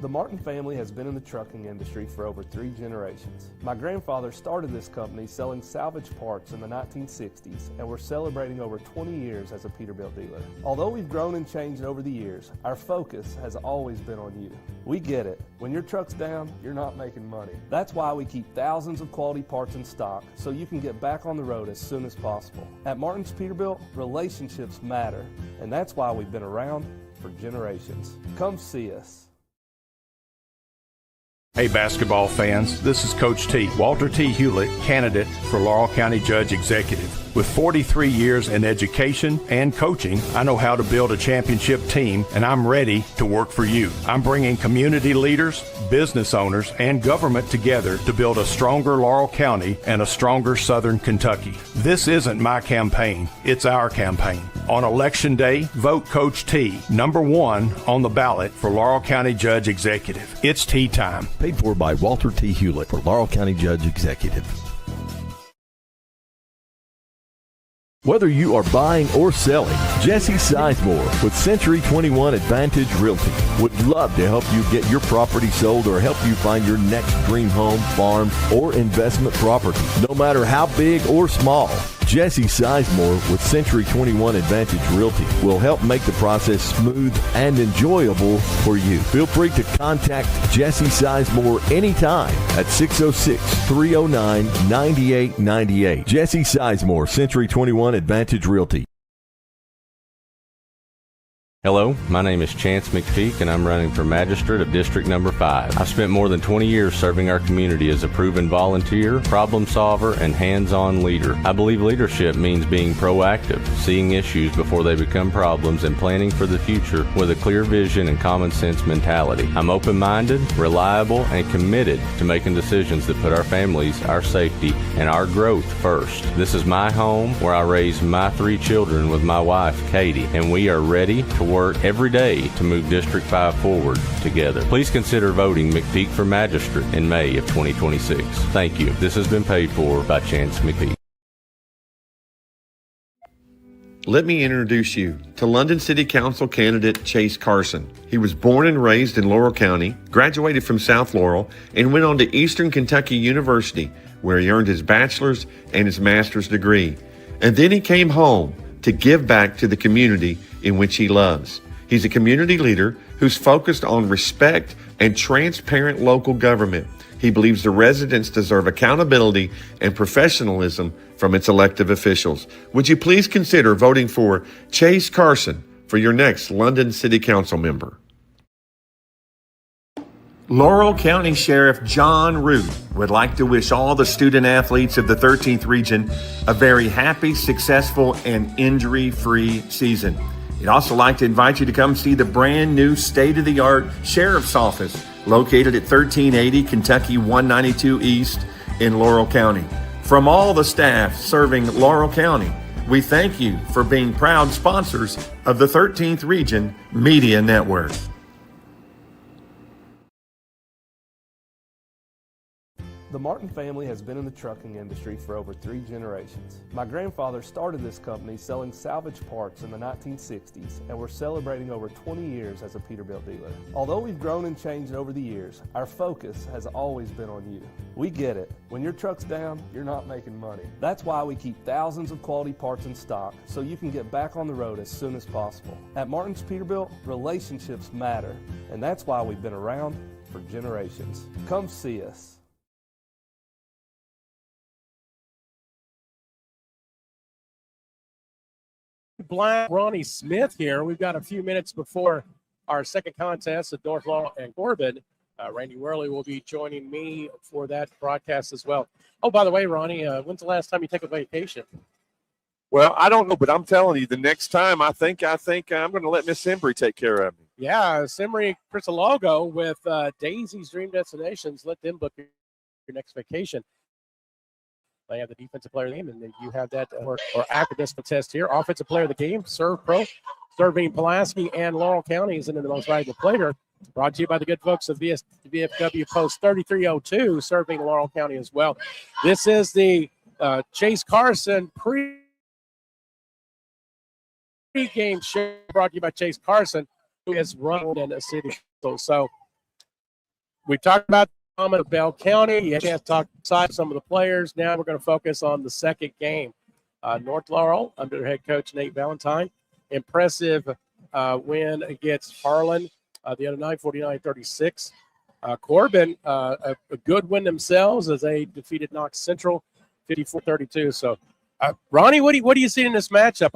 The Martin family has been in the trucking industry for over 3 generations. My grandfather started this company selling salvage parts in the 1960s, and we're celebrating over 20 years as a Peterbilt dealer. Although we've grown and changed over the years, our focus has always been on you. We get it. When your truck's down, you're not making money. That's why we keep thousands of quality parts in stock so you can get back on the road as soon as possible. At Martin's Peterbilt, relationships matter, and that's why we've been around for generations. Come see us. Hey basketball fans, this is Coach T, Walter T. Hewlett, candidate for Laurel County Judge Executive. With 43 years in education and coaching, I know how to build a championship team, and I'm ready to work for you. I'm bringing community leaders, business owners, and government together to build a stronger Laurel County and a stronger Southern Kentucky. This isn't my campaign, it's our campaign. On Election Day, vote Coach T, #1 on the ballot for Laurel County Judge Executive. It's tea time. Paid for by Walter T. Hewlett for Laurel County Judge Executive. Whether you are buying or selling, Jesse Sizemore with Century 21 Advantage Realty would love to help you get your property sold or help you find your next dream home, farm, or investment property, no matter how big or small. Jesse Sizemore with Century 21 Advantage Realty will help make the process smooth and enjoyable for you. Feel free to contact Jesse Sizemore anytime at 606-309-9898. Jesse Sizemore, Century 21 Advantage Realty. Hello, my name is Chance McPeak, and I'm running for Magistrate of District Number 5. I've spent more than 20 years serving our community as a proven volunteer, problem solver, and hands-on leader. I believe leadership means being proactive, seeing issues before they become problems, and planning for the future with a clear vision and common sense mentality. I'm open-minded, reliable, and committed to making decisions that put our families, our safety, and our growth first. This is my home where I raised my 3 children with my wife, Katie, and we are ready to work every day to move District 5 forward together. Please consider voting McPeak for Magistrate in May of 2026. Thank you. This has been paid for by Chance McPeak. Let me introduce you to London City Council candidate Chase Carson. He was born and raised in Laurel County, graduated from South Laurel, and went on to Eastern Kentucky University, where he earned his bachelor's and his master's degree. And then he came home to give back to the community in which he loves. He's a community leader who's focused on respect and transparent local government. He believes the residents deserve accountability and professionalism from its elected officials. Would you please consider voting for Chase Carson for your next London City Council member? Laurel County Sheriff John Root would like to wish all the student athletes of the 13th region a very happy, successful, and injury-free season. He'd also like to invite you to come see the brand new state-of-the-art Sheriff's Office located at 1380 Kentucky 192 East in Laurel County. From all the staff serving Laurel County, we thank you for being proud sponsors of the 13th Region Media Network. The Martin family has been in the trucking industry for over 3 generations. My grandfather started this company selling salvage parts in the 1960s, and we're celebrating over 20 years as a Peterbilt dealer. Although we've grown and changed over the years, our focus has always been on you. We get it. When your truck's down, you're not making money. That's why we keep thousands of quality parts in stock so you can get back on the road as soon as possible. At Martin's Peterbilt, relationships matter, and that's why we've been around for generations. Come see us. Black Ronnie Smith here. We've got a few minutes before our second contest at North Laurel and Corbin. Randy Worley will be joining me for that broadcast as well. Oh, by the way, Ronnie, when's the last time you took a vacation? Well, I don't know, but I'm telling you, the next time I think I'm going to let Miss Embry take care of me. Yeah, Simri Crisologo with Daisy's Dream Destinations. Let them book your next vacation. They have the defensive player of the game, and then you have that or after this test here. Offensive player of the game, Serve Pro, serving Pulaski and Laurel counties into the most valuable player. Brought to you by the good folks of VFW Post 3302, serving Laurel County as well. This is the Chase Carson pre-game show brought to you by Chase Carson, who is running in the city. So we talked about of Bell County. You had a chance to talk to some of the players. Now we're going to focus on the second game. North Laurel, under their head coach Nate Valentine. Impressive win against Harlan the other night, 49-36. Corbin, a good win themselves as they defeated Knox Central, 54-32. So, Ronnie, what do you see in this matchup?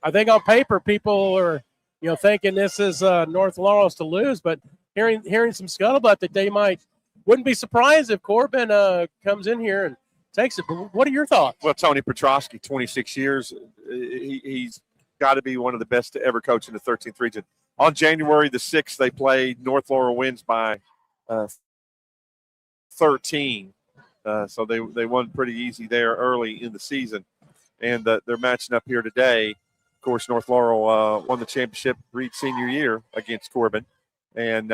I think on paper people are, thinking this is North Laurel's to lose, but hearing some scuttlebutt that they wouldn't be surprised if Corbin comes in here and takes it. But what are your thoughts? Well, Tony Petrosky, 26 years, he's got to be one of the best to ever coach in the 13th region. On January the 6th, they played. North Laurel wins by 13. So they won pretty easy there early in the season. And they're matching up here today. Of course, North Laurel won the championship Reed senior year against Corbin. And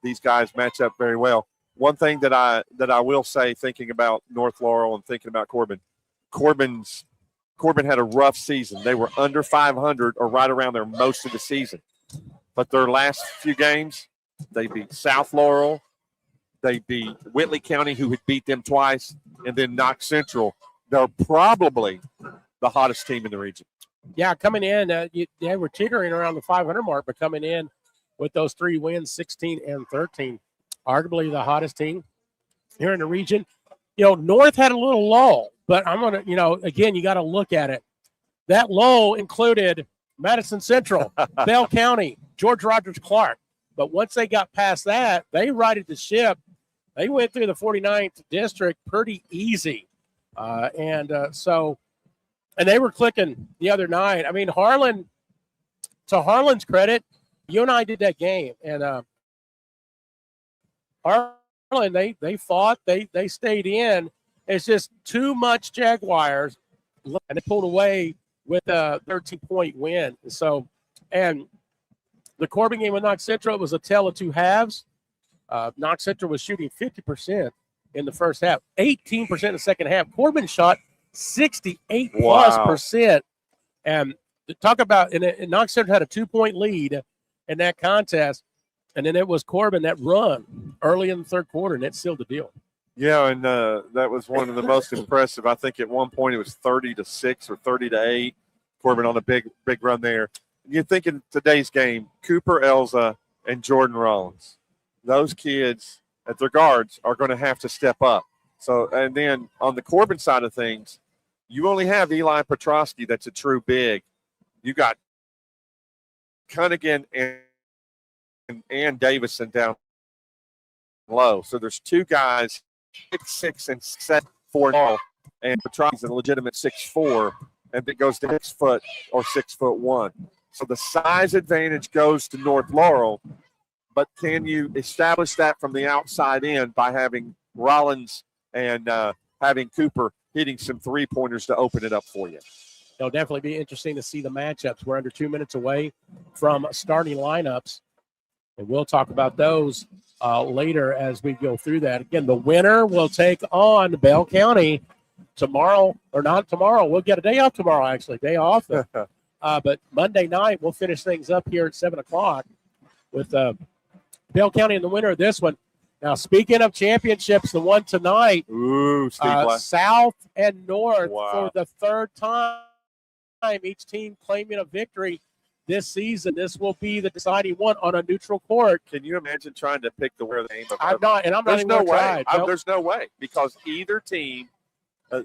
these guys match up very well. One thing that I will say, thinking about North Laurel and thinking about Corbin had a rough season. They were under 500 or right around there most of the season. But their last few games, they beat South Laurel, they beat Whitley County, who had beat them twice, and then Knox Central. They're probably the hottest team in the region. Yeah, coming in, they were teetering around the 500 mark, but coming in with those 3 wins, 16 and 13. Arguably the hottest team here in the region. North had a little lull, but I'm going to, again, you got to look at it. That lull included Madison Central, Bell County, George Rogers Clark. But once they got past that, they righted the ship. They went through the 49th district pretty easy. And they were clicking the other night. I mean, Harlan, to Harlan's credit, you and I did that game. And Harlan, they fought, they stayed in. It's just too much Jaguars, and they pulled away with a 13-point win. So, and the Corbin game with Knox Central, it was a tale of two halves. Knox Central was shooting 50% in the first half, 18% in the second half. Corbin shot 68+%. And to talk about, and Knox Central had a 2-point lead in that contest, and then it was Corbin that run early in the third quarter, and it sealed the deal. Yeah, and that was one of the most impressive. I think at one point it was 30-6 or 30-8. Corbin on a big run there. You think in today's game, Cooper Elza and Jordan Rollins, those kids at their guards are going to have to step up. So, and then on the Corbin side of things, you only have Eli Petrosky that's a true big. You got Cunningham and Davison down low. So there's two guys, 6'6" and 7'4", and Petrosky's a legitimate 6'4", and it goes to 6 foot or 6'1". So the size advantage goes to North Laurel, but can you establish that from the outside in by having Rollins and having Cooper hitting some three-pointers to open it up for you? It'll definitely be interesting to see the matchups. We're under 2 minutes away from starting lineups, and we'll talk about those later as we go through that. Again, the winner will take on Bell County tomorrow, or not tomorrow. We'll get a day off tomorrow, actually, day off. But Monday night, we'll finish things up here at 7 o'clock with Bell County and the winner of this one. Now, speaking of championships, the one tonight, South and North for the third time, each team claiming a victory this season. This will be the deciding one on a neutral court. Can you imagine trying to pick the winner game? I'm not even going to try. There's no way, because either team,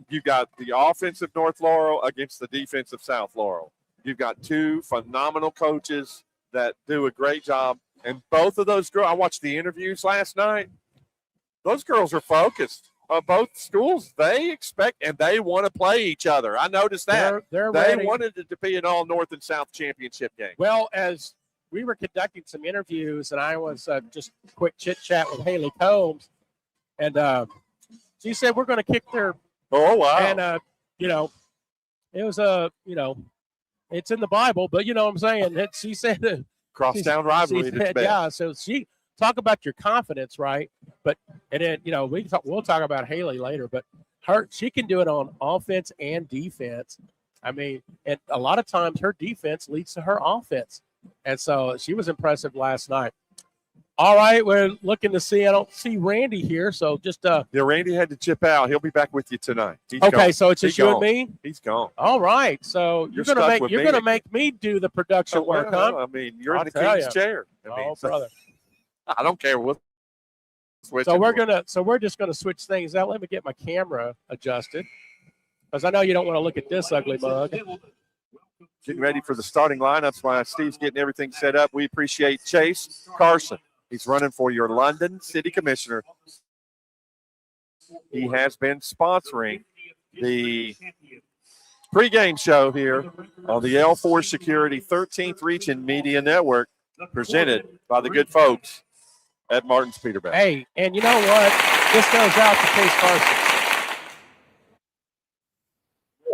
you've got the offense of North Laurel against the defense of South Laurel. You've got two phenomenal coaches that do a great job. And both of those girls, I watched the interviews last night. Those girls are focused on both schools. They expect and they want to play each other. I noticed that. They ready. Wanted it to be an all North and South championship game. Well, as we were conducting some interviews, and I was just quick chit chat with Haley Combs, and she said we're going to kick their. Oh wow! And it was it's in the Bible, but you know what I'm saying. She said crosstown rivalry. Yeah, so she talk about your confidence, right? But and then we'll talk about Haley later, but she can do it on offense and defense. I mean, and a lot of times her defense leads to her offense, and so she was impressive last night. All right, we're looking to see. I don't see Randy here, so just Randy had to chip out. He'll be back with you tonight. He's gone. So it's just you and me. He's gone. All right, so you're gonna make me do the production work, huh? I mean, you're in the king's chair. Brother. I don't care. We'll switch. So we're just gonna switch things out. Let me get my camera adjusted, because I know you don't want to look at this ugly mug. Getting ready for the starting lineups while Steve's getting everything set up. We appreciate Chase Carson. He's running for your London City Commissioner. He has been sponsoring the pregame show here on the L4 Security 13th Region Media Network, presented by the good folks at Martin's Peterbilt. Hey, and you know what? This goes out to Chase Carson.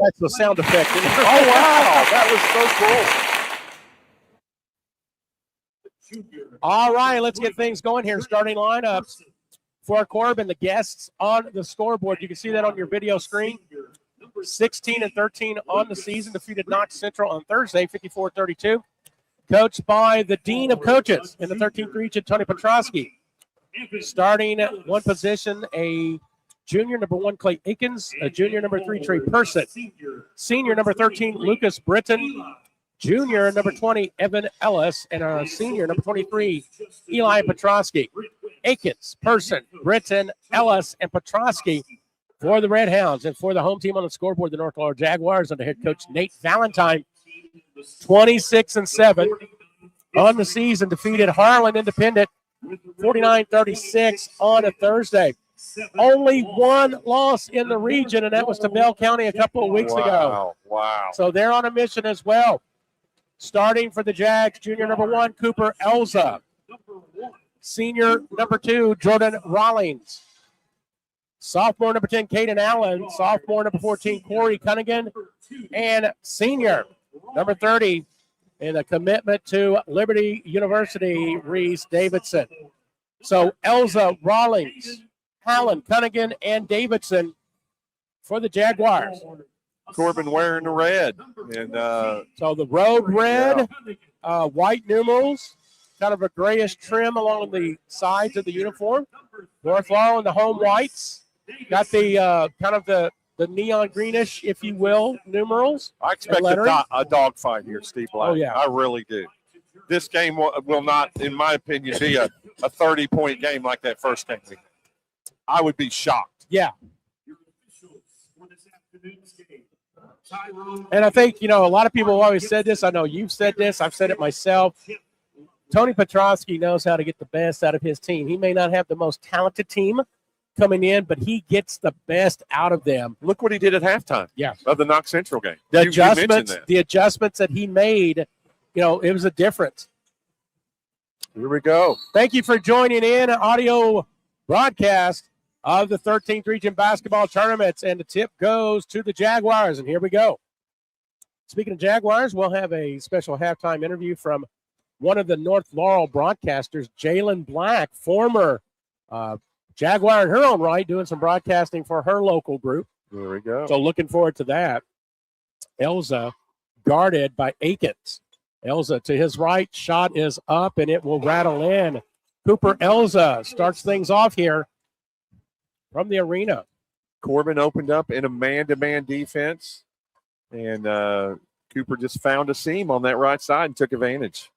That's the sound effect. Oh, wow. That was so cool. All right, let's get things going here. Starting lineups for Corbin, the guests on the scoreboard. You can see that on your video screen. 16-13 on the season, defeated Knox Central on Thursday, 54-32. Coached by the Dean of Coaches in the 13th region, Tony Petrosky. Starting at one position, a junior number 1, Clay Aikens, a junior number 3, Trey Person. Senior number 13, Lucas Britton. Junior number 20, Evan Ellis, and our senior number 23, Eli Petrosky. Aikens, Person, Britton, Ellis, and Petrosky for the Red Hounds. And for the home team on the scoreboard, the North Laurel Jaguars under head coach Nate Valentine. 26-7 on the season, defeated Harlan Independent 49-36 on a Thursday. Only one loss in the region, and that was to Bell County a couple of weeks ago. Wow. So they're on a mission as well. Starting for the Jags, junior number 1, Cooper Elza. Senior number 2, Jordan Rollins. Sophomore number 10, Caden Allen. Sophomore number 14, Corey Cunningham. And senior number 30, in a commitment to Liberty University, Reese Davidson. So Elza, Rollins, Allen, Cunningham, and Davidson for the Jaguars. Corbin wearing the red. And so the road red, white numerals, kind of a grayish trim along the sides of the uniform. North Laurel in the home whites. Got the kind of the neon greenish, if you will, numerals. I expect a dog fight here, Steve Black. Oh, yeah. I really do. This game will not, in my opinion, be a 30-point game like that first game. I would be shocked. Yeah. And I think, a lot of people have always said this. I know you've said this. I've said it myself. Tony Petrosky knows how to get the best out of his team. He may not have the most talented team coming in, but he gets the best out of them. Look what he did at halftime of the Knox Central game. The adjustments that he made, it was a difference. Here we go. Thank you for joining in audio broadcast of the 13th Region Basketball Tournaments, and the tip goes to the Jaguars, and here we go. Speaking of Jaguars, we'll have a special halftime interview from one of the North Laurel broadcasters, Jalen Black, former Jaguar in her own right, doing some broadcasting for her local group. There we go. So looking forward to that. Elza guarded by Akins. Elza to his right, shot is up, and it will rattle in. Cooper Elza starts things off here from the arena. Corbin opened up in a man-to-man defense, and Cooper just found a seam on that right side and took advantage.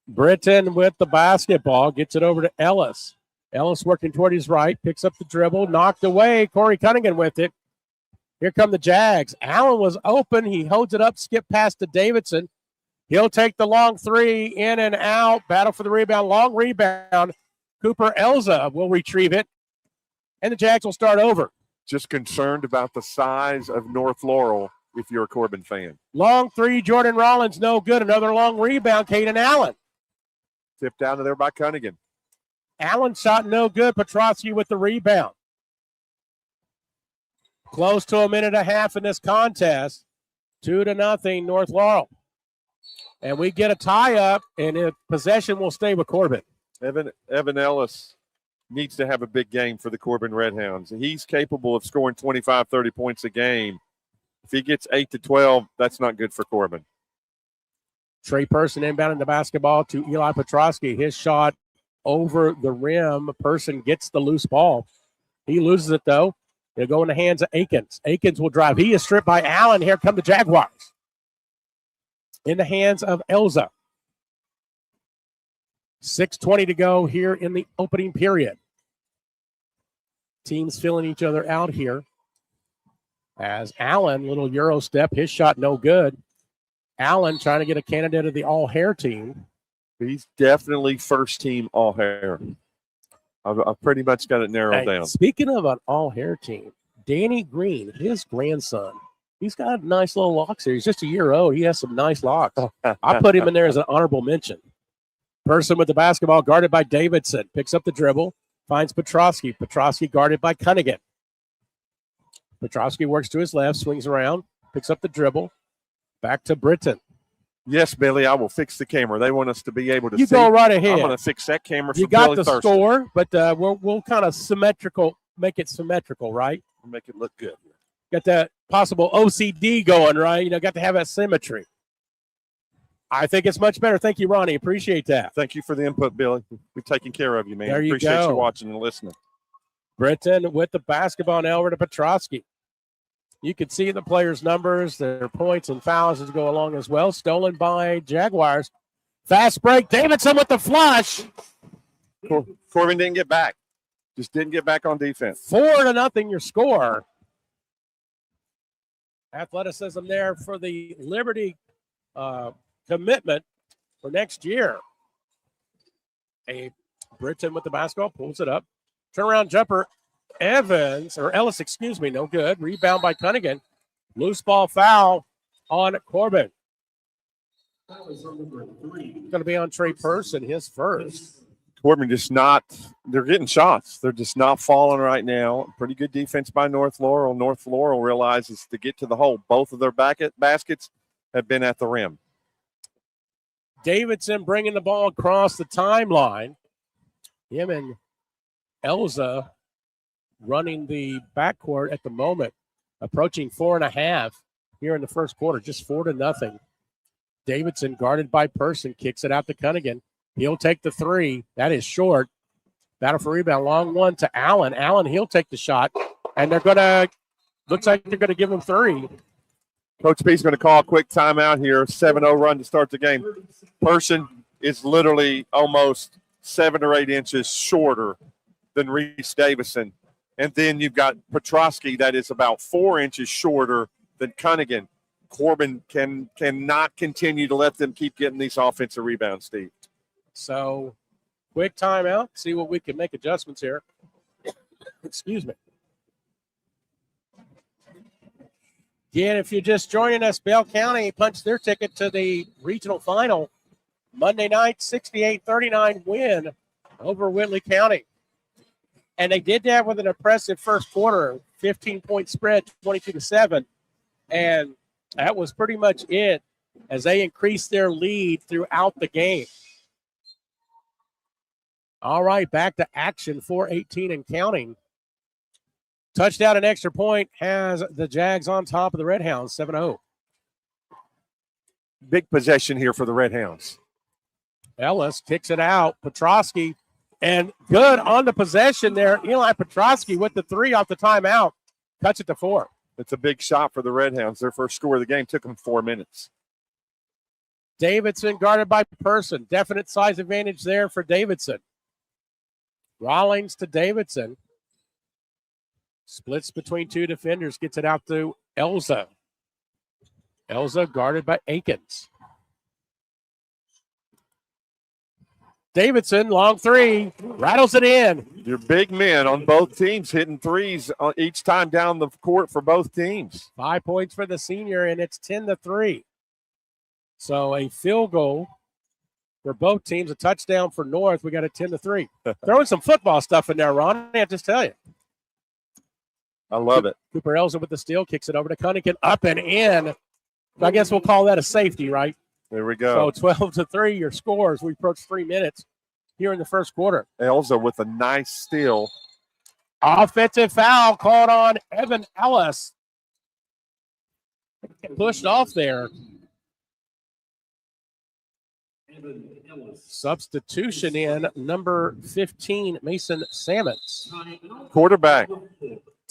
Britton with the basketball, gets it over to Ellis. Ellis working toward his right, picks up the dribble, knocked away. Corey Cunningham with it. Here come the Jags. Allen was open. He holds it up, skip past to Davidson. He'll take the long three, in and out. Battle for the rebound, long rebound. Cooper Elza will retrieve it, and the Jags will start over. Just concerned about the size of North Laurel if you're a Corbin fan. Long three, Jordan Rollins, no good. Another long rebound, Caden Allen. Tipped out of there by Cunningham. Allen shot no good. Petrosky with the rebound. Close to a minute and a half in this contest. 2-0, North Laurel. And we get a tie-up, and possession will stay with Corbin. Evan Ellis needs to have a big game for the Corbin Redhounds. He's capable of scoring 25, 30 points a game. If he gets 8 to 12, that's not good for Corbin. Trey Person inbounding the basketball to Eli Petrosky. His shot over the rim. Person gets the loose ball. He loses it, though. It'll go in the hands of Akins. Akins will drive. He is stripped by Allen. Here come the Jaguars. In the hands of Elza. 6:20 to go here in the opening period. Teams filling each other out here. As Allen, little Euro step, his shot no good. Allen trying to get a candidate of the all-hair team. He's definitely first team all-hair. I've pretty much got it narrowed down. Speaking of an all-hair team, Danny Green, his grandson, he's got nice little locks here. He's just a year old. He has some nice locks. I put him in there as an honorable mention. Person with the basketball guarded by Davidson. Picks up the dribble. Finds Petrosky. Petrosky guarded by Cunningham. Petrosky works to his left. Swings around. Picks up the dribble. Back to Britton. Yes, Billy, I will fix the camera. They want us to be able to you see. Go right ahead. I'm going to fix that camera for You got Billy the Thurston. score, but we'll kind of make it symmetrical, right? Make it look good. Got that possible OCD going, right? Got to have that symmetry. I think it's much better. Thank you, Ronnie. Appreciate that. Thank you for the input, Billy. We're taking care of you, man. There you Appreciate go. you watching and listening. Britton with the basketball now over to Petrosky. You can see the players' numbers, their points and fouls as go along as well. Stolen by Jaguars. Fast break. Davidson with the flush. Corbin didn't get back. Just didn't get back on defense. 4-0 your score. athleticism there for the Liberty commitment for next year. A Britton with the basketball, pulls it up. Turnaround jumper, Ellis, no good. Rebound by Cunningham. Loose ball foul on Corbin. Going to be on Trey Person, his first. Corbin they're getting shots. They're just not falling right now. Pretty good defense by North Laurel. North Laurel realizes to get to the hole. Both of their baskets have been at the rim. Davidson bringing the ball across the timeline. Him and Elza running the backcourt at the moment, approaching 4.5 here in the first quarter, just 4-0. Davidson guarded by Person, kicks it out to Cunningham. He'll take the three. That is short. Battle for rebound. Long one to Allen. Allen, he'll take the shot. And looks like they're going to give him three. Coach P is going to call a quick timeout here. 7-0 run to start the game. Person is literally almost 7 or 8 inches shorter than Reese Davison. And then you've got Petrosky that is about 4 inches shorter than Cunningham. Corbin cannot continue to let them keep getting these offensive rebounds, Steve. So, quick timeout. See what we can make adjustments here. Excuse me. Again, if you're just joining us, Bell County punched their ticket to the regional final. Monday night, 68-39 win over Whitley County. And they did that with an impressive first quarter, 15-point spread, 22-7. And that was pretty much it as they increased their lead throughout the game. All right, back to action, 4:18 and counting. Touchdown and extra point has the Jags on top of the Red Hounds, 7-0. Big possession here for the Red Hounds. Ellis kicks it out. Petrosky, and good on the possession there. Eli Petrosky with the three off the timeout. Cuts it to 4. It's a big shot for the Red Hounds. Their first score of the game took them 4 minutes. Davidson guarded by Person. Definite size advantage there for Davidson. Rawlings to Davidson. Splits between two defenders. Gets it out to Elza. Elza guarded by Akins. Davidson, long three. Rattles it in. Your big men on both teams hitting threes each time down the court for both teams. 5 points for the senior, and it's 10-3. So a field goal for both teams, a touchdown for North. We got a 10-3. Throwing some football stuff in there, Ron. I have to tell you. I love it. Cooper Elza with the steal, kicks it over to Cunningham, up and in. I guess we'll call that a safety, right? There we go. So 12-3, your scores. We approach 3 minutes here in the first quarter. Elza with a nice steal. Offensive foul called on Evan Ellis. Pushed off there. Substitution in number 15, Mason Sammons. Quarterback.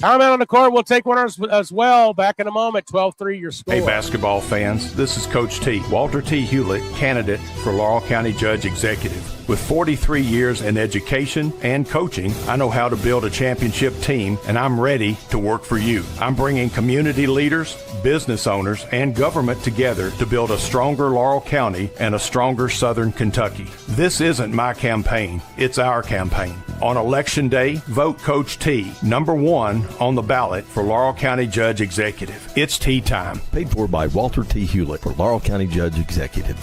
Timeout on the court. We'll take one as well. Back in a moment. 12-3 your score. Hey, basketball fans, this is Coach T, Walter T. Hewlett, candidate for Laurel County Judge Executive. With 43 years in education and coaching, I know how to build a championship team, and I'm ready to work for you. I'm bringing community leaders, business owners, and government together to build a stronger Laurel County and a stronger Southern Kentucky. This isn't my campaign, it's our campaign. On Election Day, vote Coach T, number 1 on the ballot for Laurel County Judge Executive. It's tea time. Paid for by Walter T. Hewlett for Laurel County Judge Executive.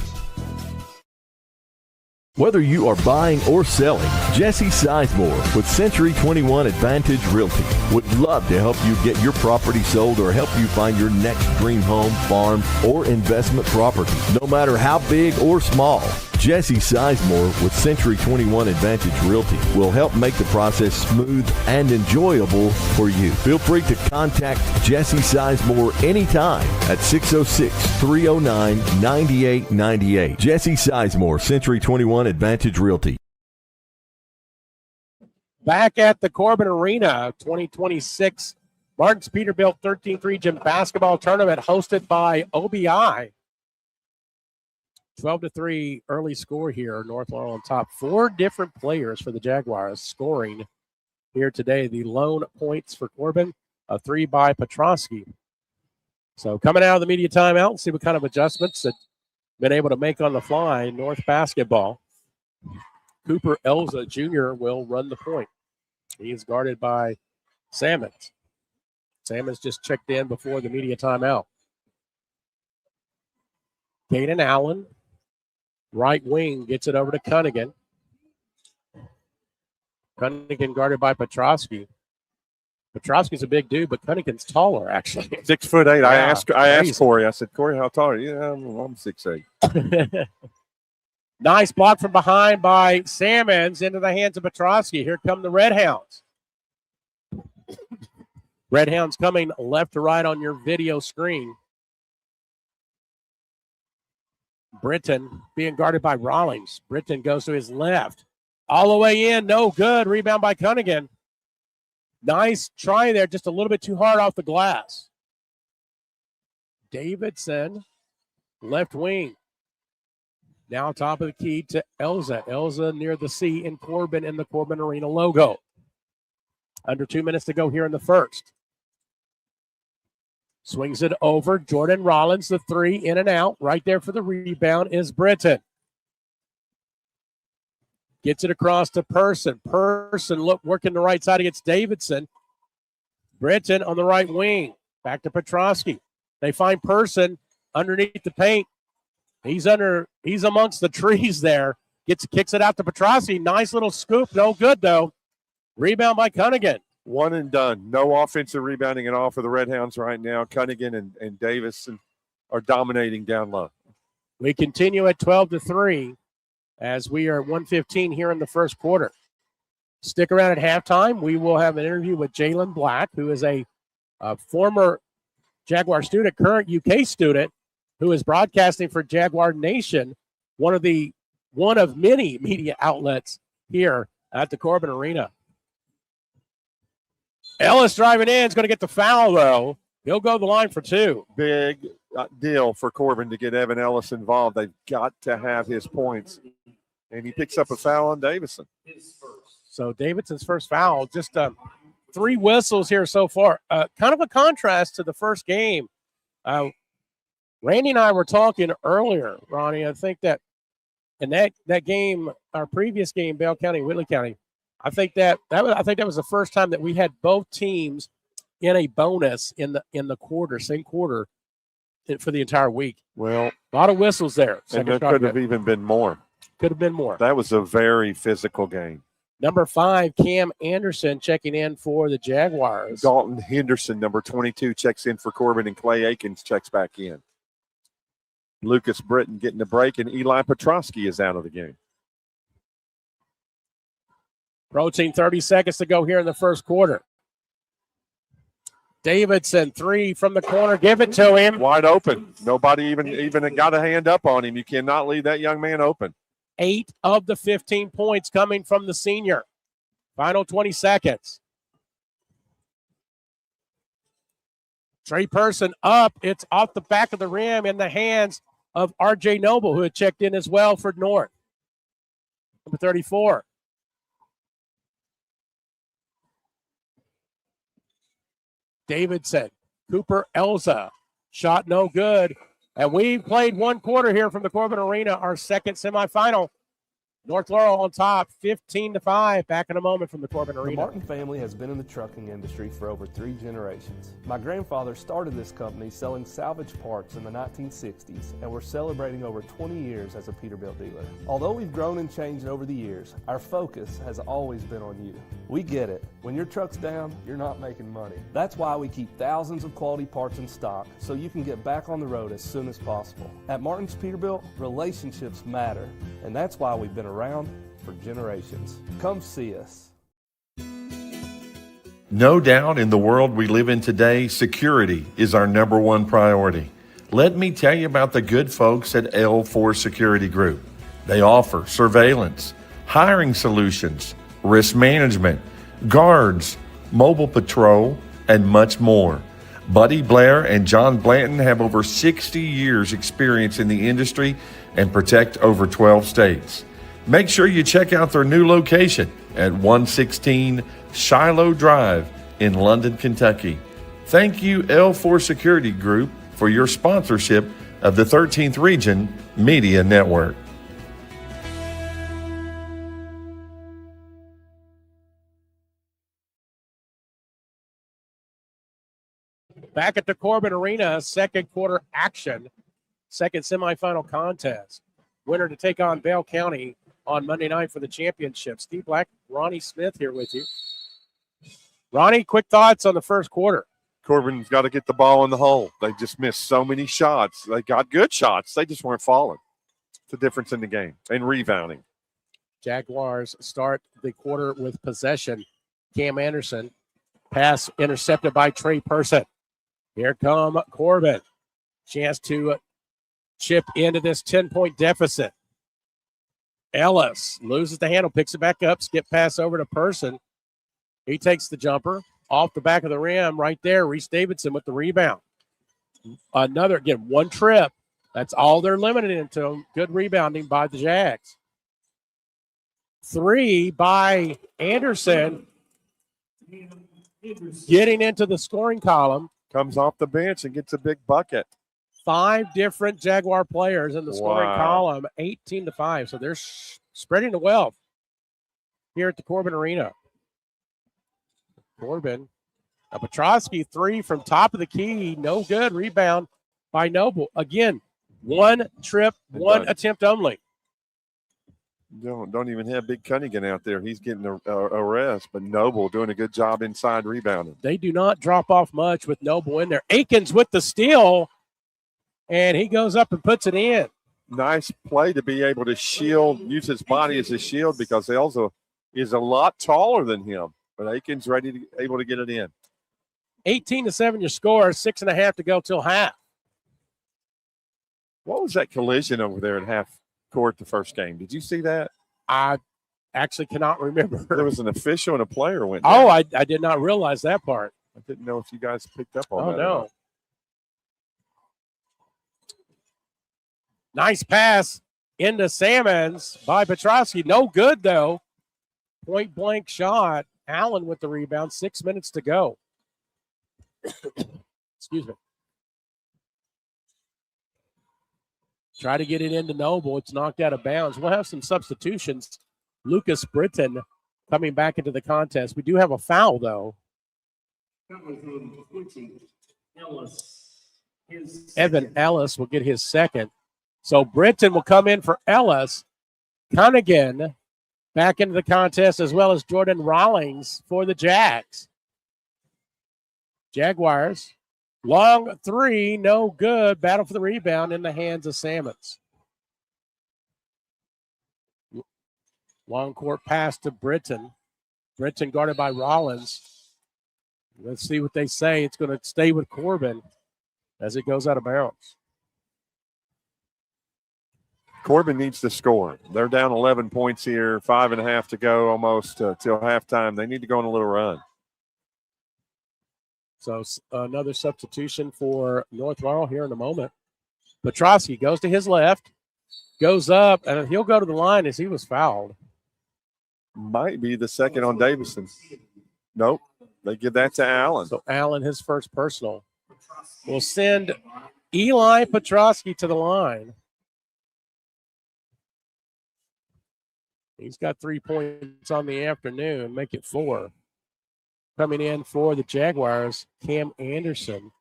Whether you are buying or selling, Jesse Sizemore with Century 21 Advantage Realty would love to help you get your property sold or help you find your next dream home, farm, or investment property, no matter how big or small. Jesse Sizemore with Century 21 Advantage Realty will help make the process smooth and enjoyable for you. Feel free to contact Jesse Sizemore anytime at 606-309-9898. Jesse Sizemore, Century 21 Advantage Realty. Back at the Corbin Arena, 2026 Martin's Peterbilt 13th Region Basketball Tournament hosted by OBI. 12-3 early score here. North Laurel on top. 4 different players for the Jaguars scoring here today. The lone points for Corbin, a 3 by Petrosky. So coming out of the media timeout, see what kind of adjustments that been able to make on the fly. North basketball. Cooper Elza Jr. will run the point. He is guarded by Sammons. Sammons just checked in before the media timeout. Caden Allen, right wing, gets it over to Cunningham. Cunningham guarded by Petrosky. Petrosky's a big dude, but Cunningham's taller, actually. 6'8". Yeah, I asked crazy. Corey. I said, Corey, how tall are you? Yeah, I'm 6'8". Nice block from behind by Sammons into the hands of Petrosky. Here come the Red Hounds. Red Hounds coming left to right on your video screen. Britton being guarded by Rawlings. Britton goes to his left. All the way in, no good. Rebound by Cunningham. Nice try there, just a little bit too hard off the glass. Davidson, left wing. Now top of the key to Elza. Elza near the C in Corbin in the Corbin Arena logo. Under 2 minutes to go here in the first. Swings it over. Jordan Rollins, the three, in and out. Right there for the rebound is Britton. Gets it across to Person. Person working the right side against Davidson. Britton on the right wing. Back to Petrosky. They find Person underneath the paint. He's amongst the trees there. Kicks it out to Petrosky. Nice little scoop. No good, though. Rebound by Cunningham. One and done. No offensive rebounding at all for the Red Hounds right now. Cunningham and Davison are dominating down low. We continue at 12-3 as we are at 1:15 here in the first quarter. Stick around at halftime. We will have an interview with Jalen Black, who is a former Jaguar student, current UK student, who is broadcasting for Jaguar Nation, one of many media outlets here at the Corbin Arena. Ellis driving in is going to get the foul, though. He'll go the line for two. Big deal for Corbin to get Evan Ellis involved. They've got to have his points. And he picks up a foul on Davison. So Davidson's first foul, just 3 whistles here so far. Kind of a contrast to the first game. Randy and I were talking earlier, Ronnie. I think that in that game, our previous game, Bell County, Whitley County, I think that was the first time that we had both teams in a bonus in the same quarter for the entire week. Well, a lot of whistles there. And there could have even been more. Could have been more. That was a very physical game. Number 5, Cam Anderson checking in for the Jaguars. Dalton Henderson, number 22, checks in for Corbin, and Clay Akins checks back in. Lucas Britton getting the break, and Eli Petrosky is out of the game. Approaching 30 seconds to go here in the first quarter. Davidson, 3 from the corner. Give it to him. Wide open. Nobody even got a hand up on him. You cannot leave that young man open. 8 of the 15 points coming from the senior. Final 20 seconds. Trey Person up. It's off the back of the rim in the hands of R.J. Noble, who had checked in as well for North. Number 34. Davidson, Cooper Elza, shot no good. And we've played 1 quarter here from the Corbin Arena, our second semifinal. North Laurel on top, 15-5. Back in a moment from the Corbin Arena. The Martin family has been in the trucking industry for over 3 generations. My grandfather started this company selling salvage parts in the 1960s, and we're celebrating over 20 years as a Peterbilt dealer. Although we've grown and changed over the years, our focus has always been on you. We get it. When your truck's down, you're not making money. That's why we keep thousands of quality parts in stock so you can get back on the road as soon as possible. At Martin's Peterbilt, relationships matter, and that's why we've been around for generations. Come see us. No doubt in the world we live in today, security is our number 1 priority. Let me tell you about the good folks at L4 Security Group. They offer surveillance, hiring solutions, risk management, guards, mobile patrol, and much more. Buddy Blair and John Blanton have over 60 years experience in the industry and protect over 12 states. Make sure you check out their new location at 116 Shiloh Drive in London, Kentucky. Thank you, L4 Security Group, for your sponsorship of the 13th Region Media Network. Back at the Corbin Arena, second quarter action, second semifinal contest. Winner to take on Bell County on Monday night for the championship. Steve Black, Ronnie Smith here with you. Ronnie, quick thoughts on the first quarter. Corbin's got to get the ball in the hole. They just missed so many shots. They got good shots. They just weren't falling. It's the difference in the game and rebounding. Jaguars start the quarter with possession. Cam Anderson, pass intercepted by Trey Person. Here come Corbin. Chance to chip into this 10-point deficit. Ellis loses the handle, picks it back up, skip pass over to Person. He takes the jumper off the back of the rim right there. Reese Davidson with the rebound. Another, again, one trip. That's all they're limited into. Good rebounding by the Jags. 3 by Anderson. Getting into the scoring column. Comes off the bench and gets a big bucket. 5 different Jaguar players in the scoring column, 18-5. So they're spreading the wealth here at the Corbin Arena. Corbin, a Petrosky 3 from top of the key, no good. Rebound by Noble. Again, one trip, one attempt only. Don't even have Big Cunningham out there. He's getting a rest, but Noble doing a good job inside rebounding. They do not drop off much with Noble in there. Akins with the steal, and he goes up and puts it in. Nice play to be able to use his body as a shield because Elza is a lot taller than him, but Akins able to get it in. 18-7 your score, 6.5 to go till half. What was that collision over there at half court the first game? Did you see that? I actually cannot remember. There was an official and a player went down. Oh, I did not realize that part. I didn't know if you guys picked up on that. Oh, no. Nice pass into Salmons by Petrosky. No good, though. Point blank shot. Allen with the rebound. 6 minutes to go. Excuse me. Try to get it into Noble. It's knocked out of bounds. We'll have some substitutions. Lucas Britton coming back into the contest. We do have a foul, though. Evan Ellis will get his second. So Britton will come in for Ellis. Cunningham back into the contest, as well as Jordan Rawlings for the Jags. Jaguars. Long 3, no good. Battle for the rebound in the hands of Salmons. Long court pass to Britton. Britton guarded by Rollins. Let's see what they say. It's going to stay with Corbin as it goes out of bounds. Corbin needs to score. They're down 11 points here, 5.5 to go almost till halftime. They need to go on a little run. So another substitution for North Laurel here in a moment. Petrosky goes to his left, goes up, and he'll go to the line as he was fouled. Might be the second on Davison. Nope. They give that to Allen. So Allen, his first personal, will send Eli Petrosky to the line. He's got 3 points on the afternoon, make it 4. Coming in for the Jaguars, Cam Anderson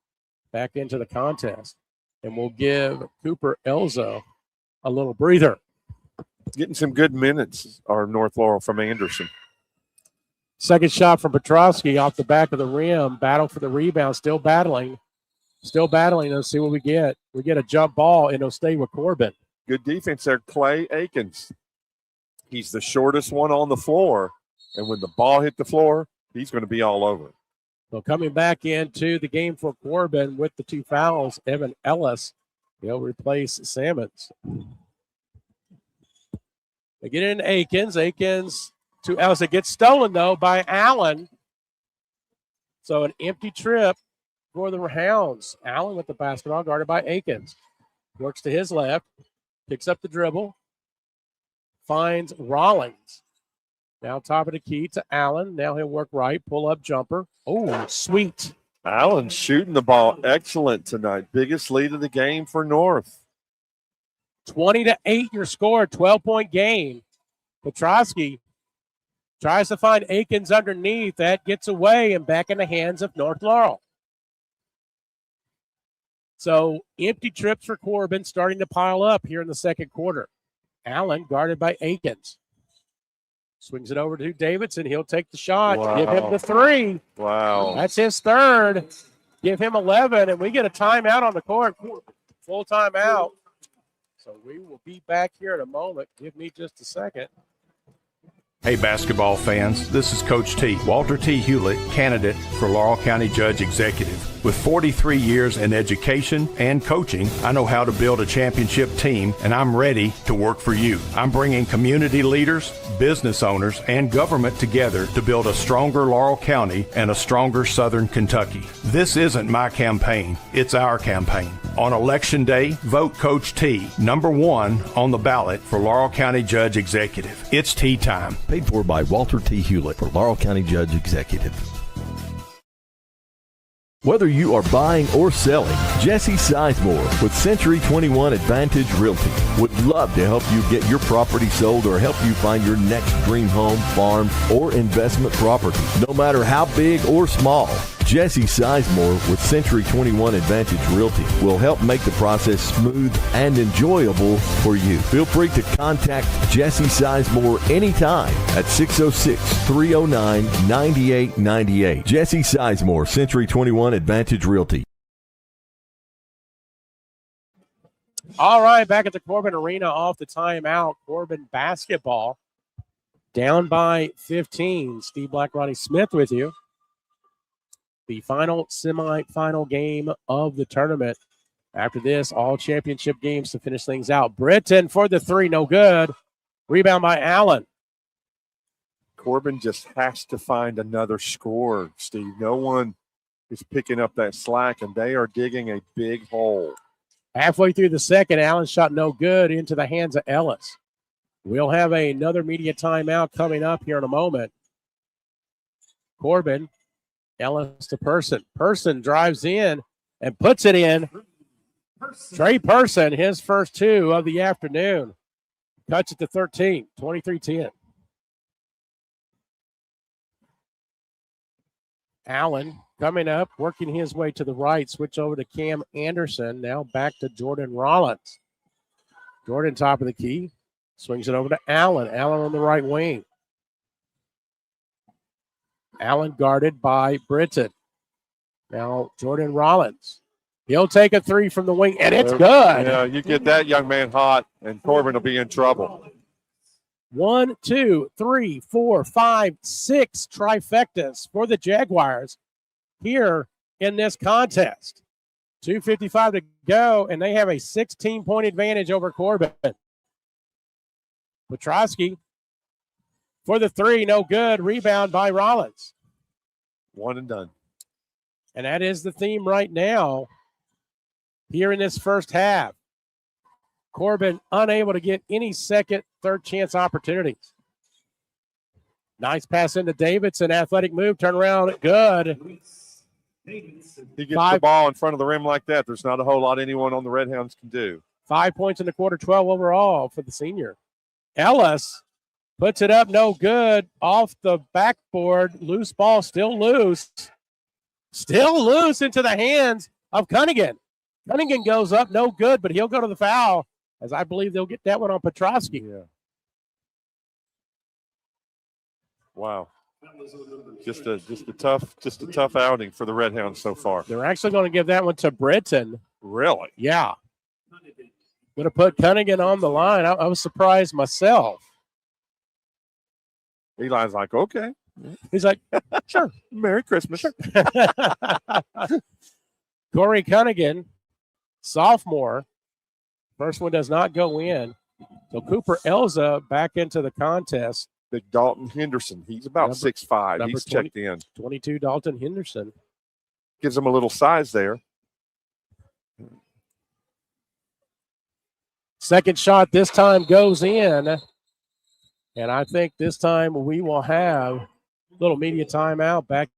back into the contest. And we'll give Cooper Elzo a little breather. Getting some good minutes are North Laurel from Anderson. Second shot from Petrosky off the back of the rim. Battle for the rebound. Still battling. Let's see what we get. We get a jump ball, and it'll stay with Corbin. Good defense there, Clay Akins. He's the shortest one on the floor. And when the ball hit the floor, he's going to be all over. So coming back into the game for Corbin with the 2 fouls, Evan Ellis. He'll replace Salmons. They get in Akins. Akins to Ellis. It gets stolen, though, by Allen. So an empty trip for the Hounds. Allen with the basketball, guarded by Akins. Works to his left. Picks up the dribble. Finds Rollins. Now top of the key to Allen. Now he'll work right. Pull up jumper. Oh, sweet. Allen shooting the ball excellent tonight. Biggest lead of the game for North. 20-8 your score, 12-point game. Petrosky tries to find Akins underneath. That gets away and back in the hands of North Laurel. So empty trips for Corbin starting to pile up here in the second quarter. Allen guarded by Akins. Swings it over to Davidson. He'll take the shot. Wow. Give him the three. Wow. That's his third. Give him 11, and we get a timeout on the court. Full timeout. So we will be back here in a moment. Give me just a second. Hey, basketball fans, this is Coach T, Walter T. Hewlett, candidate for Laurel County Judge Executive. With 43 years in education and coaching, I know how to build a championship team, and I'm ready to work for you. I'm bringing community leaders, business owners, and government together to build a stronger Laurel County and a stronger Southern Kentucky. This isn't my campaign, it's our campaign. On Election Day, vote Coach T, #1 on the ballot for Laurel County Judge Executive. It's tea time. Paid for by Walter T. Hewlett for Laurel County Judge Executive. Whether you are buying or selling, Jesse Sizemore with Century 21 Advantage Realty would love to help you get your property sold or help you find your next dream home, farm, or investment property. No matter how big or small, Jesse Sizemore with Century 21 Advantage Realty will help make the process smooth and enjoyable for you. Feel free to contact Jesse Sizemore anytime at 606-309-9898. Jesse Sizemore, Century 21 Advantage Realty. All right, back at the Corbin Arena off the timeout. Corbin basketball down by 15. Steve Black, Ronnie Smith with you. The final semifinal game of the tournament. After this, all championship games to finish things out. Britton for the three, no good. Rebound by Allen. Corbin just has to find another score, Steve. No one is picking up that slack, and they are digging a big hole. Halfway through the second, Allen shot no good into the hands of Ellis. We'll have another media timeout coming up here in a moment. Corbin, Ellis to Person. Person drives in and puts it in. Trey Person, his first two of the afternoon. Cuts it to 13, 23-10. Allen coming up, working his way to the right. Switch over to Cam Anderson. Now back to Jordan Rollins. Jordan top of the key. Swings it over to Allen. Allen on the right wing. Allen guarded by Britton. Now Jordan Rollins. He'll take a three from the wing, and it's good. Yeah, you get that young man hot, and Corbin will be in trouble. 1, 2, 3, 4, 5, 6 trifectas for the Jaguars here in this contest. 2:55 to go, and they have a 16-point advantage over Corbin. Petrosky for the three, no good. Rebound by Rollins. One and done. And that is the theme right now here in this first half. Corbin unable to get any second, third chance opportunities. Nice pass into Davidson. Athletic move. Turn around. Good. He gets the ball in front of the rim like that. There's not a whole lot anyone on the Red Hounds can do. 5 points in the quarter, 12 overall for the senior. Ellis puts it up. No good. Off the backboard. Loose ball. Still loose. Still loose into the hands of Cunningham. Cunningham goes up. No good, but he'll go to the foul, as I believe they'll get that one on Petrosky. Yeah. Wow. Just a tough outing for the Red Hounds so far. They're actually going to give that one to Britton. Really? Yeah. Going to put Cunningham on the line. I was surprised myself. Eli's like, okay. He's like, sure. Merry Christmas. Sure. Corey Cunningham, sophomore. First one does not go in. So Cooper Elza back into the contest. Big Dalton Henderson. He's about 6'5". He's 20, checked in. 22 Dalton Henderson. Gives him a little size there. Second shot this time goes in. And I think this time we will have a little media timeout back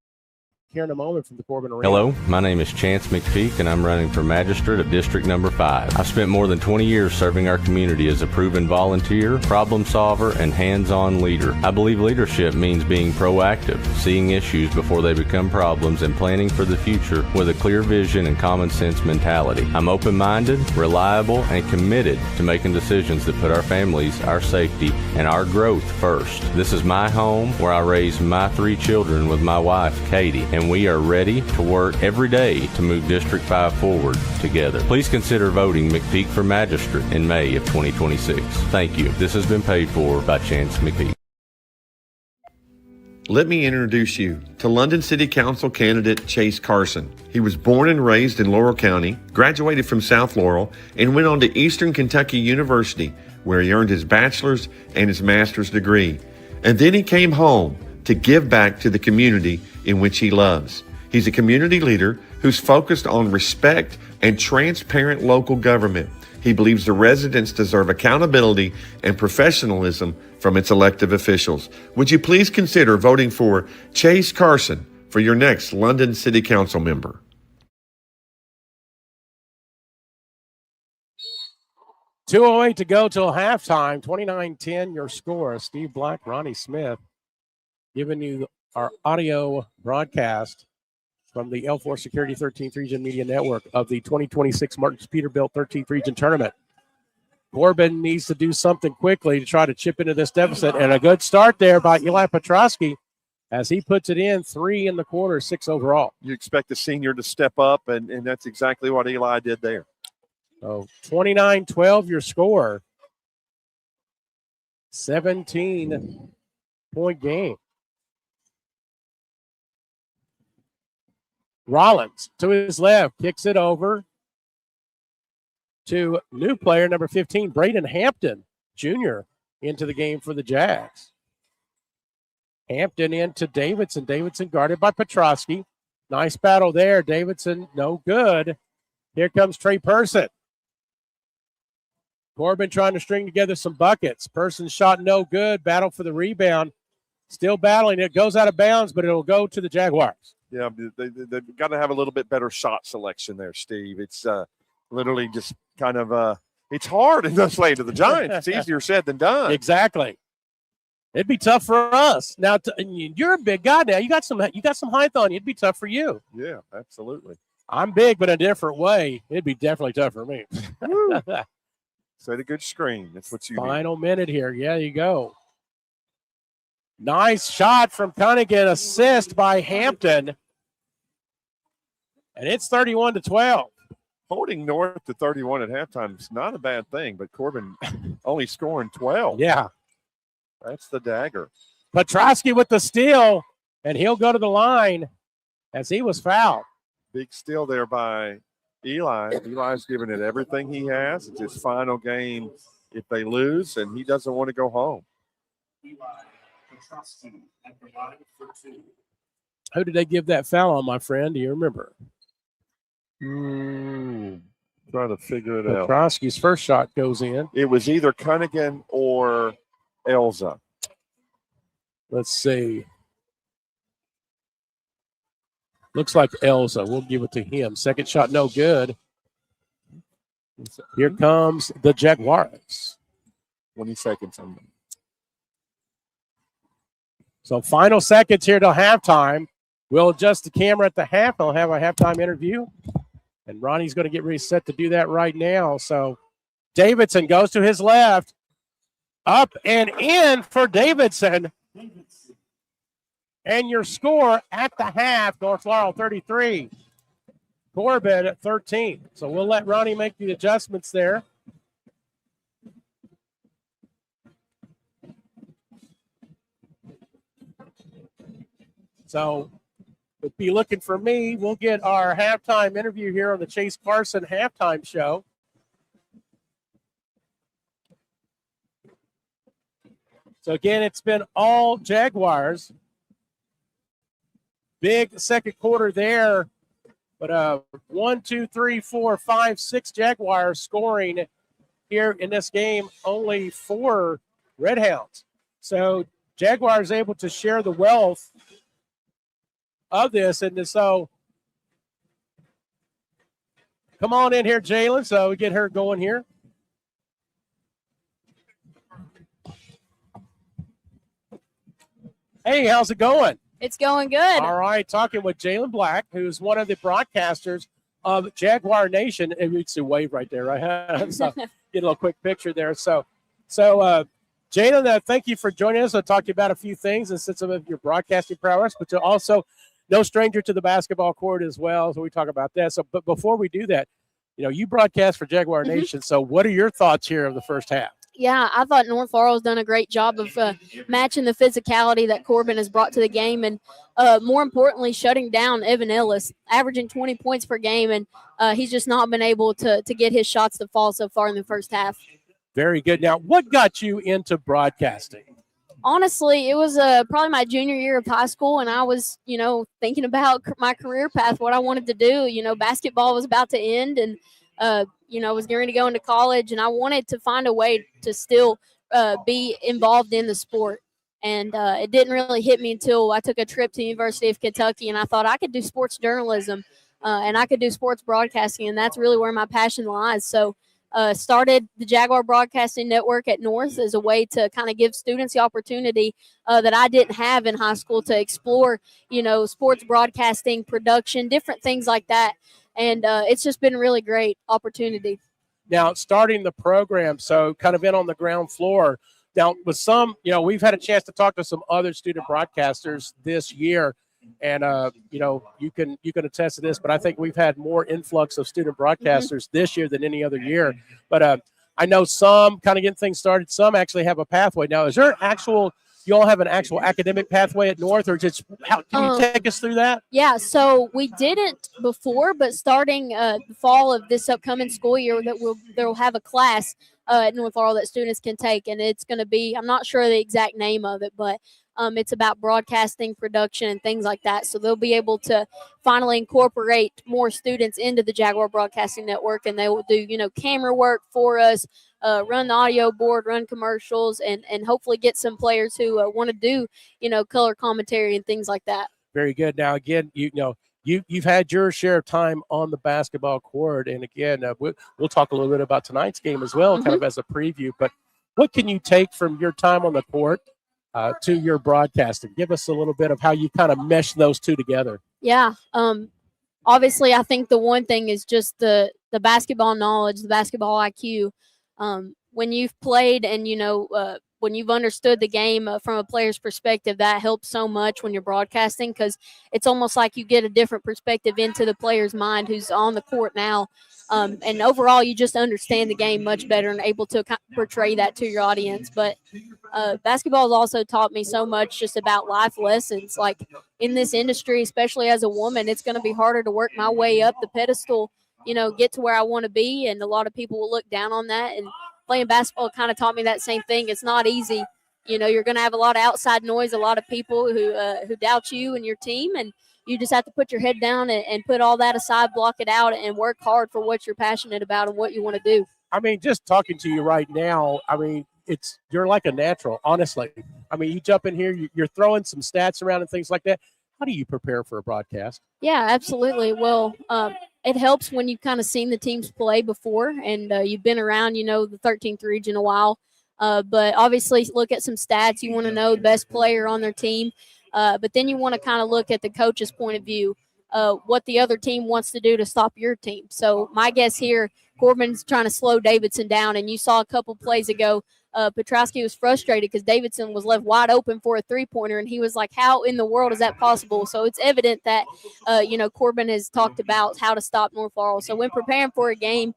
here in a moment from the Corbin Arena. Hello, my name is Chance McPeak, and I'm running for Magistrate of District Number 5. I've spent more than 20 years serving our community as a proven volunteer, problem solver, and hands-on leader. I believe leadership means being proactive, seeing issues before they become problems, and planning for the future with a clear vision and common sense mentality. I'm open-minded, reliable, and committed to making decisions that put our families, our safety, and our growth first. This is my home where I raised my 3 children with my wife, Katie, and we are ready to work every day to move District 5 forward together. Please consider voting McPeak for Magistrate in May of 2026. Thank you. This has been paid for by Chance McPeak. Let me introduce you to London City Council candidate Chase Carson. He was born and raised in Laurel County, graduated from South Laurel, and went on to Eastern Kentucky University, where he earned his bachelor's and his master's degree. And then he came home to give back to the community in which he loves. He's a community leader who's focused on respect and transparent local government. He believes the residents deserve accountability and professionalism from its elected officials. Would you please consider voting for Chase Carson for your next London City Council member? .208 to go till halftime. 29-10 your score. Steve Black, Ronnie Smith, giving you our audio broadcast from the L4 Security 13th Region Media Network of the 2026 Martins Peterbilt 13th Region Tournament. Corbin needs to do something quickly to try to chip into this deficit, and a good start there by Eli Petrosky as he puts it in 3 in the quarter, 6 overall. You expect the senior to step up, and that's exactly what Eli did there. So 29-12 your score. 17-point game. Rollins to his left, kicks it over to new player number 15, Braden Hampton Jr. into the game for the Jags. Hampton into Davidson. Davidson guarded by Petrosky. Nice battle there. Davidson, no good. Here comes Trey Person. Corbin trying to string together some buckets. Person shot no good. Battle for the rebound. Still battling. It goes out of bounds, but it'll go to the Jaguars. Yeah, they've got to have a little bit better shot selection there, Steve. It's literally just kind of it's hard in this lane to the Giants. It's easier said than done. Exactly. It'd be tough for us. Now you're a big guy now. You got some height on you. It'd be tough for you. Yeah, absolutely. I'm big, but in a different way. It'd be definitely tough for me. Set a good screen. That's what you Final minute here. Yeah, you go. Nice shot from Cunningham. Assist by Hampton. And it's 31-12. Holding North to 31 at halftime is not a bad thing, but Corbin only scoring 12. Yeah. That's the dagger. Petrosky with the steal, and he'll go to the line as he was fouled. Big steal there by Eli. Eli's giving it everything he has. It's his final game if they lose, and he doesn't want to go home. Who did they give that foul on, my friend? Do you remember? Trying to figure it out. Petrosky's first shot goes in. It was either Cunningham or Elza. Let's see. Looks like Elza. We'll give it to him. Second shot, no good. Here comes the Jaguars. 20 seconds on them. So final seconds here till halftime. We'll adjust the camera at the half. I'll have a halftime interview. And Ronnie's going to get ready set to do that right now. So Davidson goes to his left. Up and in for Davidson. And your score at the half, North Laurel 33, Corbin at 13. So we'll let Ronnie make the adjustments there. So if you're looking for me, we'll get our halftime interview here on the Chase Carson halftime show. So again, it's been all Jaguars. Big second quarter there, but 1, 2, 3, 4, 5, 6 Jaguars scoring here in this game. Only 4 Red Hounds. So Jaguars able to share the wealth of this. And so come on in here, Jalen, so we get her going here. Hey, how's it going? It's going good. All right, talking with Jalen Black, who's one of the broadcasters of Jaguar Nation. And we can wave right there, right? So get a little quick picture there. So Jalen, thank you for joining us. I'll talk to you about a few things and some of your broadcasting prowess, but you're also no stranger to the basketball court as well. So we talk about that. So, but before we do that, you broadcast for Jaguar Nation. So what are your thoughts here of the first half? Yeah, I thought North Laurel's done a great job of matching the physicality that Corbin has brought to the game, and more importantly, shutting down Evan Ellis, averaging 20 points per game, and he's just not been able to get his shots to fall so far in the first half. Very good. Now, what got you into broadcasting? Honestly, it was probably my junior year of high school, and I was, thinking about my career path, what I wanted to do. Basketball was about to end, and I was getting ready to go into college, and I wanted to find a way to still be involved in the sport. And it didn't really hit me until I took a trip to the University of Kentucky, and I thought I could do sports journalism and I could do sports broadcasting, and that's really where my passion lies. So started the Jaguar Broadcasting Network at North as a way to kind of give students the opportunity that I didn't have in high school to explore, sports broadcasting, production, different things like that. And it's just been a really great opportunity. Now, starting the program, so kind of in on the ground floor. Now, with some, we've had a chance to talk to some other student broadcasters this year, and you can attest to this. But I think we've had more influx of student broadcasters this year than any other year. But I know some kind of getting things started. Some actually have a pathway. Now, is there an actual? You all have an actual academic pathway at North, or just how can you take us through that? Yeah, so we didn't before, but starting the fall of this upcoming school year, they'll have a class at North Laurel that students can take, and it's going to be, I'm not sure the exact name of it, but it's about broadcasting, production, and things like that. So they'll be able to finally incorporate more students into the Jaguar Broadcasting Network, and they will do, camera work for us, run the audio board, run commercials, and hopefully get some players who want to do, color commentary and things like that. Very good. Now, again, you've had your share of time on the basketball court, and again, we'll talk a little bit about tonight's game as well, kind of as a preview. But what can you take from your time on the court to your broadcasting? Give us a little bit of how you kind of mesh those two together. Yeah. Obviously, I think the one thing is just the basketball knowledge, the basketball IQ. When you've played and, when you've understood the game from a player's perspective, that helps so much when you're broadcasting, because it's almost like you get a different perspective into the player's mind who's on the court now. And overall, you just understand the game much better and able to portray that to your audience. But basketball has also taught me so much just about life lessons. Like in this industry, especially as a woman, it's going to be harder to work my way up the pedestal, get to where I want to be. And a lot of people will look down on that. And playing basketball kind of taught me that same thing. It's not easy. You're going to have a lot of outside noise, a lot of people who doubt you and your team. And you just have to put your head down and put all that aside, block it out, and work hard for what you're passionate about and what you want to do. I mean, just talking to you right now, I mean, you're like a natural, honestly. I mean, you jump in here, you're throwing some stats around and things like that. How do you prepare for a broadcast? Yeah, absolutely. Well, it helps when you've kind of seen the teams play before and you've been around, the 13th region a while. But obviously look at some stats. You want to know the best player on their team. But then you want to kind of look at the coach's point of view, what the other team wants to do to stop your team. So my guess here, Corbin's trying to slow Davidson down. And you saw a couple plays ago, Petrowski was frustrated because Davidson was left wide open for a three-pointer, and he was like, how in the world is that possible? So it's evident that, Corbin has talked about how to stop North Laurel. So when preparing for a game,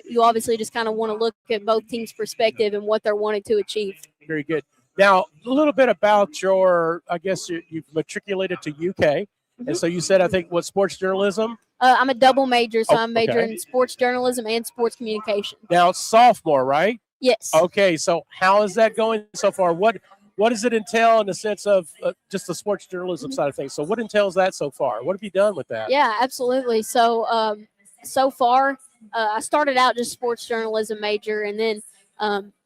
you obviously just kind of want to look at both teams' perspective and what they're wanting to achieve. Very good. Now, a little bit about you've matriculated to UK. And so you said, I think, what, sports journalism? I'm a double major, so I'm majoring in sports journalism and sports communication. Now, sophomore, right? Yes. Okay, so how is that going so far? What does it entail in the sense of just the sports journalism side of things? So what entails that so far? What have you done with that? Yeah, absolutely. So so far, I started out just sports journalism major, and then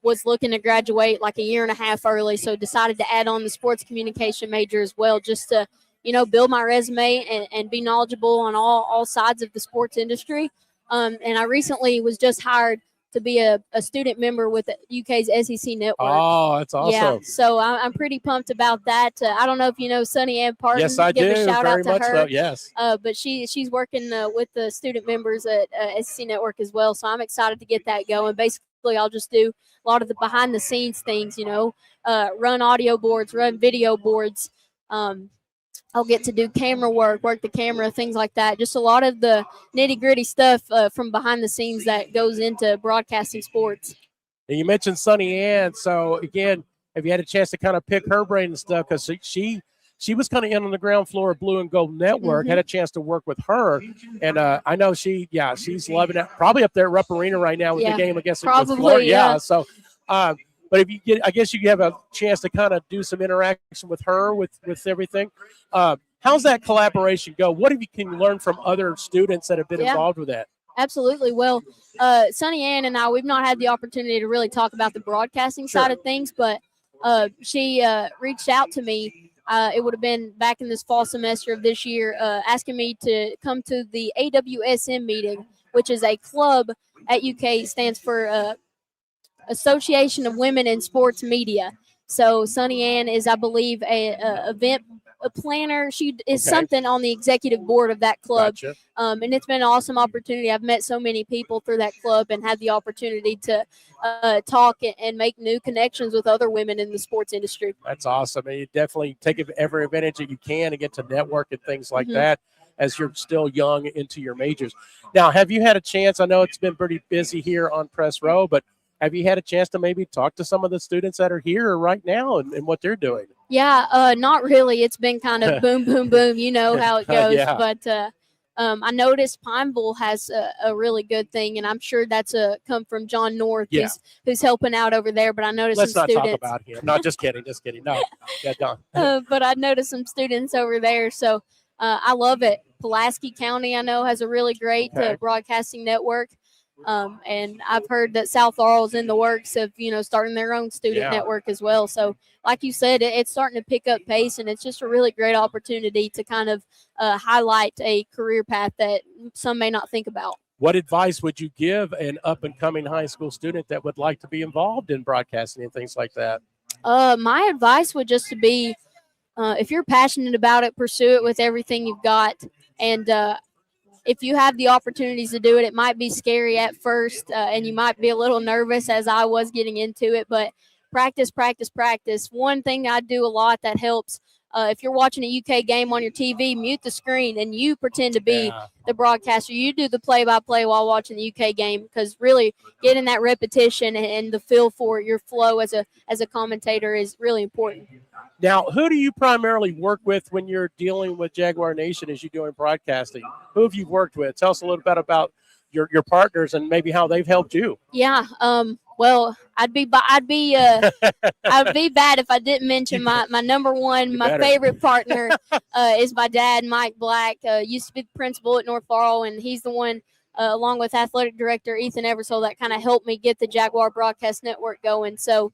was looking to graduate like a year and a half early, so decided to add on the sports communication major as well, just to build my resume and be knowledgeable on all sides of the sports industry. And I recently was just hired to be a student member with the UK's SEC network. Oh, that's awesome. Yeah, so I'm pretty pumped about that. I don't know if you know Sunny Ann Parton. Yes, I Give do. a shout Very out to much her. so, yes. But she's working with the student members at SEC Network as well. So I'm excited to get that going. Basically, I'll just do a lot of the behind the scenes things, run audio boards, run video boards. I'll get to do camera work the camera, things like that. Just a lot of the nitty gritty stuff from behind the scenes that goes into broadcasting sports. And you mentioned Sunny Ann. So, again, have you had a chance to kind of pick her brain and stuff? Because she was kind of in on the ground floor of Blue and Gold Network, had a chance to work with her. And I know she's loving it. Probably up there at Rupp Arena right now with the game against Florida. Yeah. So, but if you I guess you have a chance to kind of do some interaction with her with everything. How's that collaboration go? What have you can learn from other students that have been involved with that? Absolutely. Well, Sunny Ann and I, we've not had the opportunity to really talk about the broadcasting side of things, but she reached out to me. It would have been back in this fall semester of this year, asking me to come to the AWSM meeting, which is a club at UK, stands for Association of Women in Sports Media. So Sunny Ann is, I believe, a planner. She is something on the executive board of that club. Gotcha. And it's been an awesome opportunity. I've met so many people through that club and had the opportunity to talk and make new connections with other women in the sports industry. That's awesome. And you definitely take every advantage that you can to get to network and things like that as you're still young into your majors. Now, have you had a chance? I know it's been pretty busy here on Press Row, but have you had a chance to maybe talk to some of the students that are here right now and what they're doing? Yeah, not really. It's been kind of boom, boom, boom. You know how it goes. But I noticed Pineville has a really good thing, and I'm sure that's come from John North, who's helping out over there. But I noticed Let's some not students. talk about him. No, just kidding. No, yeah, Don. But I noticed some students over there, so I love it. Pulaski County, I know, has a really great broadcasting network. And I've heard that South Laurel is in the works of, starting their own student network as well. So like you said, it's starting to pick up pace, and it's just a really great opportunity to kind of highlight a career path that some may not think about. What advice would you give an up-and-coming high school student that would like to be involved in broadcasting and things like that? My advice would just be, if you're passionate about it, pursue it with everything you've got. And if you have the opportunities to do it, it might be scary at first, and you might be a little nervous, as I was getting into it, but practice, practice, practice. One thing I do a lot that helps, if you're watching a UK game on your TV, mute the screen and you pretend to be the broadcaster. You do the play-by-play while watching the UK game, because really getting that repetition and the feel for your flow as a commentator is really important. Now, who do you primarily work with when you're dealing with Jaguar Nation as you're doing broadcasting? Who have you worked with? Tell us a little bit about your partners and maybe how they've helped you. Yeah. Well, I'd be bad if I didn't mention my number one, my favorite partner is my dad, Mike Black. Used to be the principal at North Laurel, and he's the one, along with athletic director Ethan Eversole, that kind of helped me get the Jaguar Broadcast Network going. So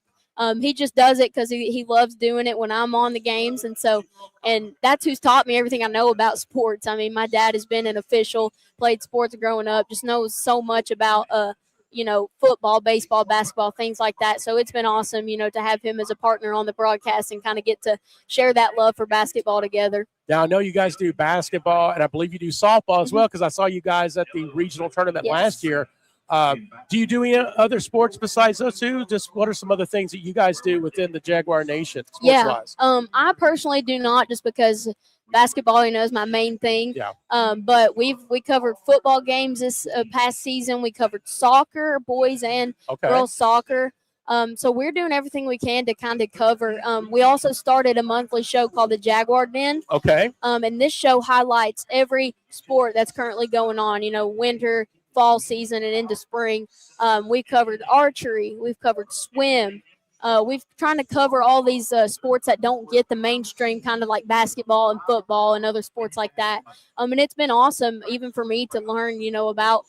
he just does it because he loves doing it when I'm on the games. And that's who's taught me everything I know about sports. I mean, my dad has been an official, played sports growing up, just knows so much about, football, baseball, basketball, things like that. So it's been awesome, to have him as a partner on the broadcast and kind of get to share that love for basketball together. Now, I know you guys do basketball, and I believe you do softball as well, because I saw you guys at the regional tournament last year. Do you do any other sports besides those two? Just what are some other things that you guys do within the Jaguar Nation sports-wise? I personally do not, just because basketball, is my main thing. Yeah. But we covered football games this past season. We covered soccer, boys and girls soccer. So we're doing everything we can to kind of cover. We also started a monthly show called the Jaguar Den. Okay. And this show highlights every sport that's currently going on, winter, fall season, and into spring. We've covered archery. We've covered swim. We've trying to cover all these sports that don't get the mainstream, kind of like basketball and football and other sports like that. And it's been awesome, even for me, to learn, about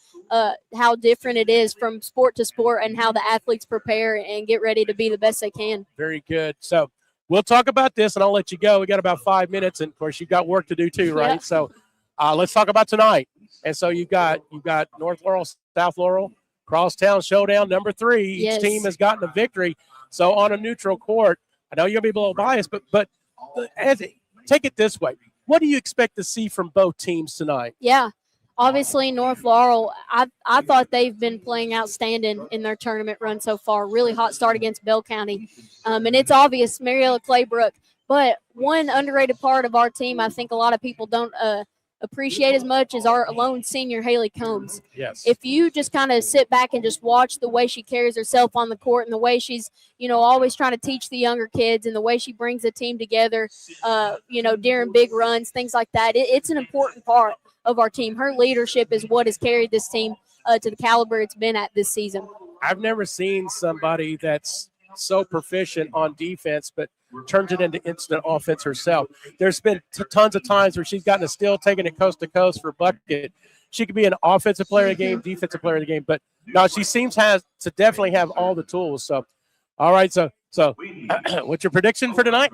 how different it is from sport to sport and how the athletes prepare and get ready to be the best they can. Very good. So we'll talk about this, and I'll let you go. We got about 5 minutes, and of course, you've got work to do too, right? Yeah. So let's talk about tonight. And so you've got North Laurel, South Laurel, Crosstown Showdown number 3. Each Yes. team has gotten a victory. So on a neutral court, I know you're going to be a little biased, but take it this way. What do you expect to see from both teams tonight? Yeah. Obviously, North Laurel, I thought they've been playing outstanding in their tournament run so far. Really hot start against Bell County. And it's obvious, Mariella Claybrook. But one underrated part of our team, I think a lot of people don't appreciate as much, is our lone senior, Haley Combs. Yes. If you just kind of sit back and just watch the way she carries herself on the court and the way she's, always trying to teach the younger kids and the way she brings the team together, during big runs, things like that, it's an important part of our team. Her leadership is what has carried this team to the caliber it's been at this season. I've never seen somebody that's so proficient on defense, but turns it into instant offense herself. There's been tons of times where she's gotten a steal, taking it coast to coast for a bucket. She could be an offensive player of the game, defensive player of the game, but no, she seems to definitely have all the tools. So, all right, so what's your prediction for tonight?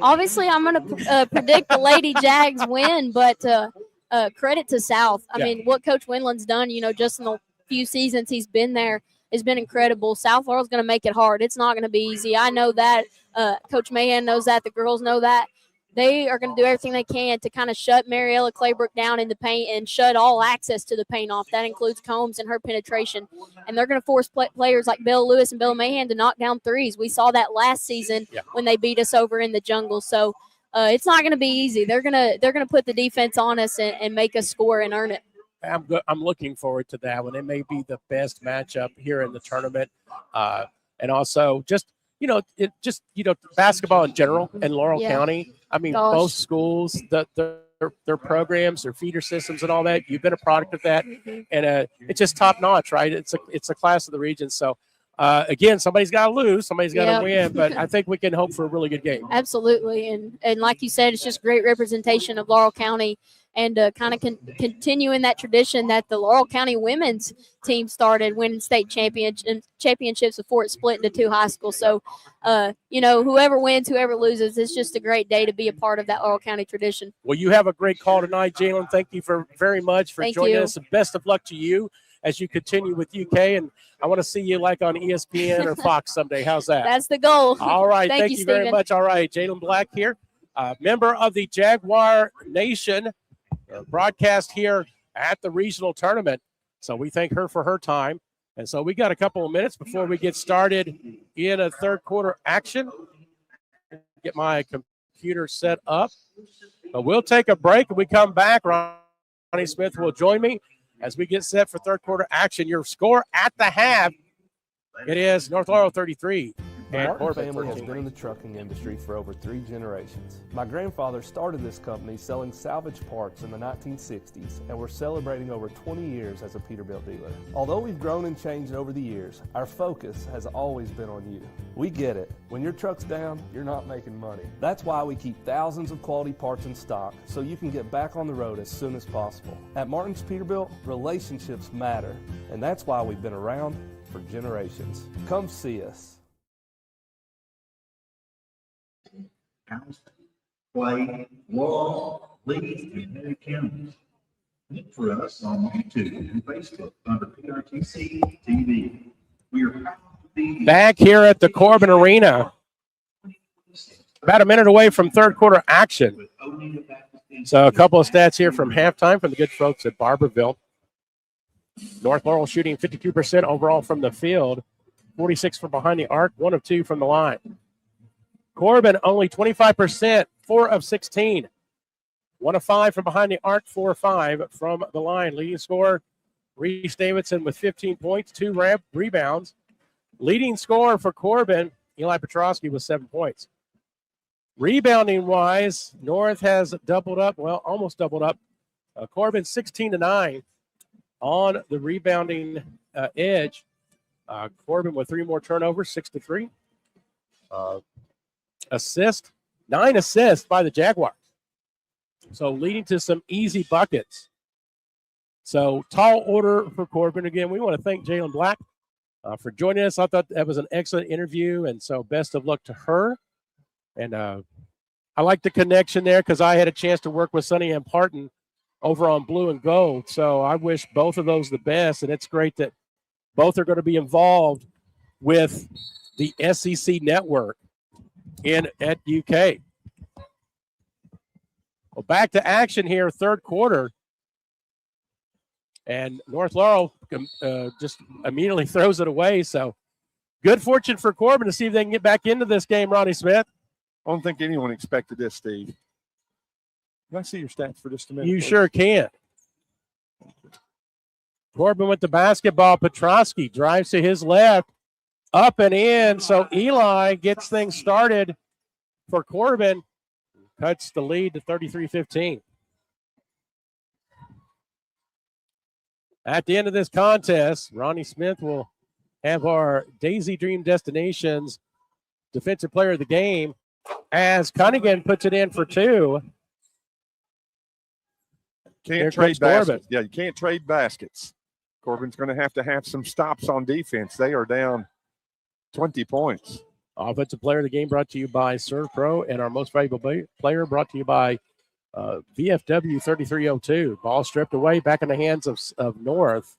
Obviously, I'm going to predict the Lady Jags win, but credit to South. I mean, what Coach Winland's done, just in the few seasons he's been there has been incredible. South Laurel's going to make it hard. It's not going to be easy. I know that. Coach Mahan knows that. The girls know that. They are going to do everything they can to kind of shut Mariella Claybrook down in the paint and shut all access to the paint off. That includes Combs and her penetration. And they're going to force players like Bill Lewis and Bill Mahan to knock down threes. We saw that last season when they beat us over in the jungle. So it's not going to be easy. They're gonna put the defense on us and make us score and earn it. I'm looking forward to that one. It may be the best matchup here in the tournament, and also basketball in general in Laurel County. I mean, both schools, their programs, their feeder systems, and all that. You've been a product of that, and it's just top notch, right? It's a class of the region. So. Again, somebody's got to lose, somebody's got to win, but I think we can hope for a really good game. Absolutely, and like you said, it's just great representation of Laurel County and kind of continuing that tradition that the Laurel County women's team started, winning state championships before it split into 2 high schools. So, whoever wins, whoever loses, it's just a great day to be a part of that Laurel County tradition. Well, you have a great call tonight, Jalen. Thank you very much for joining us, and best of luck to you as you continue with UK, and I want to see you like on ESPN or Fox someday. How's that? That's the goal. All right. Thank you very Stephen. much. All right. Jalen Black here, member of the Jaguar Nation, broadcast here at the regional tournament. So we thank her for her time. And so we got a couple of minutes before we get started in a third quarter action. Get my computer set up. But we'll take a break and we come back. Ronnie Smith will join me as we get set for third quarter action. Your score at the half, it is North Laurel 33. The Martin family has been in the trucking industry for over 3 generations. My grandfather started this company selling salvage parts in the 1960s, and we're celebrating over 20 years as a Peterbilt dealer. Although we've grown and changed over the years, our focus has always been on you. We get it. When your truck's down, you're not making money. That's why we keep thousands of quality parts in stock so you can get back on the road as soon as possible. At Martin's Peterbilt, relationships matter, and that's why we've been around for generations. Come see us. Play, Laurel, Lee, and Henry counties. Look for us on YouTube and Facebook under PRTC TV. We are proud to be back here at the Corbin Arena. About a minute away from third quarter action. So a couple of stats here from halftime from the good folks at Barberville. North Laurel shooting 52% overall from the field, 46 from behind the arc, 1 of 2 from the line. Corbin only 25%, 4 of 16. 1 of 5 from behind the arc, 4 of 5 from the line. Leading scorer, Reese Davidson with 15 points, 2 rebounds. Leading scorer for Corbin, Eli Petrosky with 7 points. Rebounding-wise, North has doubled up, well, almost doubled up. Corbin 16-9 on the rebounding edge. Corbin with 3 more turnovers, 6-3. Assist, 9 assists by the Jaguars. So leading to some easy buckets. So tall order for Corbin. Again, we want to thank Jalen Black for joining us. I thought that was an excellent interview, and so best of luck to her And I like the connection there because I had a chance to work with Sonny and Parton over on Blue and Gold. So I wish both of those the best. And it's great that both are going to be involved with the SEC network at UK. Well, back to action here, third quarter. And North Laurel just immediately throws it away. So good fortune for Corbin to see if they can get back into this game, Ronnie Smith. I don't think anyone expected this, Steve. Can I see your stats for just a minute? You please? sure can. Corbin with the basketball. Petrosky drives to his left, up and in. So Eli gets things started for Corbin. Cuts the lead to 33-15. At the end of this contest, Ronnie Smith will have our Daisy Dream Destinations Defensive Player of the Game as Cunningham puts it in for two. Can't trade baskets. Yeah, you can't trade baskets. Corbin's going to have some stops on defense. They are down 20 points. Offensive Player of the Game brought to you by Serve Pro, and our Most Valuable Player brought to you by VFW 3302. Ball stripped away, back in the hands of North.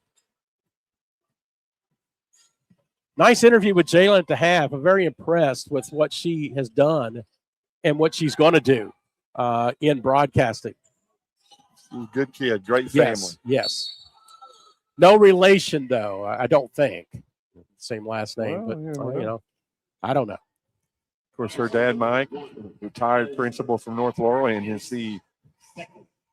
Nice interview with Jalen at the half. I'm very impressed with what she has done and what she's going to do in broadcasting. Good kid, great family. Yes. No relation, though, I don't think. Same last name, Well, but, I don't know. Of course, her dad, Mike, retired principal from North Laurel, and is the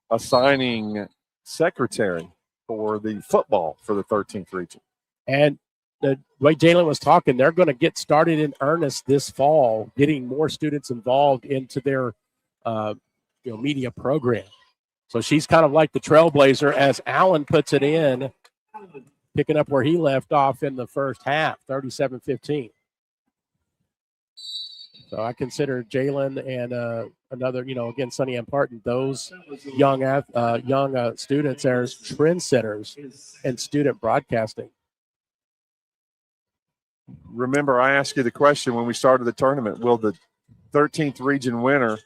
assigning secretary for the football for the 13th region. And the way Jalen was talking, they're going to get started in earnest this fall, getting more students involved into their media program. So she's kind of like the trailblazer as Allen puts it in, picking up where he left off in the first half, 37-15. So I consider Jalen and another, again, Sonny and Parton, those young students as trendsetters in student broadcasting. Remember, I asked you the question when we started the tournament, will the 13th region winner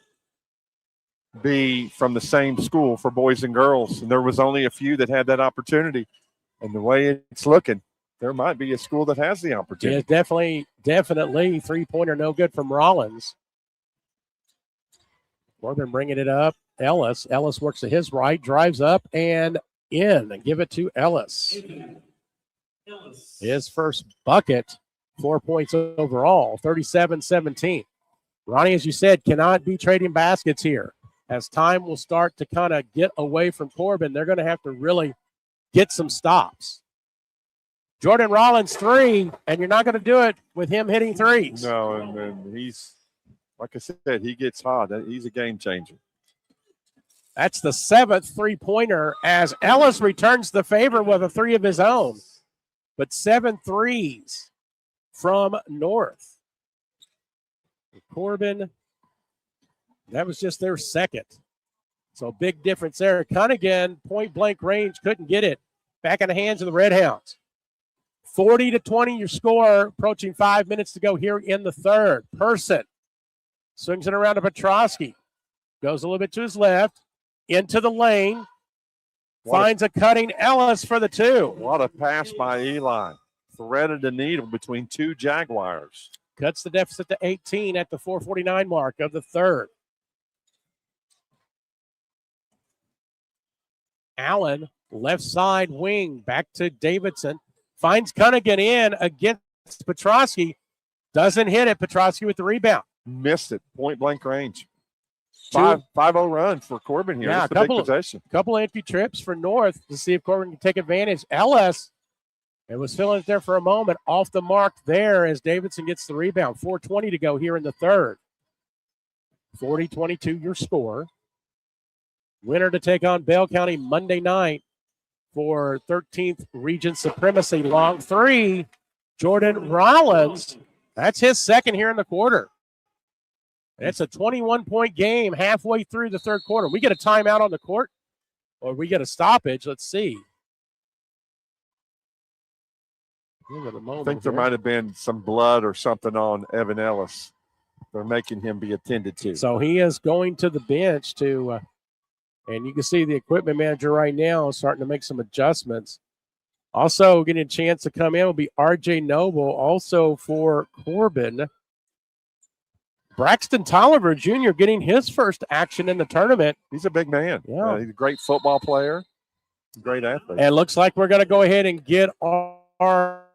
be from the same school for boys and girls? And there was only a few that had that opportunity. And the way it's looking, there might be a school that has the opportunity. Yeah, definitely. Three-pointer no good from Rollins. Corbin bringing it up. Ellis works to his right, drives up and in. Give it to Ellis. His first bucket, 4 points overall, 37-17. Ronnie, as you said, cannot be trading baskets here. As time will start to kind of get away from Corbin, they're going to have to really get some stops. Jordan Rollins, three, and you're not going to do it with him hitting threes. No, and he's, like I said, he gets hot. He's a game changer. That's the seventh three-pointer as Ellis returns the favor with a three of his own. But 7 threes from North. Corbin, that was just their second. So big difference there. Cunningham, point-blank range, couldn't get it. Back in the hands of the Red Hounds. 40-20 your score, approaching 5 minutes to go here in the third. Person swings it around to Petrosky. Goes a little bit to his left, into the lane. Finds a cutting Ellis for the two. What a pass by Eli. Threaded the needle between two Jaguars. Cuts the deficit to 18 at the 4:49 mark of the third. Allen, left side wing, back to Davidson. Finds Cunningham in against Petrosky. Doesn't hit it. Petrosky with the rebound. Missed it. Point blank range. 5-0 run for Corbin here. Yeah, a big possession. Couple empty trips for North to see if Corbin can take advantage. Ellis, it was filling it there for a moment. Off the mark there as Davidson gets the rebound. 4:20 to go here in the third. 40-22 your score. Winner to take on Bell County Monday night for 13th region supremacy. Long three. Jordan Rollins. That's his second here in the quarter. It's a 21-point game halfway through the third quarter. We get a timeout on the court or we get a stoppage. Let's see. I think there might have been some blood or something on Evan Ellis. They're making him be attended to. So he is going to the bench to, and you can see the equipment manager right now starting to make some adjustments. Also getting a chance to come in will be R.J. Noble, also for Corbin. Braxton Tolliver Jr. getting his first action in the tournament. He's a big man. Yeah. He's a great football player, great athlete. And it looks like we're going to go ahead and get our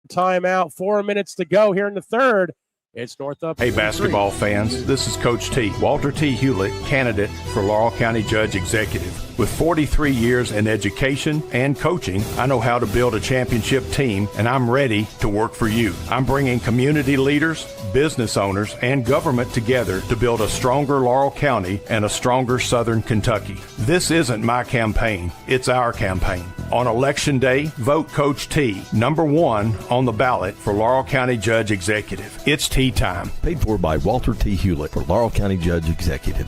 timeout. 4 minutes to go here in the third. It's North up. Hey, basketball fans, this is Coach T, Walter T. Hewlett, candidate for Laurel County Judge Executive. With 43 years in education and coaching, I know how to build a championship team, and I'm ready to work for you. I'm bringing community leaders, business owners, and government together to build a stronger Laurel County and a stronger Southern Kentucky. This isn't my campaign, it's our campaign. On Election Day, vote Coach T, number 1 on the ballot for Laurel County Judge Executive. It's tea time. Paid for by Walter T. Hewlett for Laurel County Judge Executive.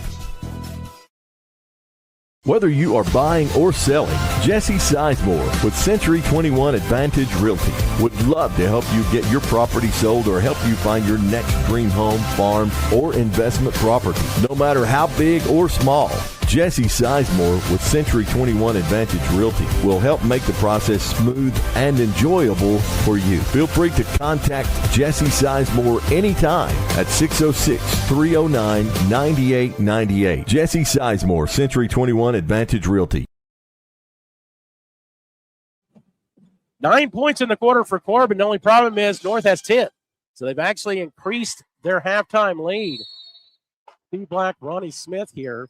Whether you are buying or selling, Jesse Sizemore with Century 21 Advantage Realty would love to help you get your property sold or help you find your next dream home, farm, or investment property, no matter how big or small. Jesse Sizemore with Century 21 Advantage Realty will help make the process smooth and enjoyable for you. Feel free to contact Jesse Sizemore anytime at 606-309-9898. Jesse Sizemore, Century 21 Advantage Realty. 9 points in the quarter for Corbin. The only problem is North has 10. So they've actually increased their halftime lead. Steve Black, Ronnie Smith here.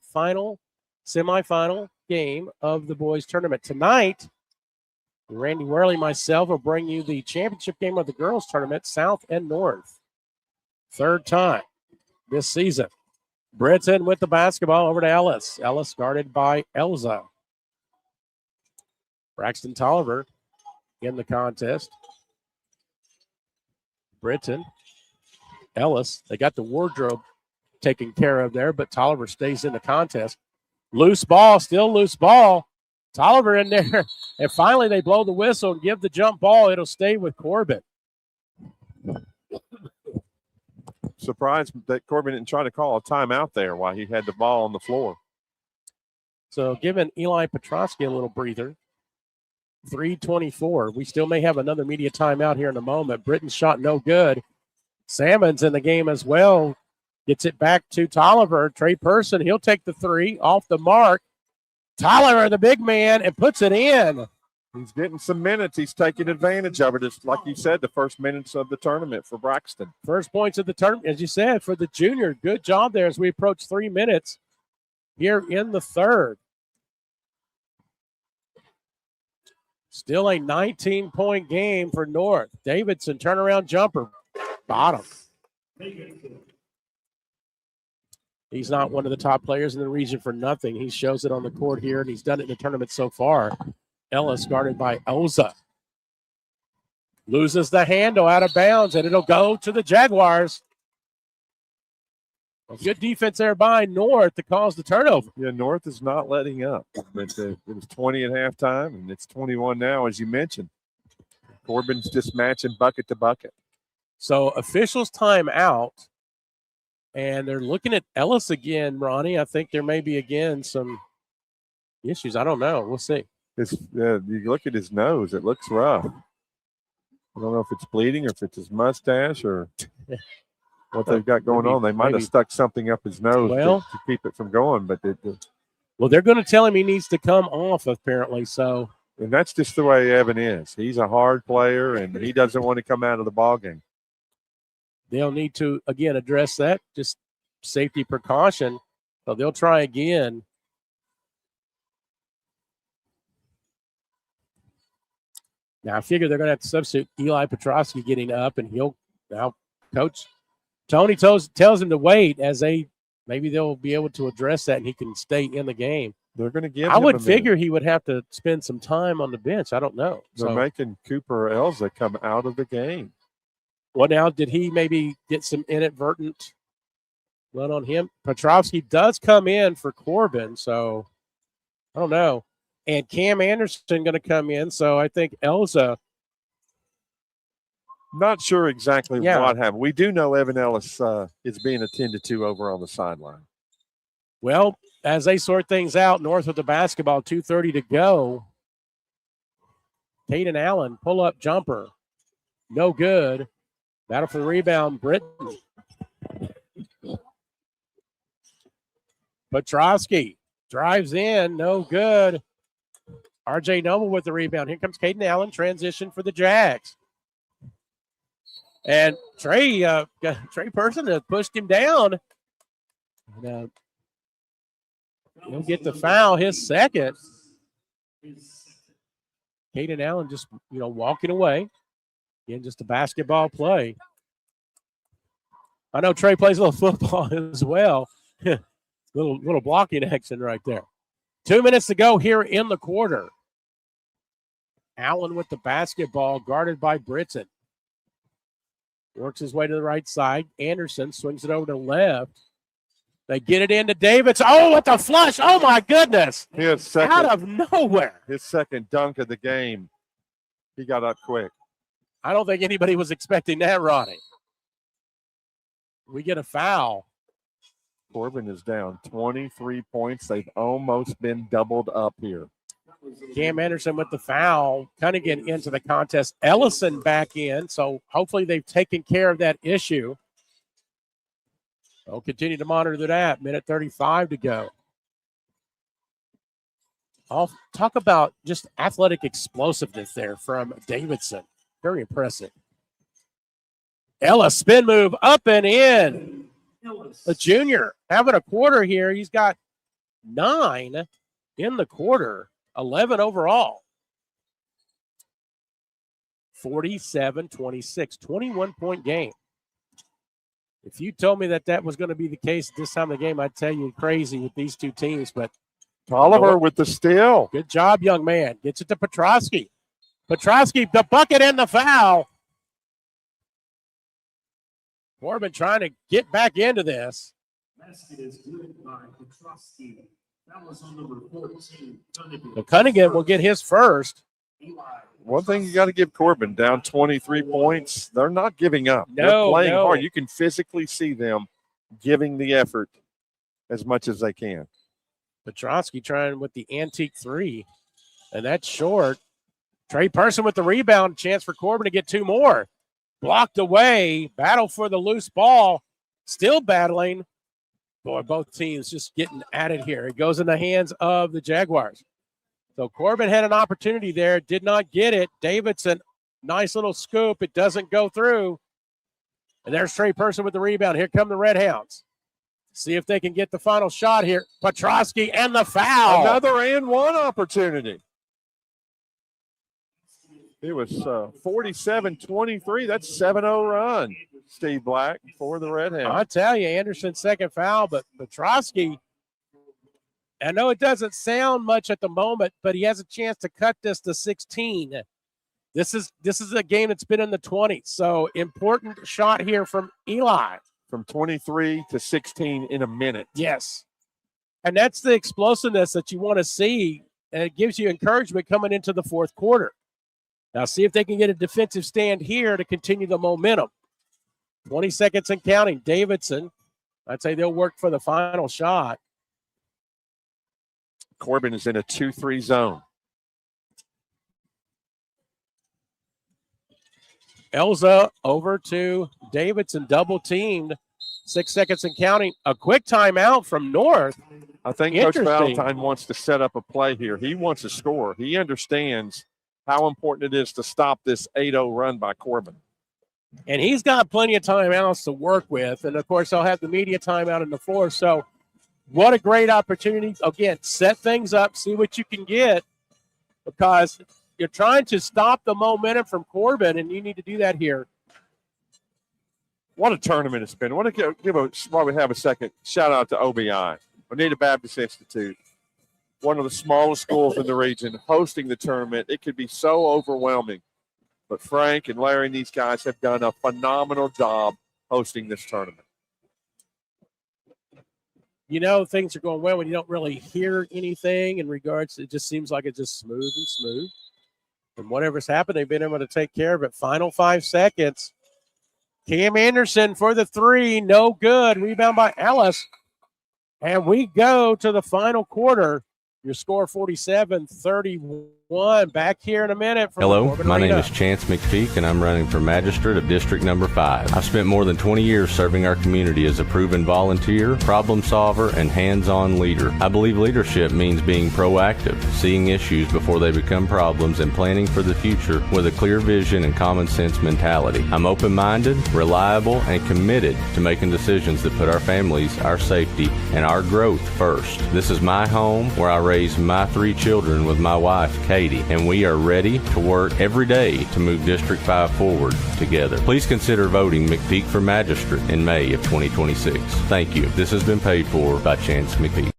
Semifinal game of the boys tournament. Tonight, Randy Worley, myself, will bring you the championship game of the girls tournament, South and North. Third time this season. Britton with the basketball over to Ellis. Ellis guarded by Elza. Braxton Tolliver in the contest. Britton, Ellis, they got the wardrobe taken care of there, but Tolliver stays in the contest. Loose ball, still loose ball. Tolliver in there. And finally they blow the whistle and give the jump ball. It'll stay with Corbin. Surprised that Corbin didn't try to call a timeout there while he had the ball on the floor. So giving Eli Petrosky a little breather. 3:24. We still may have another media timeout here in a moment. Britton's shot no good. Salmon's in the game as well. Gets it back to Tolliver. Trey Person, he'll take the three off the mark. Tolliver, the big man, and puts it in. He's getting some minutes. He's taking advantage of it. It's like you said, the first minutes of the tournament for Braxton. First points of the tournament, as you said, for the junior. Good job there as we approach 3 minutes here in the third. Still a 19-point game for North. Davidson, turnaround jumper, bottom. He's not one of the top players in the region for nothing. He shows it on the court here, and he's done it in the tournament so far. Ellis guarded by Elza. Loses the handle out of bounds, and it'll go to the Jaguars. A good defense there by North to cause the turnover. Yeah, North is not letting up. But it was 20 at halftime, and it's 21 now, as you mentioned. Corbin's just matching bucket to bucket. So officials time out. And they're looking at Ellis again, Ronnie. I think there may be, again, some issues. I don't know. We'll see. You look at his nose. It looks rough. I don't know if it's bleeding or if it's his mustache or what they've got going on. They might have stuck something up his nose to keep it from going. But well, they're going to tell him he needs to come off, apparently. So, and that's just the way Evan is. He's a hard player, and he doesn't want to come out of the ballgame. They'll need to, again, address that, just safety precaution. So they'll try again. Now, I figure they're going to have to substitute Eli Petrosky getting up, and Coach Tony tells him to wait as maybe they'll be able to address that, and he can stay in the game. They're going to give I him would a figure minute. he would have to spend some time on the bench. I don't know. They're making Cooper Elza come out of the game. Well, now, did he maybe get some inadvertent run on him? Petrovsky does come in for Corbin, so I don't know. And Cam Anderson going to come in, so I think Elza Not sure exactly Yeah. what happened. We do know Evan Ellis is being attended to over on the sideline. Well, as they sort things out, North with the basketball, 2:30 to go. Caden Allen, pull-up jumper. No good. Battle for the rebound, Britton. Petrosky drives in, no good. RJ Noble with the rebound. Here comes Caden Allen, transition for the Jags. And Trey Person has pushed him down. And, he'll get the foul, his second. Caden Allen just, walking away. Again, just a basketball play. I know Trey plays a little football as well. little blocking action right there. 2 minutes to go here in the quarter. Allen with the basketball, guarded by Britton. Works his way to the right side. Anderson swings it over to the left. They get it into Davids. Oh, what the flush. Oh, my goodness. Out of nowhere. His second dunk of the game. He got up quick. I don't think anybody was expecting that, Ronnie. We get a foul. Corbin is down 23 points. They've almost been doubled up here. Cam Anderson with the foul, kind of getting into the contest. Ellison back in, so hopefully they've taken care of that issue. We'll continue to monitor that. Minute 35 to go. I'll talk about just athletic explosiveness there from Davidson. Very impressive. Ellis, spin move, up and in. A junior having a quarter here. He's got 9 in the quarter, 11 overall. 47-26, 21-point game. If you told me that was going to be the case at this time of the game, I'd tell you crazy with these two teams. But Oliver with the steal. Good job, young man. Gets it to Petrosky. Petrosky, the bucket and the foul. Corbin trying to get back into this. Basket is good by Petrosky. That was on number 14. Cunningham will get his first. One thing you got to give Corbin, down 23 points. They're not giving up. They're No, playing no. hard. You can physically see them giving the effort as much as they can. Petrosky trying with the antique three, and that's short. Trey Person with the rebound, chance for Corbin to get 2 more. Blocked away, battle for the loose ball, still battling. Boy, both teams just getting at it here. It goes in the hands of the Jaguars. So Corbin had an opportunity there, did not get it. Davidson, nice little scoop. It doesn't go through. And there's Trey Person with the rebound. Here come the Red Hounds. See if they can get the final shot here. Petrosky and the foul. Another and one opportunity. It was 47-23. That's 7-0 run, Steve Black, for the Red Hounds. I tell you, Anderson's second foul, but Petrosky, I know it doesn't sound much at the moment, but he has a chance to cut this to 16. This is a game that's been in the 20s, so important shot here from Eli. From 23 to 16 in a minute. Yes. And that's the explosiveness that you want to see, and it gives you encouragement coming into the fourth quarter. Now see if they can get a defensive stand here to continue the momentum. 20 seconds and counting. Davidson, I'd say they'll work for the final shot. Corbin is in a 2-3 zone. Elza over to Davidson, double teamed. 6 seconds and counting. A quick timeout from North. I think Coach Valentine wants to set up a play here. He wants to score. He understands how important it is to stop this 8-0 run by Corbin. And he's got plenty of timeouts to work with. And, of course, they'll have the media timeout in the fourth. So what a great opportunity. Again, set things up, see what you can get, because you're trying to stop the momentum from Corbin, and you need to do that here. What a tournament it's been. I want to give while we have a second, shout out to OBI, Oneida Baptist Institute. One of the smallest schools in the region, hosting the tournament. It could be so overwhelming. But Frank and Larry and these guys have done a phenomenal job hosting this tournament. You know, things are going well when you don't really hear anything in regards to it. Just seems like it's just smooth and smooth. And whatever's happened, they've been able to take care of it. Final 5 seconds. Cam Anderson for the three. No good. Rebound by Ellis. And we go to the final quarter. Your score 47-31. Back here in a minute. From Hello, Corbin my Arena. name is Chance McPeak, and I'm running for Magistrate of District Number 5. I've spent more than 20 years serving our community as a proven volunteer, problem solver, and hands-on leader. I believe leadership means being proactive, seeing issues before they become problems, and planning for the future with a clear vision and common sense mentality. I'm open-minded, reliable, and committed to making decisions that put our families, our safety, and our growth first. This is my home where I raise my 3 children with my wife, Katie, and we are ready to work every day to move District 5 forward together. Please consider voting McPeak for Magistrate in May of 2026. Thank you. This has been paid for by Chance McPeak.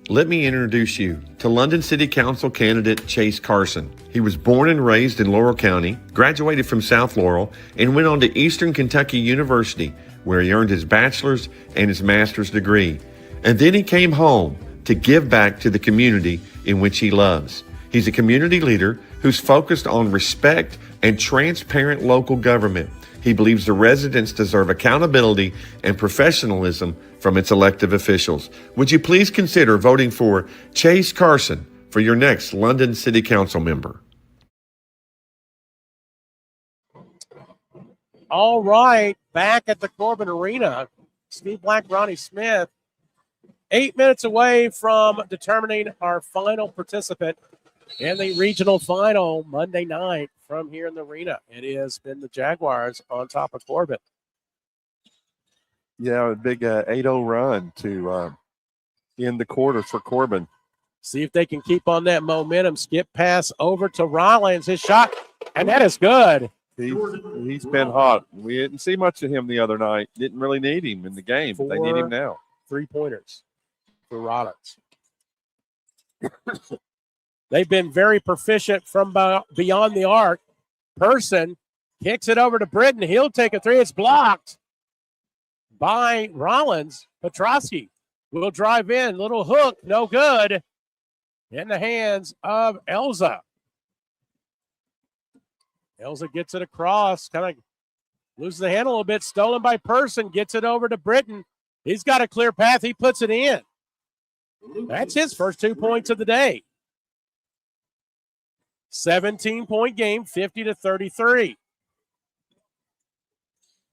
Let me introduce you to London City Council candidate Chase Carson. He was born and raised in Laurel County, graduated from South Laurel, and went on to Eastern Kentucky University, where he earned his bachelor's and his master's degree. And then he came home to give back to the community in which he loves. He's a community leader who's focused on respect and transparent local government. He believes the residents deserve accountability and professionalism from its elected officials. Would you please consider voting for Chase Carson for your next London City Council member? All right, back at the Corbin Arena. Steve Black, Ronnie Smith. 8 minutes away from determining our final participant in the regional final Monday night from here in the arena. It has been the Jaguars on top of Corbin. Yeah, a big 8-0 run to end the quarter for Corbin. See if they can keep on that momentum. Skip pass over to Rollins. His shot, and that is good. He's been hot. We didn't see much of him the other night. Didn't really need him in the game, but they need him now. 3-pointers for Rollins. They've been very proficient from beyond the arc. Person kicks it over to Britton. He'll take a three. It's blocked by Rollins. Petrosky will drive in. Little hook, no good. In the hands of Elza. Elza gets it across, kind of loses the hand a little bit. Stolen by Person, gets it over to Britton. He's got a clear path. He puts it in. That's his first 2 points of the day. 17-point game, 50-33.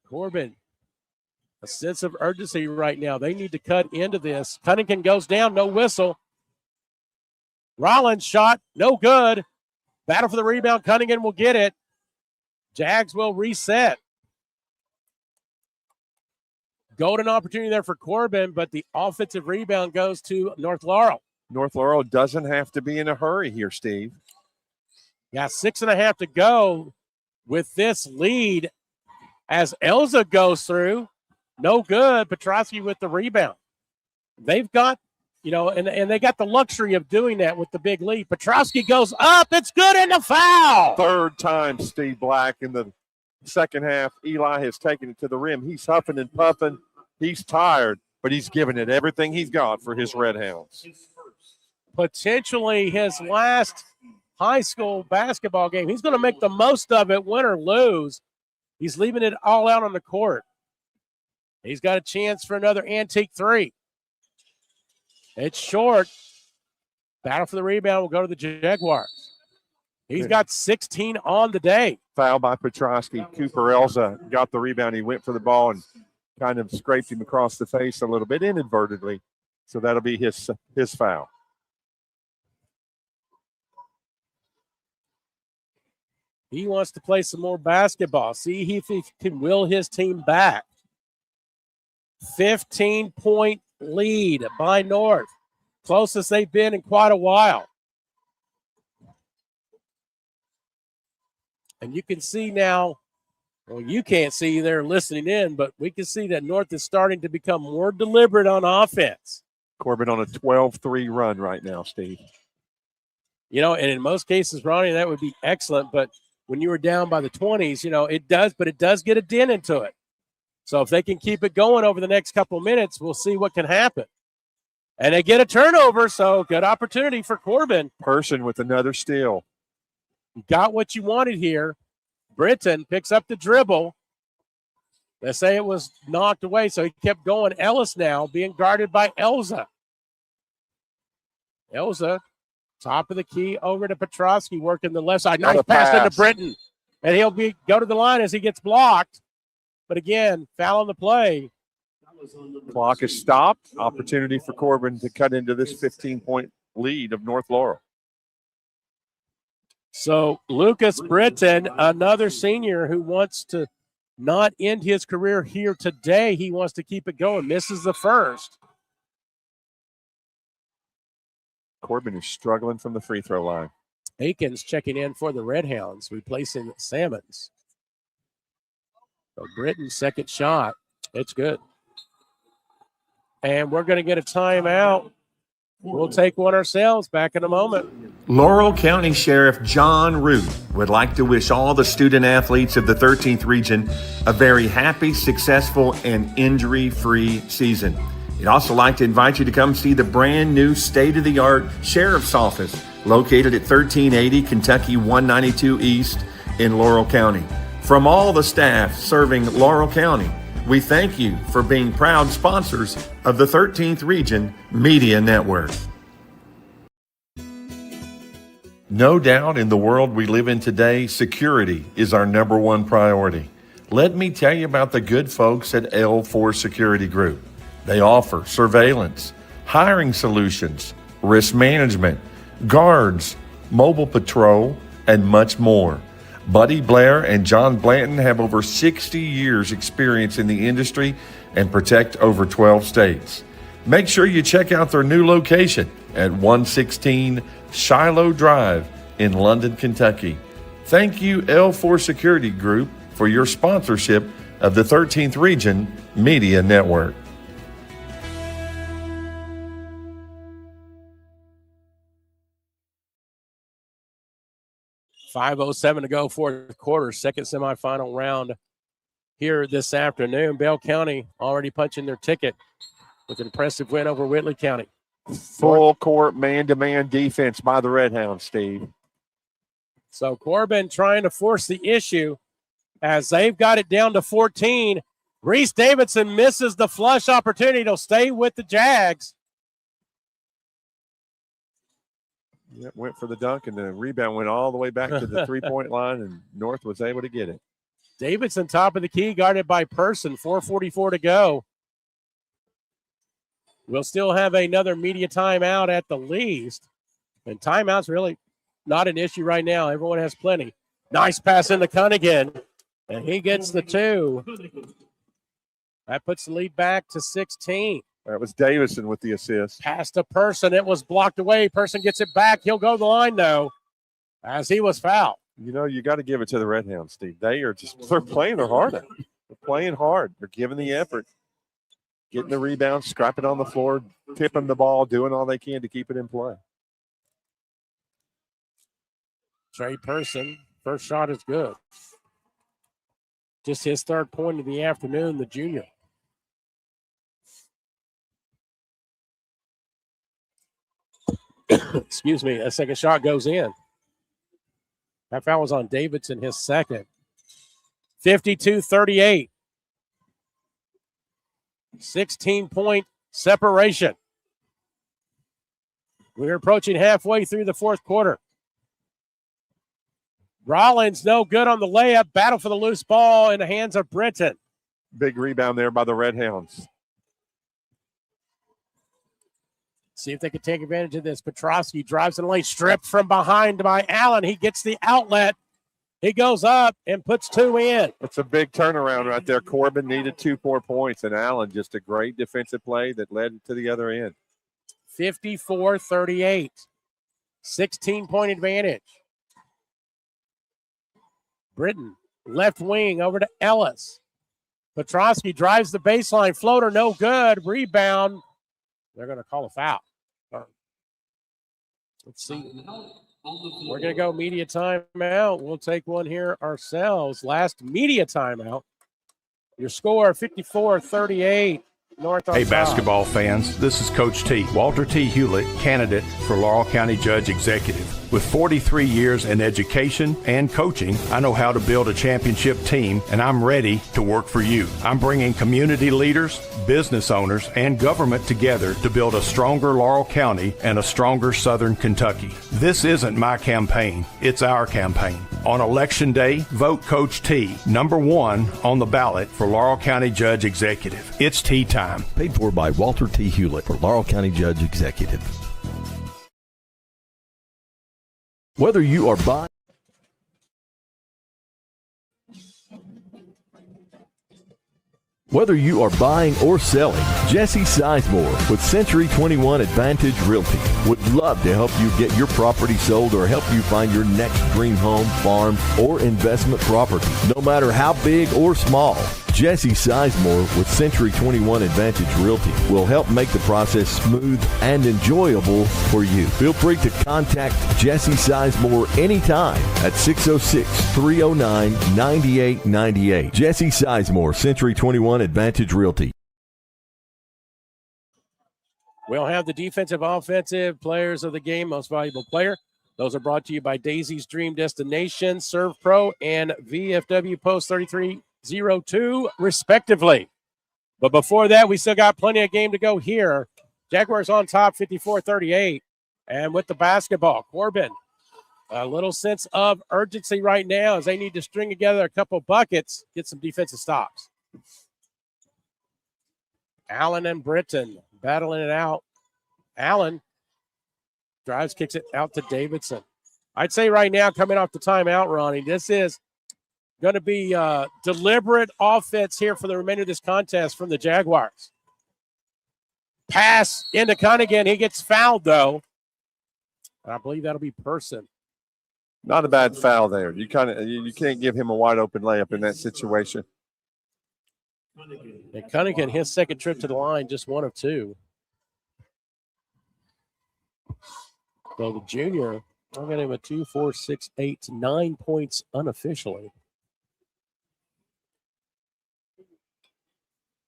Corbin, a sense of urgency right now. They need to cut into this. Cunningham goes down, no whistle. Rollins shot, no good. Battle for the rebound. Cunningham will get it. Jags will reset. Golden opportunity there for Corbin, but the offensive rebound goes to North Laurel. North Laurel doesn't have to be in a hurry here, Steve. Yeah, 6.5 to go with this lead as Elza goes through. No good. Petrosky with the rebound. They've got, and they got the luxury of doing that with the big lead. Petrosky goes up. It's good in the foul. Third time, Steve Black, in the second half. Eli has taken it to the rim. He's huffing and puffing. He's tired, but he's giving it everything he's got for his Red Hounds. Potentially his last high school basketball game. He's going to make the most of it, win or lose. He's leaving it all out on the court. He's got a chance for another antique three. It's short. Battle for the rebound will go to the Jaguars. He's got 16 on the day. Foul by Petrosky. Cooper Elza got the rebound. He went for the ball and kind of scraped him across the face a little bit inadvertently. So that'll be his foul. He wants to play some more basketball. See if he can will his team back. 15-point lead by North. Closest they've been in quite a while. And you can see now, well, you can't see there listening in, but we can see that North is starting to become more deliberate on offense. Corbin on a 12-3 run right now, Steve. And in most cases, Ronnie, that would be excellent. But when you were down by the 20s, it does get a dent into it. So if they can keep it going over the next couple of minutes, we'll see what can happen. And they get a turnover, so good opportunity for Corbin. Person with another steal. Got what you wanted here. Britton picks up the dribble. They say it was knocked away, so he kept going. Ellis now being guarded by Elza. Elza, top of the key, over to Petrosky, working the left side. Nice pass into Britton. And he'll go to the line as he gets blocked. But again, foul on the play. Clock is stopped. Opportunity for Corbin to cut into this 15-point lead of North Laurel. So Lucas Britton, another senior who wants to not end his career here today. He wants to keep it going. Misses the first. Corbin is struggling from the free throw line. Aikens checking in for the Red Hounds, replacing Salmons. So Britton's second shot. It's good. And we're going to get a timeout. We'll take one ourselves. Back in a moment. Laurel County Sheriff John Root would like to wish all the student athletes of the 13th region a very happy, successful, and injury-free season. He'd also like to invite you to come see the brand new state-of-the-art Sheriff's Office located at 1380 Kentucky 192 East in Laurel County. From all the staff serving Laurel County, we thank you for being proud sponsors of the 13th Region Media Network. No doubt in the world we live in today, security is our number one priority. Let me tell you about the good folks at L4 Security Group. They offer surveillance, hiring solutions, risk management, guards, mobile patrol, and much more. Buddy Blair and John Blanton have over 60 years experience in the industry and protect over 12 states. Make sure you check out their new location at 116 Shiloh Drive in London, Kentucky. Thank you, L4 Security Group, for your sponsorship of the 13th Region Media Network. .507 to go, fourth quarter, second semifinal round here this afternoon. Bell County already punching their ticket with an impressive win over Whitley County. Full court man-to-man defense by the Red Hounds, Steve. So Corbin trying to force the issue as they've got it down to 14. Reese Davidson misses the flush opportunity. He'll stay with the Jags. Yep, went for the dunk, and the rebound went all the way back to the three-point line, and North was able to get it. Davidson top of the key, guarded by Person, 4:44 to go. We'll still have another media timeout at the least, and timeout's really not an issue right now. Everyone has plenty. Nice pass into Cunningham, and he gets the two. That puts the lead back to 16. That was Davison with the assist. Pass to Person. It was blocked away. Person gets it back. He'll go to the line, though, as he was fouled. You know, you got to give it to the Red Hounds, Steve. They're playing their heart out. They're playing hard. They're giving the effort, getting the rebound, scrapping on the floor, tipping the ball, doing all they can to keep it in play. Trey Person, first shot is good. Just his third point of the afternoon, the junior. Excuse me, a second shot goes in. That foul was on Davidson, his second. 52-38. 16-point separation. We're approaching halfway through the fourth quarter. Rollins, no good on the layup. Battle for the loose ball in the hands of Britton. Big rebound there by the Red Hounds. See if they can take advantage of this. Petrosky drives in the lane, stripped from behind by Allen. He gets the outlet. He goes up and puts two in. It's a big turnaround right there. Corbin needed 2 more points, and Allen just a great defensive play that led to the other end. 54-38. 16-point advantage. Britton, left wing over to Ellis. Petrosky drives the baseline. Floater, no good. Rebound. They're going to call a foul. Let's see. We're going to go media timeout. We'll take one here ourselves. Last media timeout. Your score, 54-38. North on Hey, top. basketball fans, this is Coach T, Walter T. Hewlett, candidate for Laurel County Judge Executive. With 43 years in education and coaching, I know how to build a championship team, and I'm ready to work for you. I'm bringing community leaders, business owners, and government together to build a stronger Laurel County and a stronger Southern Kentucky. This isn't my campaign, it's our campaign. On Election Day, vote Coach T, number 1 on the ballot for Laurel County Judge Executive. It's tea time. Paid for by Walter T. Hewlett for Laurel County Judge Executive. Whether you are buying or selling, Jesse Sizemore with Century 21 Advantage Realty would love to help you get your property sold or help you find your next dream home, farm, or investment property. No matter how big or small, Jesse Sizemore with Century 21 Advantage Realty will help make the process smooth and enjoyable for you. Feel free to contact Jesse Sizemore anytime at 606-309-9898. Jesse Sizemore, Century 21 Advantage Realty. We'll have the defensive, offensive players of the game, most valuable player. Those are brought to you by Daisy's Dream Destination, Serve Pro, and VFW Post 3302, respectively. But before that, we still got plenty of game to go here. Jaguars on top, 54-38. And with the basketball, Corbin, a little sense of urgency right now as they need to string together a couple buckets, get some defensive stops. Allen and Britton battling it out. Allen drives, kicks it out to Davidson. I'd say right now, coming off the timeout, Ronnie, this is going to be deliberate offense here for the remainder of this contest from the Jaguars. Pass into Cunningham. He gets fouled, though. And I believe that'll be Person. Not a bad foul there. You can't give him a wide open layup in that situation. And Cunningham, his second trip to the line, just 1 of 2. So the junior, I got him a 2, 4, 6, 8, 9 points unofficially.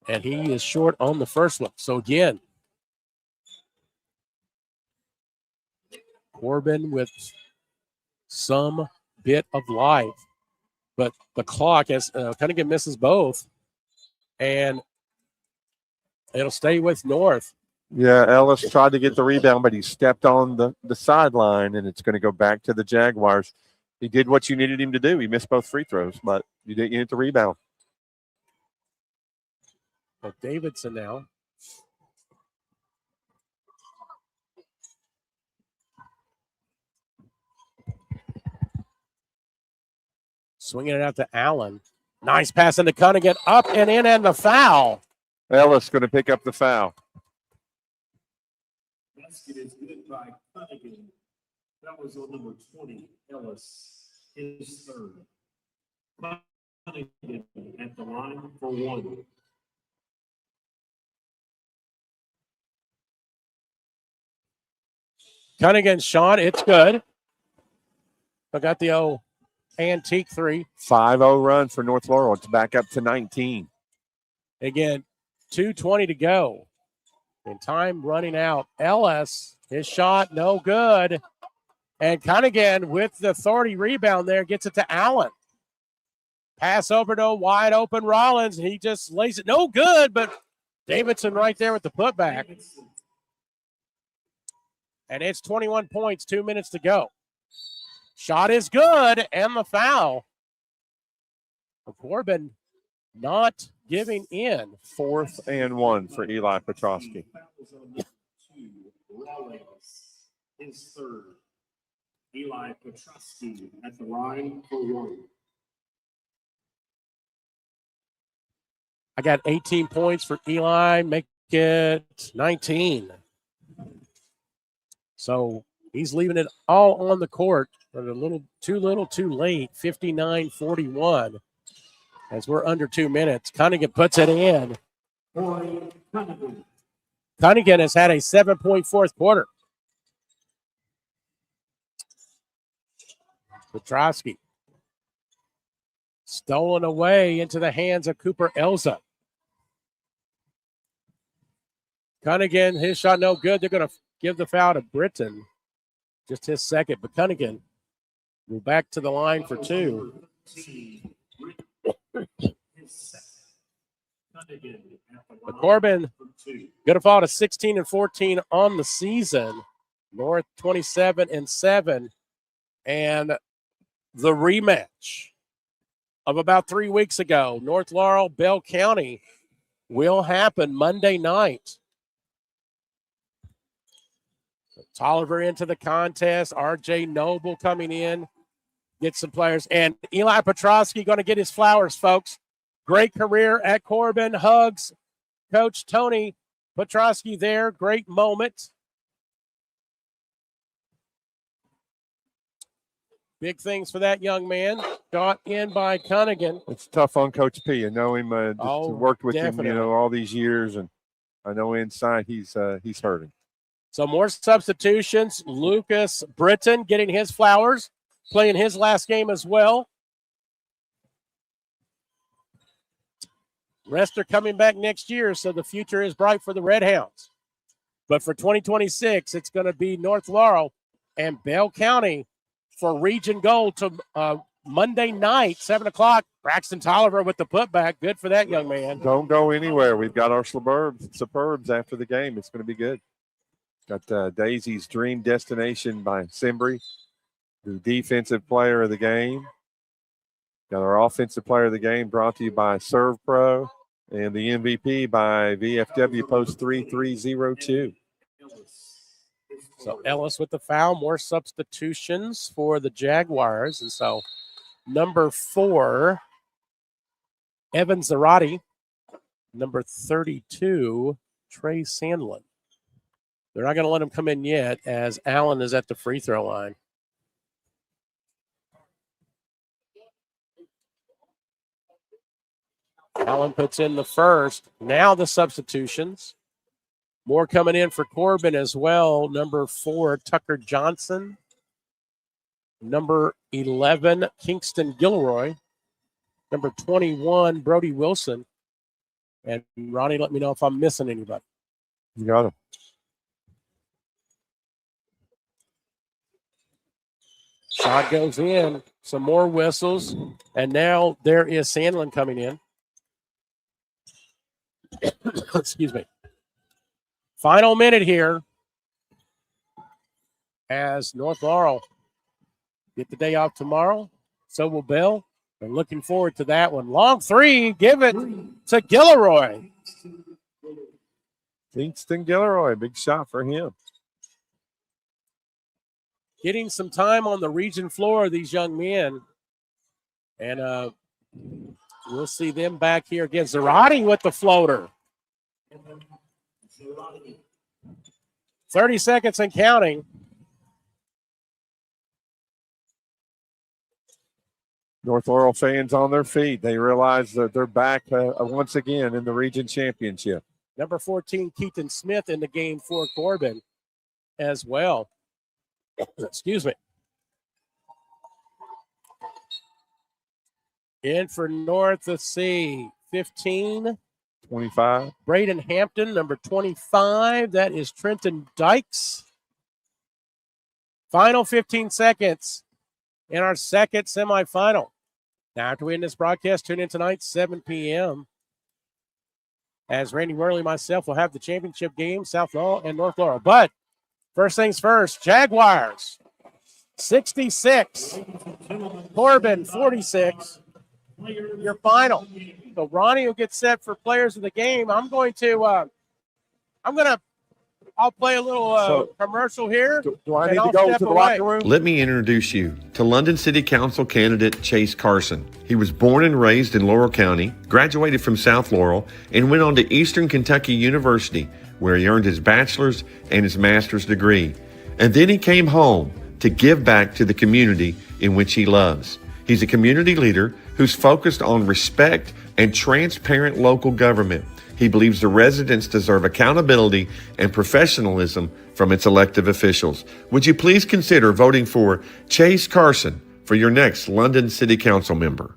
And he is short on the first one. So again, Corbin with some bit of life. But the clock, as Cunningham misses both, and it'll stay with North. Yeah, Ellis tried to get the rebound, but he stepped on the sideline, and it's going to go back to the Jaguars. He did what you needed him to do. He missed both free throws, but you didn't get the rebound. But Davidson now. Swinging it out to Allen. Nice pass into Cunningham. Up and in, and the foul. Ellis going to pick up the foul. Basket is good by Cunningham. That was on number 20, Ellis, his third. Cunningham at the line for 1. Cunningham's shot, it's good. I got the old antique 3. 5-0 run for North Laurel. It's back up to 19. Again, 2:20 to go. And time running out. Ellis, his shot, no good. And Cunningham with the authority rebound there gets it to Allen. Pass over to a wide open Rollins. He just lays it. No good, but Davidson right there with the putback. And it's 21 points, 2 minutes to go. Shot is good, and the foul. Corbin not giving in. 4th and 1 for Eli Petrosky. Rollins, his third. Eli Petrosky at the line for 1. I got 18 points for Eli. Make it 19. So he's leaving it all on the court, but a little too late. 59-41. As we're under 2 minutes, Cunningham puts it in. Cunningham has had a 7-point fourth quarter. Petrosky stolen away into the hands of Cooper Elza. Cunningham, his shot no good. They're going to give the foul to Britton. Just his second. But Cunningham will back to the line for two. But Corbin going to fall to 16-14 on the season. North 27-7. And the rematch of about 3 weeks ago, North Laurel, Bell County, will happen Monday night. Tolliver into the contest. R.J. Noble coming in. Get some players. And Eli Petrosky going to get his flowers, folks. Great career at Corbin. Hugs Coach Tony Petrosky there. Great moment. Big things for that young man. Got in by Cunningham. It's tough on Coach P. I know him. Worked with definitely. him, all these years, and I know inside he's hurting. So more substitutions. Lucas Britton getting his flowers, playing his last game as well. Rest are coming back next year, so the future is bright for the Red Hounds. But for 2026, it's going to be North Laurel and Bell County for Region Gold to Monday night, 7 o'clock. Braxton Tolliver with the putback. Good for that young man. Don't go anywhere. We've got our Superbs after the game. It's going to be good. Got Daisy's Dream Destination by Simbry, the defensive player of the game. Got our offensive player of the game brought to you by Serve Pro, and the MVP by VFW Post 3302. So Ellis with the foul, more substitutions for the Jaguars. And so number 4, Evan Zarate. Number 32, Trey Sandlin. They're not going to let him come in yet as Allen is at the free throw line. Allen puts in the first. Now the substitutions. More coming in for Corbin as well. Number 4, Tucker Johnson. Number 11, Kingston Gilroy. Number 21, Brody Wilson. And Ronnie, let me know if I'm missing anybody. You got him. Shot goes in. Some more whistles. And now there is Sandlin coming in. Excuse me. Final minute here as North Laurel get the day off tomorrow. So will Bell. They're looking forward to that one. Long three. Give it to Gilroy. Kingston Gilroy. Big shot for him. Getting some time on the region floor, these young men. And we'll see them back here again. Zarate with the floater. 30 seconds and counting. North Laurel fans on their feet. They realize that they're back once again in the region championship. Number 14, Keaton Smith in the game for Corbin as well. Excuse me. In for North, let's see, 15. 25. Braden Hampton, number 25. That is Trenton Dykes. Final 15 seconds in our second semifinal. Now, after we end this broadcast, tune in tonight, 7 p.m. as Randy Worley and myself will have the championship game, South Laurel and North Laurel. But first things first, Jaguars, 66. Corbin, 46. Your final. So Ronnie will get set for players of the game. I'll play a little commercial here. Do I need to go to the locker room? Let me introduce you to London City Council candidate Chase Carson. He was born and raised in Laurel County, graduated from South Laurel, and went on to Eastern Kentucky University, where he earned his bachelor's and his master's degree. And then he came home to give back to the community in which he loves. He's a community leader who's focused on respect and transparent local government. He believes the residents deserve accountability and professionalism from its elected officials. Would you please consider voting for Chase Carson for your next London City Council member?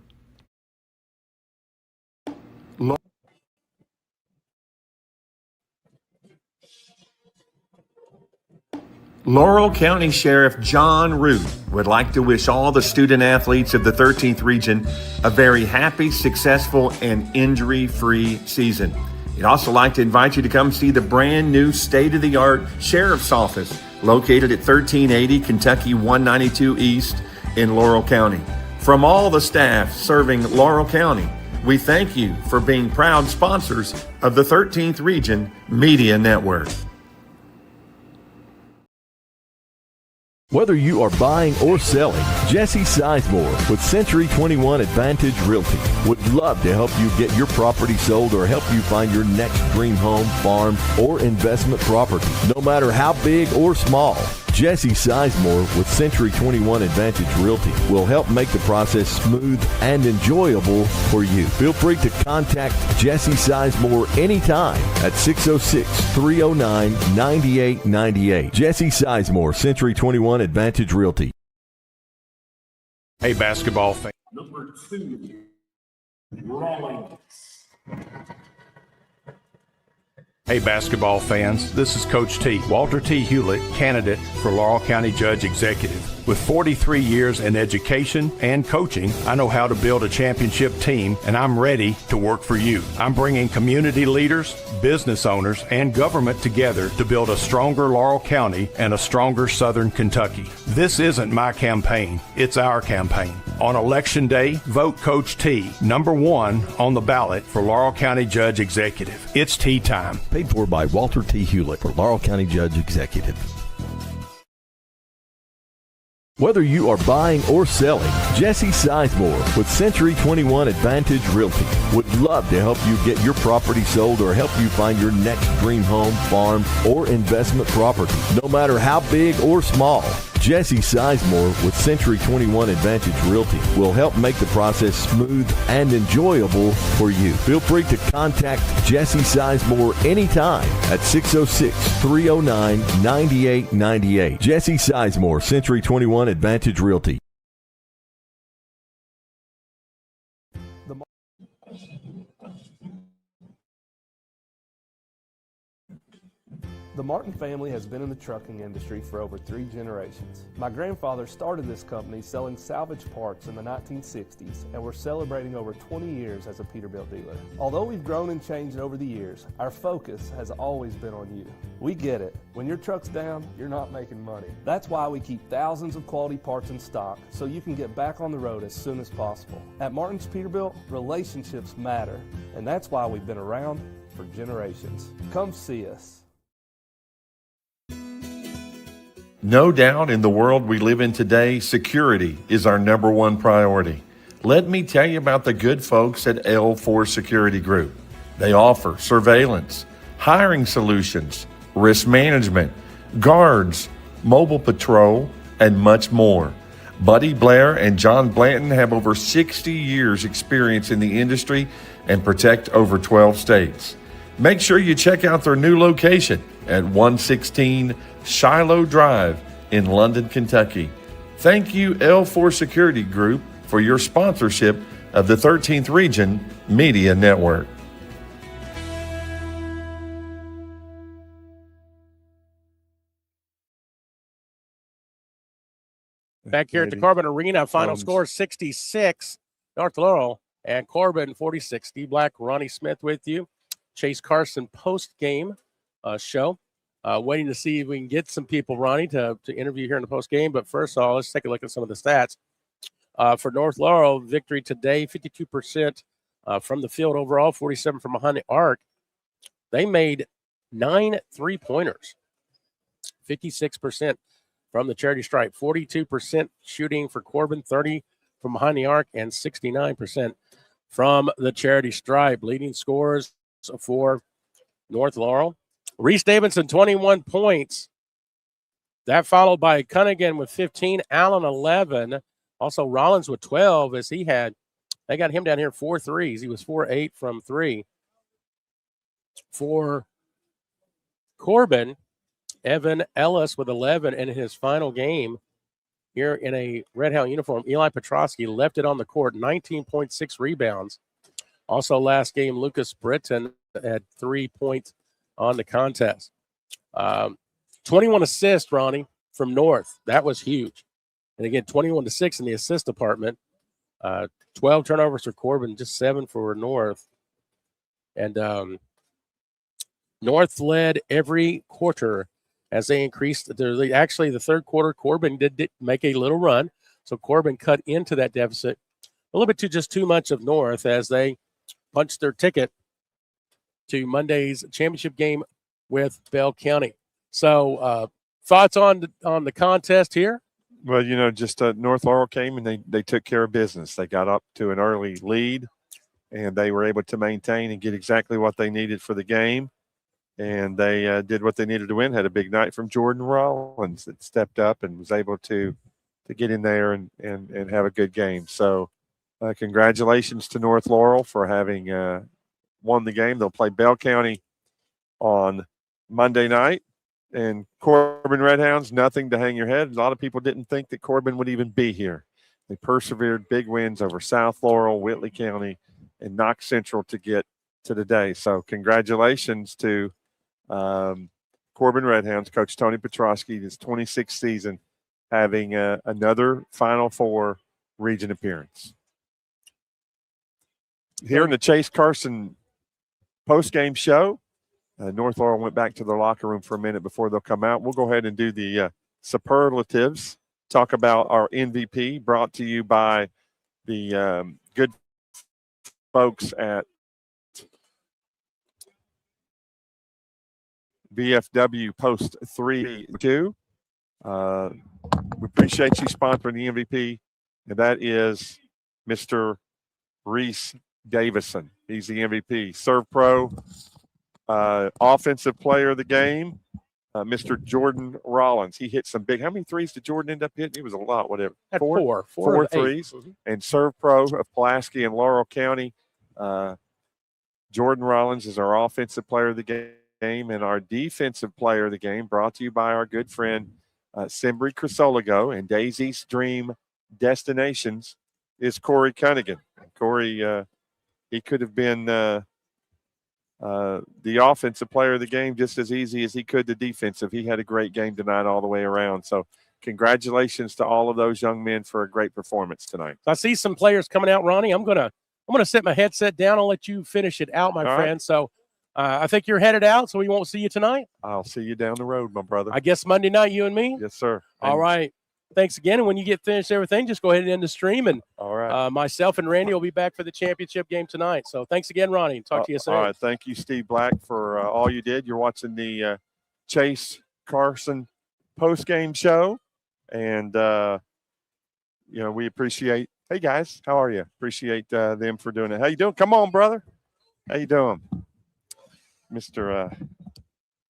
Laurel County Sheriff John Root would like to wish all the student athletes of the 13th region a very happy, successful, and injury-free season. He'd also like to invite you to come see the brand new state-of-the-art Sheriff's Office located at 1380 Kentucky 192 East in Laurel County. From all the staff serving Laurel County, we thank you for being proud sponsors of the 13th Region Media Network. Whether you are buying or selling, Jesse Sizemore with Century 21 Advantage Realty would love to help you get your property sold or help you find your next dream home, farm, or investment property, no matter how big or small. Jesse Sizemore with Century 21 Advantage Realty will help make the process smooth and enjoyable for you. Feel free to contact Jesse Sizemore anytime at 606-309-9898. Jesse Sizemore, Century 21 Advantage Realty. Hey, basketball fan. Number 2, Rawlings. Hey, basketball fans, this is Coach T, Walter T. Hewlett, candidate for Laurel County Judge Executive. With 43 years in education and coaching, I know how to build a championship team, and I'm ready to work for you. I'm bringing community leaders, business owners, and government together to build a stronger Laurel County and a stronger Southern Kentucky. This isn't my campaign, it's our campaign. On Election Day, vote Coach T, number 1 on the ballot for Laurel County Judge Executive. It's tea time. Paid for by Walter T. Hewlett for Laurel County Judge Executive. Whether you are buying or selling, Jesse Sizemore with Century 21 Advantage Realty would love to help you get your property sold or help you find your next dream home, farm, or investment property, no matter how big or small. Jesse Sizemore with Century 21 Advantage Realty will help make the process smooth and enjoyable for you. Feel free to contact Jesse Sizemore anytime at 606-309-9898. Jesse Sizemore, Century 21 Advantage Realty. The Martin family has been in the trucking industry for over 3 generations. My grandfather started this company selling salvage parts in the 1960s, and we're celebrating over 20 years as a Peterbilt dealer. Although we've grown and changed over the years, our focus has always been on you. We get it. When your truck's down, you're not making money. That's why we keep thousands of quality parts in stock so you can get back on the road as soon as possible. At Martin's Peterbilt, relationships matter, and that's why we've been around for generations. Come see us. No doubt in the world we live in today, security is our number 1 priority. Let me tell you about the good folks at L4 Security Group. They offer surveillance, hiring solutions, risk management, guards, mobile patrol, and much more. Buddy Blair and John Blanton have over 60 years experience in the industry and protect over 12 states. Make sure you check out their new location at 116 Shiloh Drive in London, Kentucky. Thank you, L4 Security Group, for your sponsorship of the 13th Region Media Network. Back here at the Corbin Arena, final score 66, North Laurel and Corbin 46. Steve Black, Ronnie Smith with you. Chase Carson post-game show. Waiting to see if we can get some people, Ronnie, to interview here in the post-game. But first of all, let's take a look at some of the stats. For North Laurel, victory today, 52% from the field overall, 47 from behind the arc. They made 9 3-pointers, 56% from the charity stripe, 42% shooting for Corbin, 30 from behind the arc, and 69% from the charity stripe. Leading scorers for North Laurel, Reese Davidson, 21 points. That followed by Cunningham with 15, Allen 11. Also Rollins with 12 as they got him down here 4 threes. He was 4-8 from 3. For Corbin, Evan Ellis with 11 in his final game here in a Red Hound uniform. Eli Petrosky left it on the court, 19.6 rebounds. Also last game, Lucas Britton had 3 points on the contest. 21 assists, Ronnie, from North. That was huge. And again, 21-6 in the assist department. 12 turnovers for Corbin, just 7 for North. And North led every quarter as they increased. Actually, the third quarter, Corbin did make a little run. So Corbin cut into that deficit a little bit too much of North as they punched their ticket to Monday's championship game with Bell County. So thoughts on the contest here? Well, just North Laurel came and they took care of business. They got up to an early lead, and they were able to maintain and get exactly what they needed for the game. And they did what they needed to win. Had a big night from Jordan Rollins that stepped up and was able to get in there and have a good game. So congratulations to North Laurel for having won the game. They'll play Bell County on Monday night. And Corbin Redhounds, nothing to hang your head. A lot of people didn't think that Corbin would even be here. They persevered, big wins over South Laurel, Whitley County, and Knox Central to get to today. So congratulations to Corbin Redhounds, Coach Tony Petrosky, his 26th season, having another Final Four region appearance. Here in the Chase Carson post-game show, North Laurel went back to their locker room for a minute before they'll come out. We'll go ahead and do the superlatives, talk about our MVP, brought to you by the good folks at VFW Post 3-2. We appreciate you sponsoring the MVP, and that is Mr. Reese Davison. He's the MVP. Serve Pro, offensive player of the game, Mr. Jordan Rollins. He hit some big. How many threes did Jordan end up hitting? It was a lot, whatever. At four threes. Mm-hmm. And Serve Pro of Pulaski and Laurel County. Jordan Rollins is our offensive player of the game, and our defensive player of the game, brought to you by our good friend Simbri Crisologo and Daisy's Dream Destinations, is Corey Cunningham. Corey, he could have been the offensive player of the game just as easy as he could the defensive. He had a great game tonight all the way around. So congratulations to all of those young men for a great performance tonight. I see some players coming out, Ronnie. I'm gonna set my headset down. I'll let you finish it out, my all friend. Right. So I think you're headed out, so we won't see you tonight. I'll see you down the road, my brother. I guess Monday night, you and me? Yes, sir. All right. Thanks again. And when you get finished everything, just go ahead and end the stream. And all right. Myself and Randy will be back for the championship game tonight. So thanks again, Ronnie. Talk to you soon. All right. Thank you, Steve Black, for all you did. You're watching the Chase Carson post-game show. And, we appreciate – hey, guys, how are you? Appreciate them for doing it. How you doing? Come on, brother. How you doing? Mr.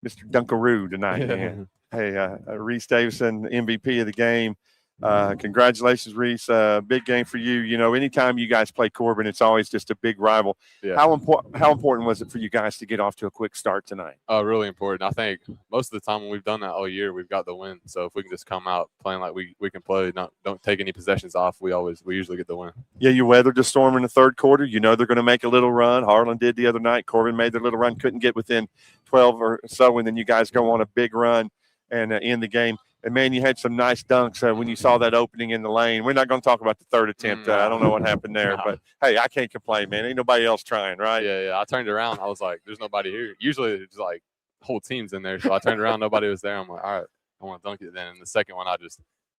Dunkaroo tonight, man. Hey, Reese Davison, MVP of the game. Congratulations, Reese. Big game for you. Anytime you guys play Corbin, it's always just a big rival. Yeah. How important was it for you guys to get off to a quick start tonight? Really important. I think most of the time when we've done that all year, we've got the win. So if we can just come out playing like we can play, don't take any possessions off, we usually get the win. Yeah, you weathered the storm in the third quarter. They're going to make a little run. Harlan did the other night. Corbin made their little run, couldn't get within 12 or so, and then you guys go on a big run and end the game. And, man, you had some nice dunks when you saw that opening in the lane. We're not going to talk about the third attempt. I don't know what happened there. But, hey, I can't complain, man. Ain't nobody else trying, right? Yeah. I turned around. I was like, there's nobody here. Usually it's like whole team's in there. So I turned around. Nobody was there. I'm like, all right, I want to dunk it then. And the second one,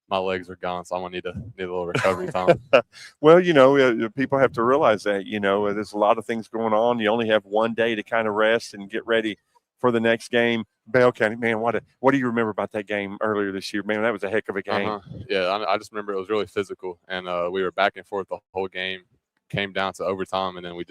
my legs were gone, so I'm going to need a little recovery time. Well, people have to realize that, there's a lot of things going on. You only have one day to kind of rest and get ready for the next game. Bell County, man, what do you remember about that game earlier this year? Man, that was a heck of a game. Yeah, I just remember it was really physical, and we were back and forth the whole game. Came down to overtime, and then we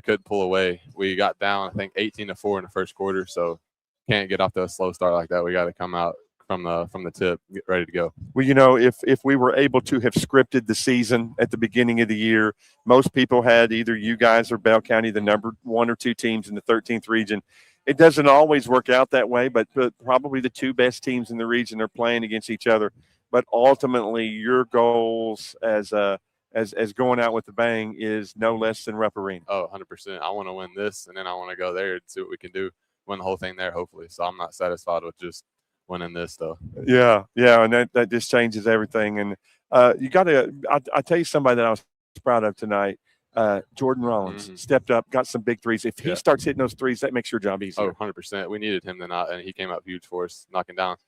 couldn't pull away. We got down, I think, 18-4 in the first quarter, so can't get off to a slow start like that. We got to come out from the tip, get ready to go. Well, if we were able to have scripted the season at the beginning of the year, most people had either you guys or Bell County, the number 1 or 2 teams in the 13th region. It doesn't always work out that way, but probably the 2 best teams in the region are playing against each other. But ultimately, your goals as going out with the bang is no less than Rupp Arena. Oh, 100%. I want to win this, and then I want to go there and see what we can do, win the whole thing there, hopefully. So I'm not satisfied with just winning this though. Yeah, and that just changes everything. And you got to. I tell you somebody that I was proud of tonight. Jordan Rollins stepped up, got some big threes. If he starts hitting those threes, that makes your job easier. 100%. We needed him tonight, and he came up huge for us, knocking down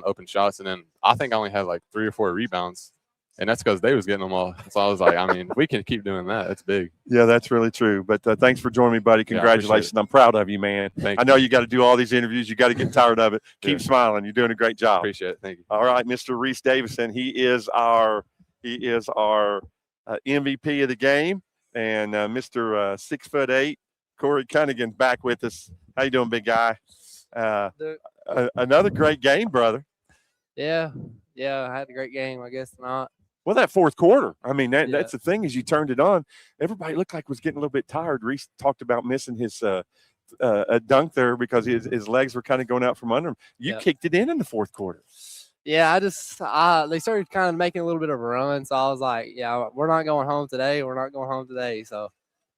open shots. And then I think I only had like 3 or 4 rebounds, and that's because they was getting them all. So I was like, I mean, we can keep doing that. That's big. Yeah, that's really true. But thanks for joining me, buddy. Congratulations. I'm proud of you, man. I know you got to do all these interviews. You got to get tired of it. Keep smiling. You're doing a great job. Appreciate it. Thank you. All right, Mr. Reese Davison. He is our MVP of the game. And Mr. 6'8", Corey Cunningham back with us. How you doing, big guy? Another great game, brother. Yeah, I had a great game, I guess not. Well, that fourth quarter, I mean, that's the thing is you turned it on. Everybody looked like was getting a little bit tired. Reese talked about missing his dunk there because his legs were kind of going out from under him. You kicked it in the fourth quarter. Yeah, they started kind of making a little bit of a run, so I was like, yeah, we're not going home today. So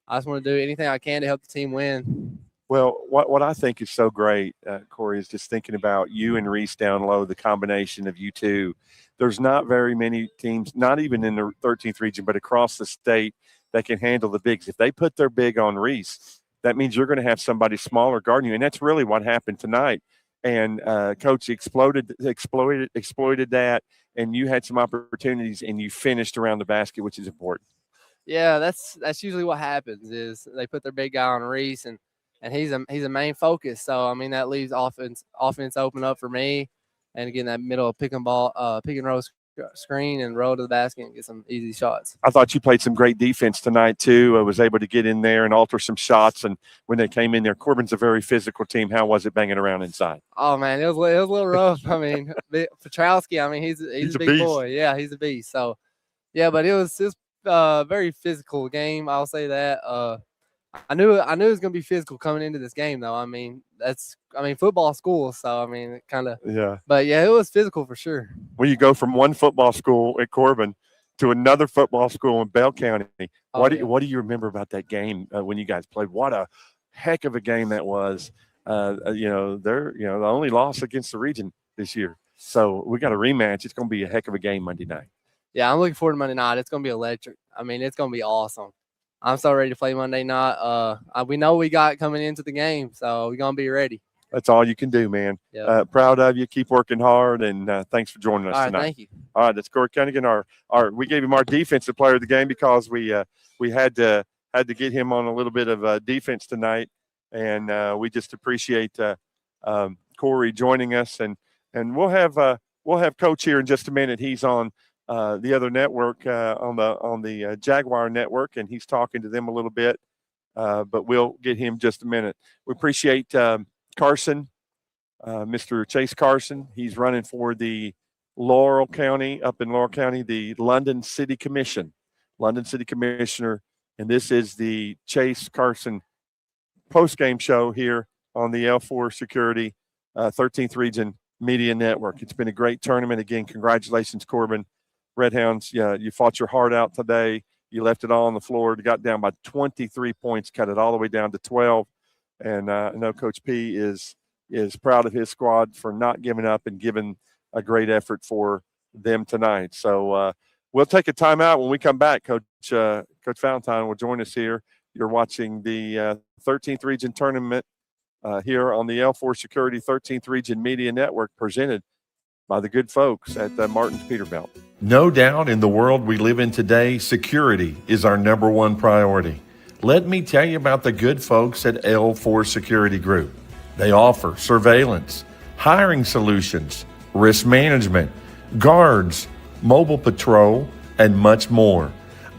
I just want to do anything I can to help the team win. Well, what I think is so great, Corey, is just thinking about you and Reese down low, the combination of you two. There's not very many teams, not even in the 13th region, but across the state that can handle the bigs. If they put their big on Reese, that means you're going to have somebody smaller guarding you, and that's really what happened tonight. And Coach exploited that, and you had some opportunities, and you finished around the basket, which is important. Yeah, that's usually what happens is they put their big guy on Reese, and he's a main focus. So I mean that leaves offense open up for me, and again that middle pick and roll screen and roll to the basket and get some easy shots. I thought you played some great defense tonight too. I was able to get in there and alter some shots. And when they came in there, Corbin's a very physical team. How was it banging around inside? Oh man, it was a little rough. I mean, Petrowski, I mean, he's a big boy. Yeah, he's a beast. So yeah, but it was just very physical game. I'll say that. I knew it was gonna be physical coming into this game though. I mean, football school, so I mean kind of But yeah, it was physical for sure. When you go from one football school at Corbin to another football school in Bell County, what do you remember about that game when you guys played? What a heck of a game that was. They're the only loss against the region this year. So we got a rematch. It's gonna be a heck of a game Monday night. Yeah, I'm looking forward to Monday night. It's gonna be electric. I mean, it's gonna be awesome. I'm so ready to play Monday night. We know we got coming into the game, so we're going to be ready. That's all you can do, man. Yep. Proud of you. Keep working hard, and thanks for joining us all right, tonight. Thank you. All right, that's Corey Cunningham. We gave him our defensive player of the game because we had to get him on a little bit of defense tonight, and we just appreciate Corey joining us, and we'll have Coach here in just a minute. He's on the other network on the Jaguar network, and he's talking to them a little bit, but we'll get him just a minute. We appreciate Carson, Mr. Chase Carson. He's running for the Laurel County, up in Laurel County, the London City Commissioner, and this is the Chase Carson post-game show here on the L4 Security 13th Region Media Network. It's been a great tournament. Again, congratulations, Corbin. Redhounds, you fought your heart out today. You left it all on the floor. You got down by 23 points, cut it all the way down to 12. And I know Coach P is proud of his squad for not giving up and giving a great effort for them tonight. So we'll take a timeout. When we come back, Coach Valentine will join us here. You're watching the 13th Region Tournament here on the L4 Security 13th Region Media Network, presented by the good folks at Martin's Peterbilt. No doubt in the world we live in today, security is our number one priority. Let me tell you about the good folks at L4 Security Group. They offer surveillance, hiring solutions, risk management, guards, mobile patrol, and much more.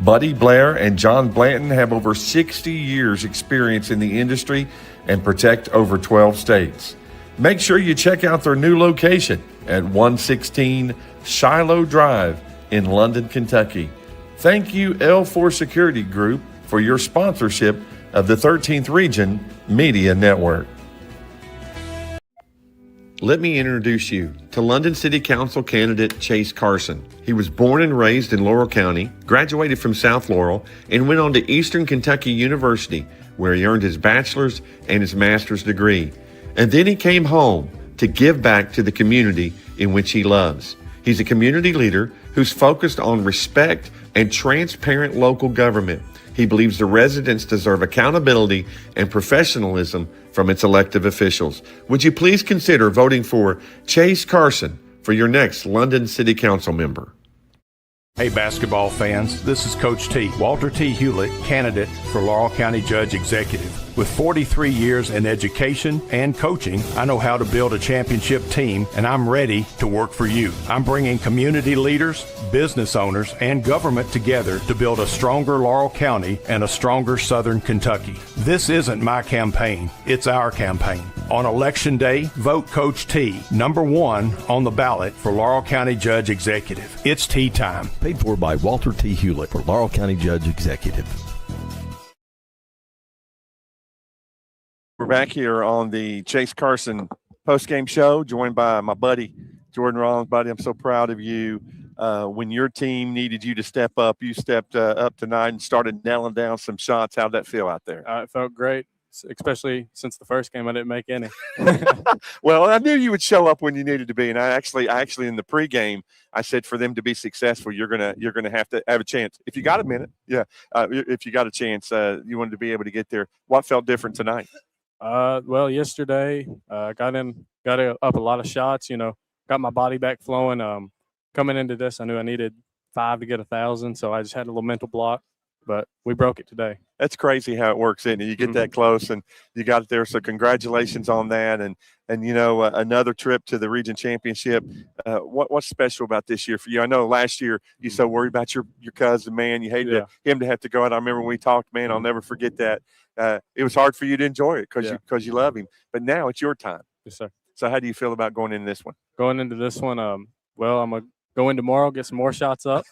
Buddy Blair and John Blanton have over 60 years experience in the industry and protect over 12 states. Make sure you check out their new location at 116 Shiloh Drive in London, Kentucky. Thank you, L4 Security Group, for your sponsorship of the 13th Region Media Network. Let me introduce you to London City Council candidate Chase Carson. He was born and raised in Laurel County, graduated from South Laurel, and went on to Eastern Kentucky University, where he earned his bachelor's and his master's degree. And then he came home, to give back to the community in which he loves. He's a community leader who's focused on respect and transparent local government. He believes the residents deserve accountability and professionalism from its elected officials. Would you please consider voting for Chase Carson for your next London City Council member? Hey, basketball fans, this is Coach T, Walter T. Hewlett, candidate for Laurel County Judge Executive. With 43 years in education and coaching, I know how to build a championship team, and I'm ready to work for you. I'm bringing community leaders, business owners, and government together to build a stronger Laurel County and a stronger Southern Kentucky. This isn't my campaign, it's our campaign. On Election Day, vote Coach T, number 1 on the ballot for Laurel County Judge Executive. It's tea time. Paid for by Walter T. Hewlett for Laurel County Judge Executive. We're back here on the Chase Carson postgame show, joined by my buddy, Jordan Rollins. Buddy, I'm so proud of you. When your team needed you to step up, you stepped up tonight and started nailing down some shots. How'd that feel out there? It felt great, especially since the first game I didn't make any. Well, I knew you would show up when you needed to be, and I actually in the pregame I said for them to be successful, you're gonna have to have a chance. If you got a minute, if you got a chance, you wanted to be able to get there. What felt different tonight? Well, yesterday got up a lot of shots. Got my body back flowing. Coming into this, I knew I needed 5 to get 1,000, so I just had a little mental block. But we broke it today. That's crazy how it works, isn't it? You get that close and you got it there. So congratulations on that. And another trip to the region championship. What's special about this year for you? I know last year you so worried about your cousin, man. You hated him to have to go out. I remember when we talked, man, I'll never forget that. It was hard for you to enjoy it because you love him. But now it's your time. Yes, sir. So how do you feel about going into this one? Going into this one, well, I'm going to go in tomorrow, get some more shots up.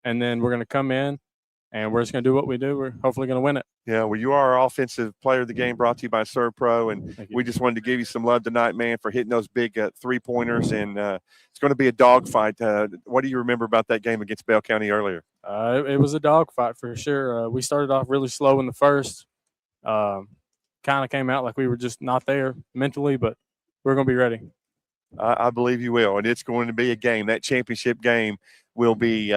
And then we're going to come in. And we're just going to do what we do. We're hopefully going to win it. Yeah, well, you are our offensive player of the game, brought to you by ServPro. And we just wanted to give you some love tonight, man, for hitting those big three-pointers. And it's going to be a dogfight. What do you remember about that game against Bell County earlier? It was a dogfight for sure. We started off really slow in the first. Kind of came out like we were just not there mentally, but we're going to be ready. I believe you will. And it's going to be a game. That championship game will be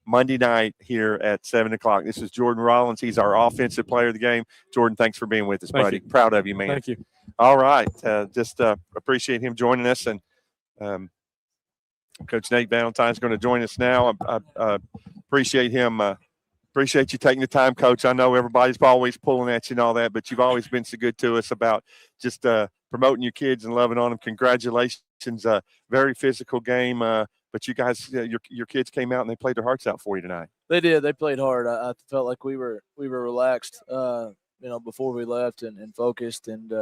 Monday night here at 7 o'clock. This is Jordan Rollins. He's our offensive player of the game. Jordan, thanks for being with us, buddy. Proud of you, man. Thank you. All right. Just appreciate him joining us. And Coach Nate Valentine's going to join us now. I appreciate him. Appreciate you taking the time, Coach. I know everybody's always pulling at you and all that, but you've always been so good to us about just promoting your kids and loving on them. Congratulations. Very physical game. But you guys, your kids came out and they played their hearts out for you tonight. They did. They played hard. I felt like we were relaxed, before we left and focused. And,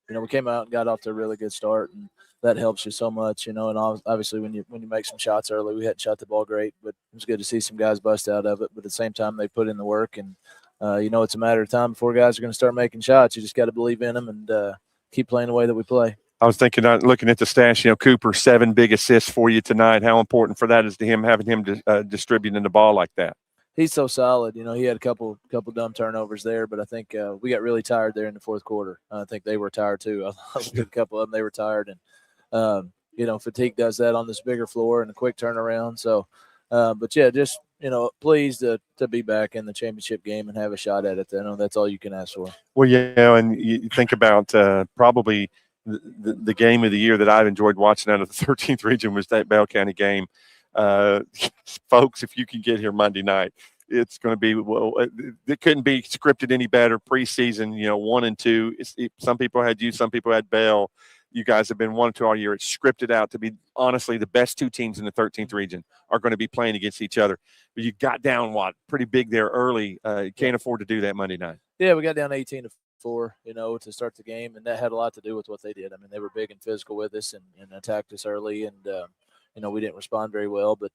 we came out and got off to a really good start. And that helps you so much, And obviously when you make some shots early, we hadn't shot the ball great. But it was good to see some guys bust out of it. But at the same time, they put in the work. And, it's a matter of time before guys are going to start making shots. You just got to believe in them and keep playing the way that we play. I was thinking, looking at the stats, Cooper, 7 big assists for you tonight. How important for that is to him, having him distributing the ball like that? He's so solid. He had a couple dumb turnovers there, but I think we got really tired there in the fourth quarter. I think they were tired too. I looked at a couple of them, they were tired. And, fatigue does that on this bigger floor and a quick turnaround. So, but yeah, just, pleased to be back in the championship game and have a shot at it. I know that's all you can ask for. Well, yeah, and you think about probably – the game of the year that I've enjoyed watching out of the 13th region was that Bell County game. Folks, if you can get here Monday night, it's going to be, it couldn't be scripted any better. Preseason, 1 and 2. Some people had you, some people had Bell. You guys have been 1 and 2 all year. It's scripted out to be, honestly, the best 2 teams in the 13th region are going to be playing against each other. But you got down, pretty big there early. You can't afford to do that Monday night. Yeah, we got down 18-4, to start the game, and that had a lot to do with what they did. I mean, they were big and physical with us and attacked us early, and, we didn't respond very well. But,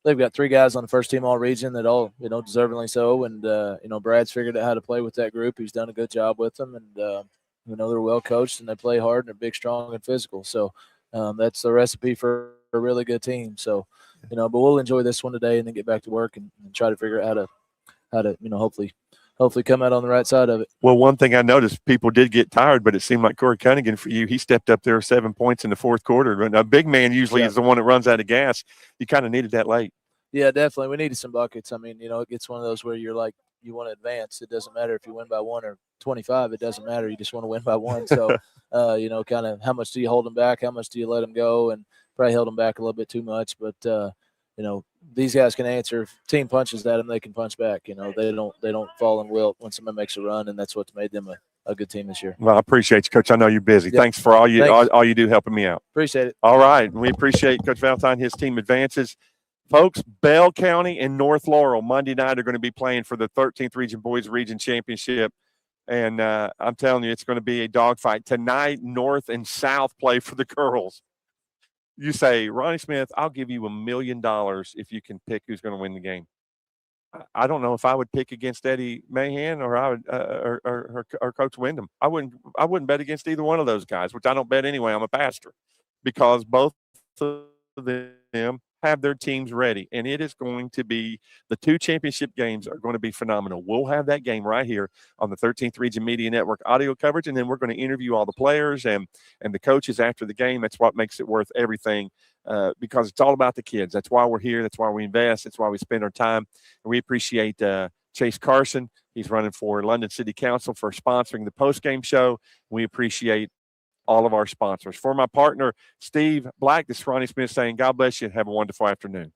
they've got 3 guys on the first team all region that all, deservingly so. And, Brad's figured out how to play with that group. He's done a good job with them, and, they're well coached and they play hard and they're big, strong, and physical. So that's the recipe for a really good team. So, but we'll enjoy this one today and then get back to work and try to figure out how to hopefully hopefully come out on the right side of it. Well, one thing I noticed, people did get tired, but it seemed like Corey Cunningham for you, he stepped up there 7 points in the fourth quarter. A big man usually is the one that runs out of gas. You kind of needed that late. Yeah, definitely. We needed some buckets. I mean, it gets one of those where you're like, you want to advance. It doesn't matter if you win by 1 or 25. It doesn't matter. You just want to win by 1. So, kind of how much do you hold them back? How much do you let them go? And probably held them back a little bit too much. But, these guys can answer. If team punches at them, they can punch back. They don't fall and wilt when someone makes a run, and that's what's made them a good team this year. Well, I appreciate you, Coach. I know you're busy. Yep. Thanks for all you do helping me out. Appreciate it. All right. We appreciate Coach Valentine. His team advances. Folks, Bell County and North Laurel Monday night are going to be playing for the 13th Region Boys Region Championship. And I'm telling you, it's going to be a dogfight. Tonight, North and South play for the girls. You say, Ronnie Smith, I'll give you $1 million if you can pick who's going to win the game. I don't know if I would pick against Eddie Mahan or I would or Coach Wyndham. I wouldn't bet against either one of those guys, which I don't bet anyway. I'm a pastor, because both of them have their teams ready, and it is going to be the 2 championship games are going to be phenomenal. We'll have that game right here on the 13th Region Media Network audio coverage, and then we're going to interview all the players and the coaches after the game. That's what makes it worth everything, because it's all about the kids. That's why we're here. That's why we invest. That's why we spend our time. And we appreciate Chase Carson. He's running for London City Council for sponsoring the post-game show. We appreciate all of our sponsors. For my partner, Steve Black, this is Ronnie Smith saying, God bless you and have a wonderful afternoon.